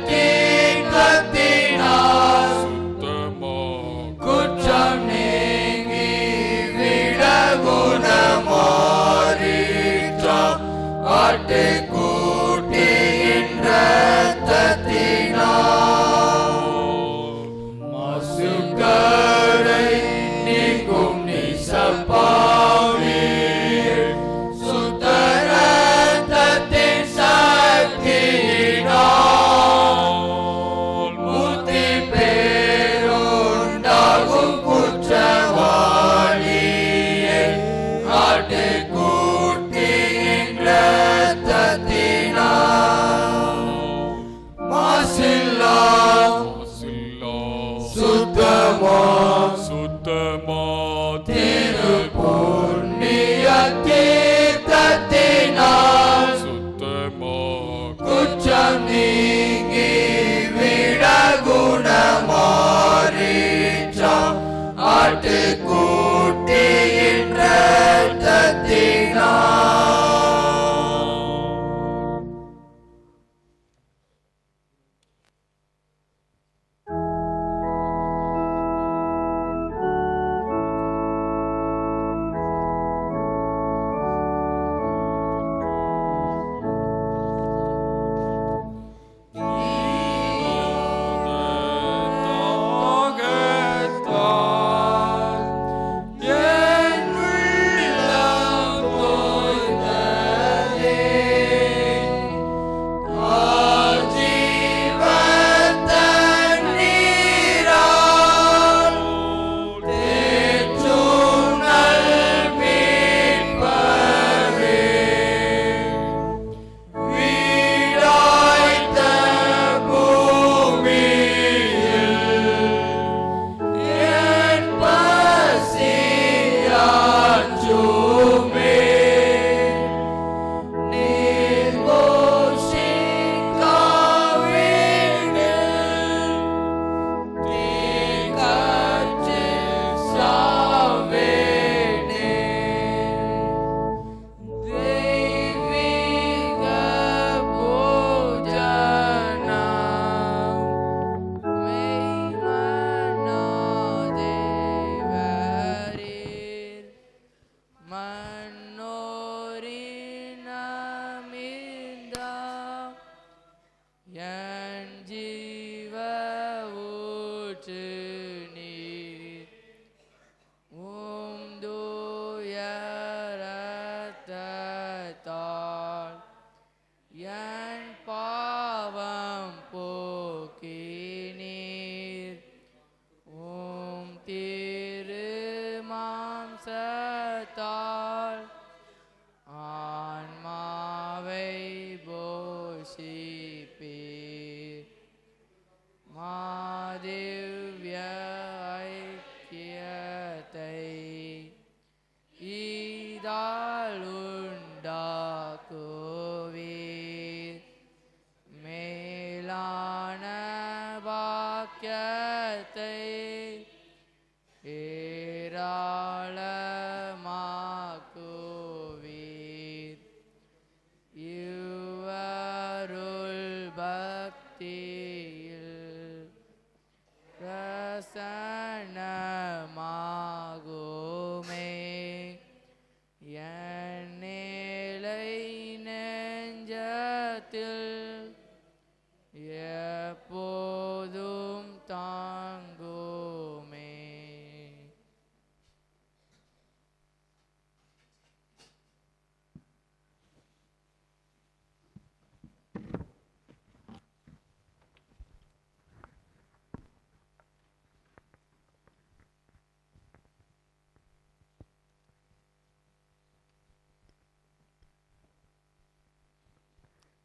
தீர்க்கத்தினால் குற்றம் நீங்கி விட குணமாறிற்றாம் ஆட்டுக்குட்டியின் இரத்தத்தினால் மாசுக்கரை நீக்கும் நிசப்பாவியில் சுத்த இரத்தத்தின் சக்தியினால் முத்தி பேருண்டாகும் குற்றவாளியை ஆட்டுக்குட்டியின் இரத்தத்தினால் மாசில்லா சுத்தமா திருப்புண்ணிய தீர்த்தத்தினால் குற்றம் நீங்கி விட குணமாறிற்றாம் ஆட்டுக்குட்டியின் இரத்தத்தினால்.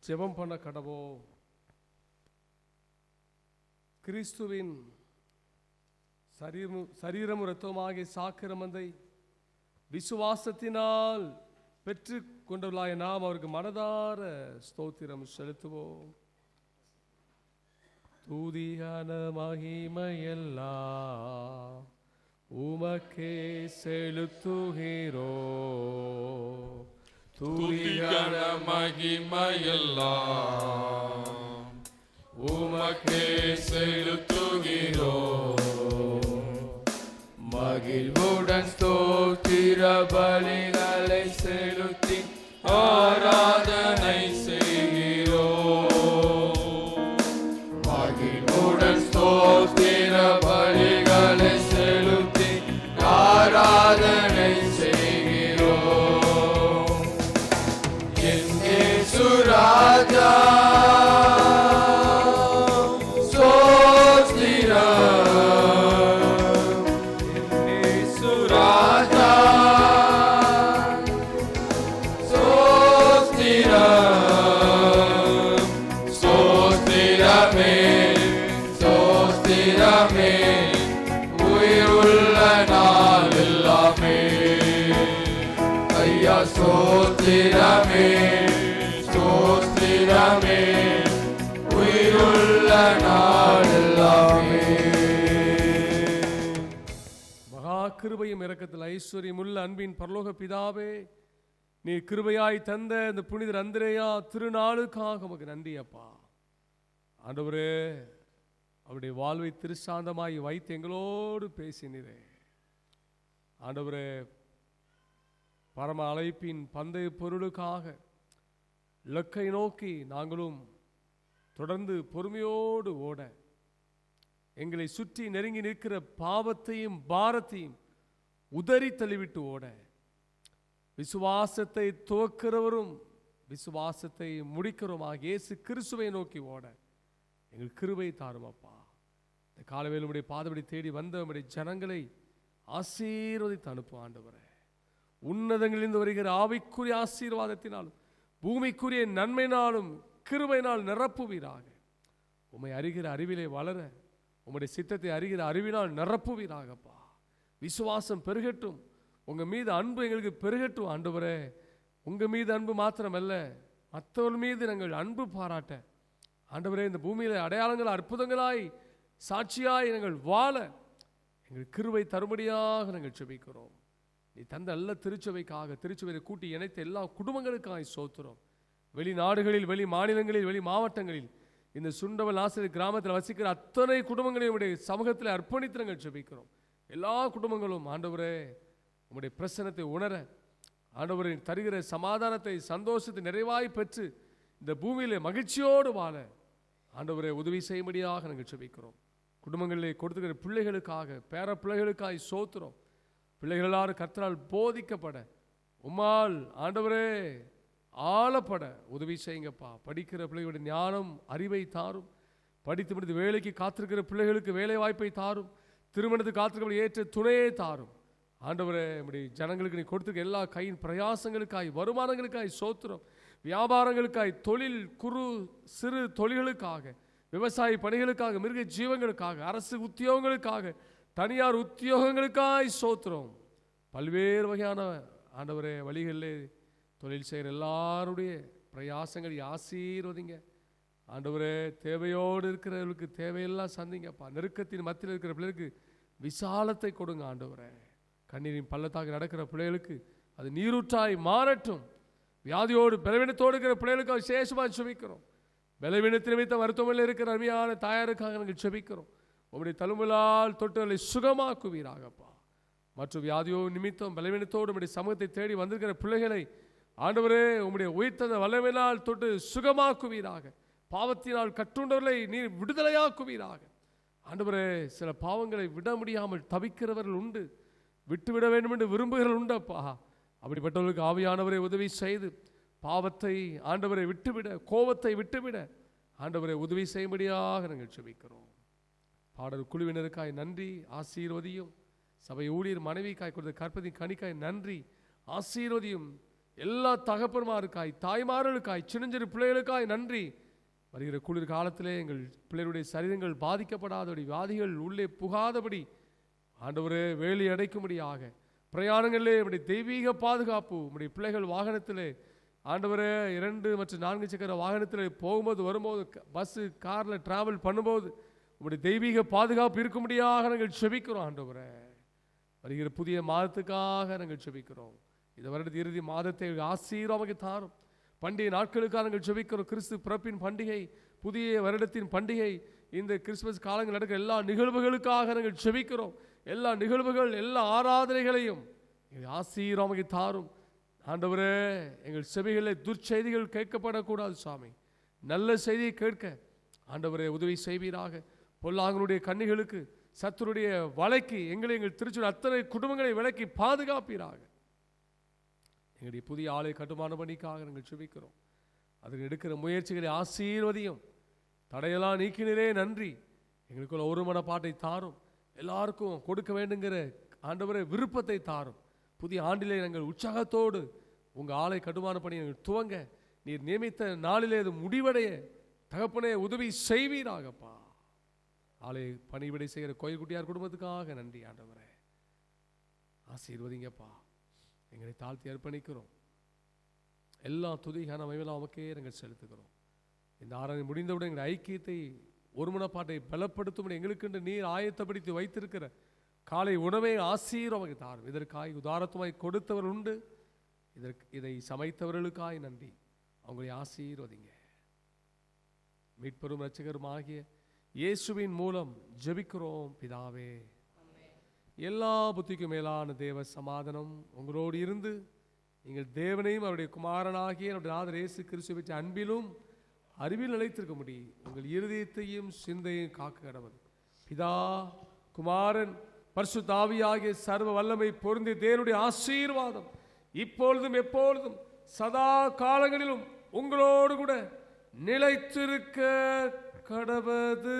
ஜெபம் பண்ண கடவோம். கிறிஸ்துவின் சரீரம் இரத்தமாகிய சாக்கிரமந்தை விசுவாசத்தினால் பெற்று கொண்டவர்களாய நாம் அவருக்கு மனதார ஸ்தோத்திரம் செலுத்துவோம். துதியான மகிமையெல்லாம் உமக்கே செலுத்துகிறோ. துதியான மகிமையெல்லாம் உமக்கே செலுத்துகிறோம். மகிழ்வுடன் ஸ்தோத்திர பலிகளை செலுத்தி ஆராதனை செய்கிறோம். மகிழ்வுடன் ஸ்தோத்திர பலிகளை செலுத்தி ஆராதனை செய்கிறோம். என் இயேசு ராஜா ஸ்தோத்திரமே ஸ்தோத்திரமே உயிருள்ள நாளெல்லாமே. மகா கிருபையும் இரக்கத்தில் ஐஸ்வர்யம் உள்ள அன்பின் பரலோக பிதாவே, நீ கிருபையாய் தந்த இந்த புனிதர் அந்திரேயா திருநாளுக்காக உமக்கு நன்றி அப்பா. ஆண்டவரே, அவருடைய வாழ்வை திருசாந்தமாய் வைத்து எங்களோடு பேசினீரே. ஆண்டவரே, பரம அழைப்பின் பந்தய பொருளுக்காக இலக்கை நோக்கி நாங்களும் தொடர்ந்து பொறுமையோடு ஓட, எங்களை சுற்றி நெருங்கி நிற்கிற பாவத்தையும் பாரத்தையும் உதறி தள்ளிவிட்டு ஓட, விசுவாசத்தை துவக்கிறவரும் விசுவாசத்தை முடிக்கிறவருமாக இயேசு கிறிஸ்துவை நோக்கி ஓட எங்கள் கிருபை தாரும் அப்பா. இந்த காலவேளை உம்முடைய பாதபடி தேடி வந்த உம்முடைய ஜனங்களை ஆசீர்வதித்து அனுப்பும் ஆண்டவரே. உன்னதங்களிலிருந்து வருகிற ஆவிக்குரிய ஆசீர்வாதத்தினாலும் பூமிக்குரிய நன்மையினாலும் கிருபையினால் நிரப்புவீராக. உம்மை அறிகிற அறிவிலே வளர, உம்முடைய சித்தத்தை அறிகிற அறிவினால் நிரப்புவீராகப்பா. விசுவாசம் பெருகட்டும், உங்க மீது அன்பு எங்களுக்கு பெருகட்டும் ஆண்டவரே. உங்க மீது அன்பு மாத்திரமல்ல, மற்றவர்கள் மீது நாங்கள் அன்பு பாராட்ட ஆண்டவரே, இந்த பூமியில அடையாளங்கள் அற்புதங்களாய் சாட்சியாய் நாங்கள் வாழ எங்கள் கிருபை தரும்படியாக நாங்கள் ஜெபிக்கிறோம். நீ தந்த நல்ல திருச்சபைக்காக, திருச்சபையை கூட்டி இணைத்த எல்லா குடும்பங்களுக்காக சோத்துறோம். வெளிநாடுகளில், வெளி மாநிலங்களில், வெளி மாவட்டங்களில், இந்த சுண்டவல் ஆசிரியர் கிராமத்தில் வசிக்கிற அத்தனை குடும்பங்களையும் உடைய சமூகத்தில் அர்ப்பணித்து நாங்கள் ஜெபிக்கிறோம். எல்லா குடும்பங்களும் ஆண்டவரே உம்முடைய பிரசன்னத்தை உணர, ஆண்டவரை தருகிற சமாதானத்தை, சந்தோஷத்தை நிறைவாய் பெற்று இந்த பூமியிலே மகிழ்ச்சியோடு வாழ ஆண்டவரை உதவி செய்யும்படியாக நாங்கள் ஜெபிக்கிறோம். குடும்பங்களிலே கொடுத்துக்கிற பிள்ளைகளுக்காக, பேர பிள்ளைகளுக்காக சோத்துறோம். பிள்ளைகள் எல்லாரும் கர்த்தரால் போதிக்கப்பட, உம்மால் ஆண்டவரே ஆளப்பட உதவி செய்யுங்கப்பா. படிக்கிற பிள்ளைகளுடைய ஞானம், அறிவை தாரும். படித்து முடித்து வேலைக்கு காத்திருக்கிற பிள்ளைகளுக்கு வேலை வாய்ப்பை தாரும். திருமணத்துக்கு காத்திருக்க ஏற்ற துணையை தாரும். ஆண்டவரே, நம்முடைய ஜனங்களுக்கு நீ கொடுத்துருக்க எல்லா கையின் பிரயாசங்களுக்காய், வருமானங்களுக்காய் சோத்திரம். வியாபாரங்களுக்காய், தொழில், குறு சிறு தொழில்களுக்காக, விவசாய பணிகளுக்காக, மிருக ஜீவங்களுக்காக, அரசு உத்தியோகங்களுக்காக, தனியார் உத்தியோகங்களுக்காய் சோத்திரம். பல்வேறு வகையான ஆண்டவரே வழிகளிலே தொழில் செய்கிற எல்லாருடைய பிரயாசங்களை ஆசீர்வதிங்க ஆண்டவரே. தேவையோடு இருக்கிறவர்களுக்கு தேவையெல்லாம் சந்திங்கப்பா. நெருக்கத்தின் மத்தியில் இருக்கிற பிள்ளைகளுக்கு விசாலத்தை கொடுங்க ஆண்டவரே. கண்ணீரின் பள்ளத்தாக நடக்கிற பிள்ளைகளுக்கு அது நீரூற்றாய் மாறட்டும். வியாதியோடு பலவீனத்தோடு இருக்கிற பிள்ளைகளுக்கு விசேஷமாக செபிக்கிறோம். பலவீனத்தின் நிமித்த மருத்துவமனையில் இருக்கிற அருமையான தாயாருக்காக நாங்கள் செபிக்கிறோம். உம்முடைய தழும்பலால் தொட்டுகளை சுகமாக்குவீராகப்பா. மற்றும் வியாதியோ நிமித்தம் பலவீனத்தோடு உம்முடைய சமூகத்தை தேடி வந்திருக்கிற பிள்ளைகளை ஆண்டவரே உம்முடைய உயிர்த்தத வல்லமையினால் தொட்டு சுகமாக்குவீராக. பாவத்தினால் கட்டுண்டவர்களை நீர் விடுதலையாக்குவீராக. ஆண்டவரே, சில பாவங்களை விட முடியாமல் தவிக்கிறவர்கள் உண்டு, விட்டுவிட வேண்டும் என்று விரும்புகிறவர்கள் உண்டப்பா. அப்படிப்பட்டவர்களுக்கு ஆவியானவரை உதவி செய்து பாவத்தை ஆண்டவரை விட்டுவிட, கோபத்தை விட்டுவிட ஆண்டவரை உதவி செய்யும்படியாக நாங்கள் ஜெபிக்கிறோம். பாடல் குழுவினருக்காய் நன்றி, ஆசீர்வதியும். சபை ஊழியர் மனைவிக்காய் கொடுத்த கற்பதி கனிக்காய் நன்றி, ஆசீர்வதியும். எல்லா தகப்பன்மாருக்காய், தாய்மார்களுக்காய், சின்னஞ்சிறு பிள்ளைகளுக்காய் நன்றி. வருகிற குளிர் காலத்திலே எங்கள் பிள்ளைகளுடைய சரீரங்கள் பாதிக்கப்படாதபடி, வியாதிகள் உள்ளே புகாதபடி ஆண்டவரே வேலி அடைக்கும்படியாக, பிரயாணங்களிலே நம்முடைய தெய்வீக பாதுகாப்பு, நம்முடைய பிள்ளைகள் வாகனத்திலே ஆண்டவரே 2 மற்றும் 4 சக்கர வாகனத்தில் போகும்போது, வரும்போது, பஸ்ஸு காரில் டிராவல் பண்ணும்போது உங்களுடைய தெய்வீக பாதுகாப்பு இருக்கும்படியாக நாங்கள் செபிக்கிறோம் ஆண்டவரே. வருகிற புதிய மாதத்துக்காக நாங்கள் செபிக்கிறோம். இந்த வருடத்து இறுதி மாதத்தை ஆசீர்வாதமாக தாரும். பண்டிகை நாட்களுக்காக நாங்கள் செபிக்கிறோம். கிறிஸ்து பிறப்பின் பண்டிகை புதிய வருடத்தின் பண்டிகை, இந்த கிறிஸ்துமஸ் காலங்கள் நடக்கிற எல்லா நிகழ்வுகளுக்காக நாங்கள் செபிக்கிறோம். எல்லா நிகழ்வுகள், எல்லா ஆராதனைகளையும் ஆசீர்வாதமாக தாரும் ஆண்டவரே. எங்கள் செவிகளில் துர்ச்செய்திகள் கேட்கப்படக்கூடாது சுவாமி. நல்ல செய்தியை கேட்க ஆண்டவரே உதவி செய்வீராக. பொல்லாங்கனுடைய கண்ணிகளுக்கு, சத்துருடைய வலைக்கு எங்கள் திருச்சூர் அத்தனை குடும்பங்களை விலக்கி பாதுகாப்பீராக. எங்களுடைய புதிய ஆலய கட்டுமான பணிக்காக நாங்கள் செபிக்கிறோம். அதுக்கு எடுக்கிற முயற்சிகளை ஆசீர்வதியும். தடையெல்லாம் நீக்கினரே நன்றி. எங்களுக்குள்ள ஒரு மனப்பாட்டை தாரும். எல்லாருக்கும் கொடுக்க வேண்டுங்கிற ஆண்டவரே விருப்பத்தை தாரும். புதிய ஆண்டிலே நாங்கள் உற்சாகத்தோடு உங்கள் ஆலய கட்டுமான பணியை நாங்கள் துவங்க, நீர் நியமித்த நாளிலே அது முடிவடைய தகப்பனே உதவி செய்வீராகப்பா. ஆலய பணிவிடை செய்கிற கோயில் குட்டியார் குடும்பத்துக்காக நன்றி ஆண்டவரே. ஆசீர்வதிங்கப்பா. எங்களை தாழ்த்தி அர்ப்பணிக்கிறோம். எல்லா துதிகான மகிமையெல்லாம் அவக்கே நாங்கள் செலுத்துகிறோம். இந்த ஆராதனை முடிந்தவுடன் எங்கள் ஐக்கியத்தை, ஒருமனப்பாட்டை பலப்படுத்தும் எங்களுக்கென்று நீர் ஆயத்தப்படுத்தி வைத்திருக்கிற காலை உணவை ஆசீர்வாதமாக தாரும். இதற்காக உதாரத்துமாய் கொடுத்தவர் உண்டு. இதை சமைத்தவர்களுக்காய் நன்றி. அவங்களை ஆசீர்வதிங்க. மீட்பெரும் இரட்சகரும் ஆகிய இயேசுவின் மூலம் ஜெபிக்கிறோம் பிதாவே. எல்லா புத்திக்கும் மேலான தேவ சமாதானம் உங்களோடு இருந்து நீங்கள் தேவனையும் அவருடைய குமாரனாகிய அவருடைய நாதர் இயேசு கிறிஸ்துவை பற்றி அன்பிலும் அறிவில் நிலைத்திருக்க முடியும். உங்கள் இருதயத்தையும் சிந்தையும் காக்க கடவுள் பிதா, குமாரன், பரிசுத்த ஆவியாகிய சர்வ வல்லமை பொருந்திய தேவனுடைய ஆசீர்வாதம் இப்பொழுதும் எப்பொழுதும் சதா காலங்களிலும் உங்களோடு கூட நிலைத்திருக்க கடவது.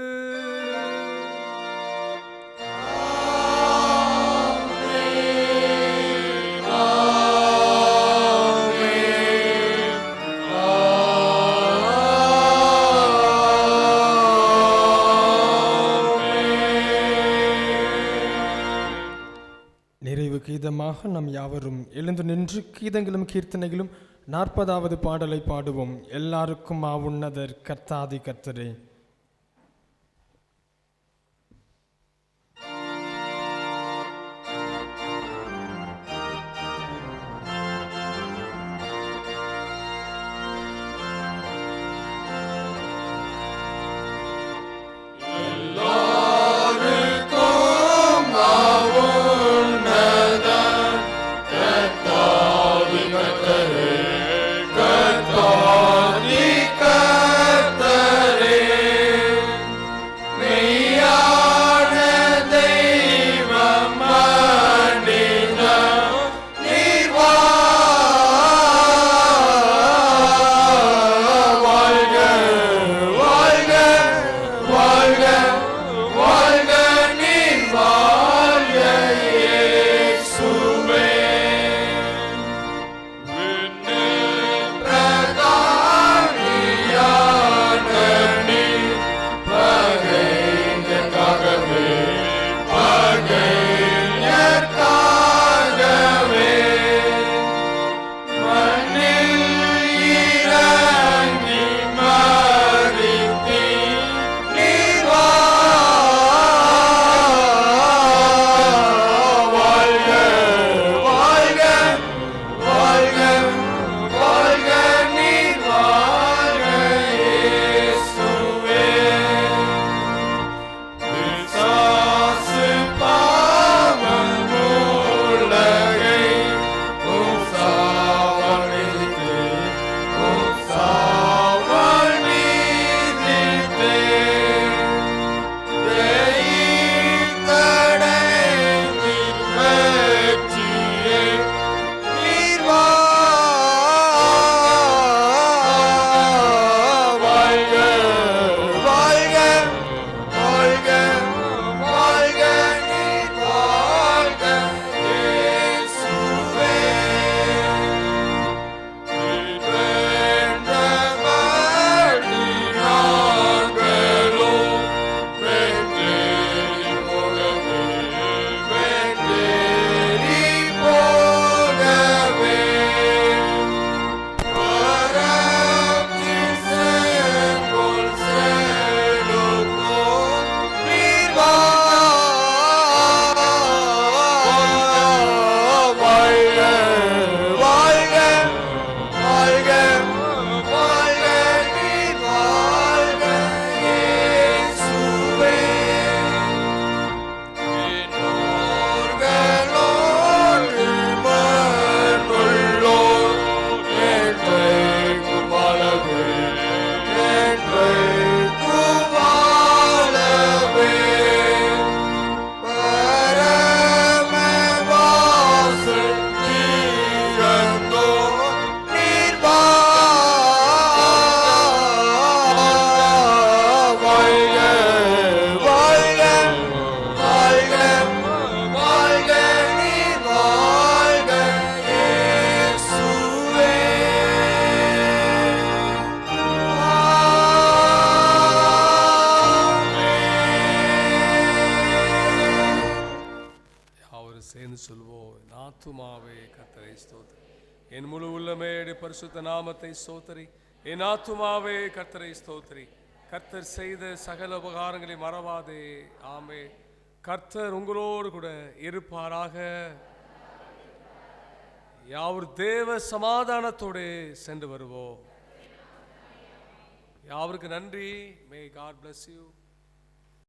நிறைவு கீதமாக நாம் யாவரும் எழுந்து நின்று கீதங்களும் கீர்த்தனைகளும் 40வது பாடலை பாடுவோம். எல்லாருக்கும் உன்னதர் கர்த்தாதி கர்த்தரே. கர்த்தாதி கர்த்தரே என்று சொல்வோம். என் ஆத்துமாவே கர்த்தரை ஸ்தோத்திரி, என் முழு உள்ளமே பரிசுத்த நாமத்தை ஸ்தோத்திரி. என் ஆத்துமாவே கர்த்தரை ஸ்தோத்திரி, கர்த்தர் செய்த சகல உபகாரங்களை மறவாதே. ஆமே. கர்த்தர் உங்களோடு கூட இருப்பாராக. யாவர் தேவ சமாதானத்தோடு சென்று வருவோம். யாவருக்கு நன்றி. May God bless you.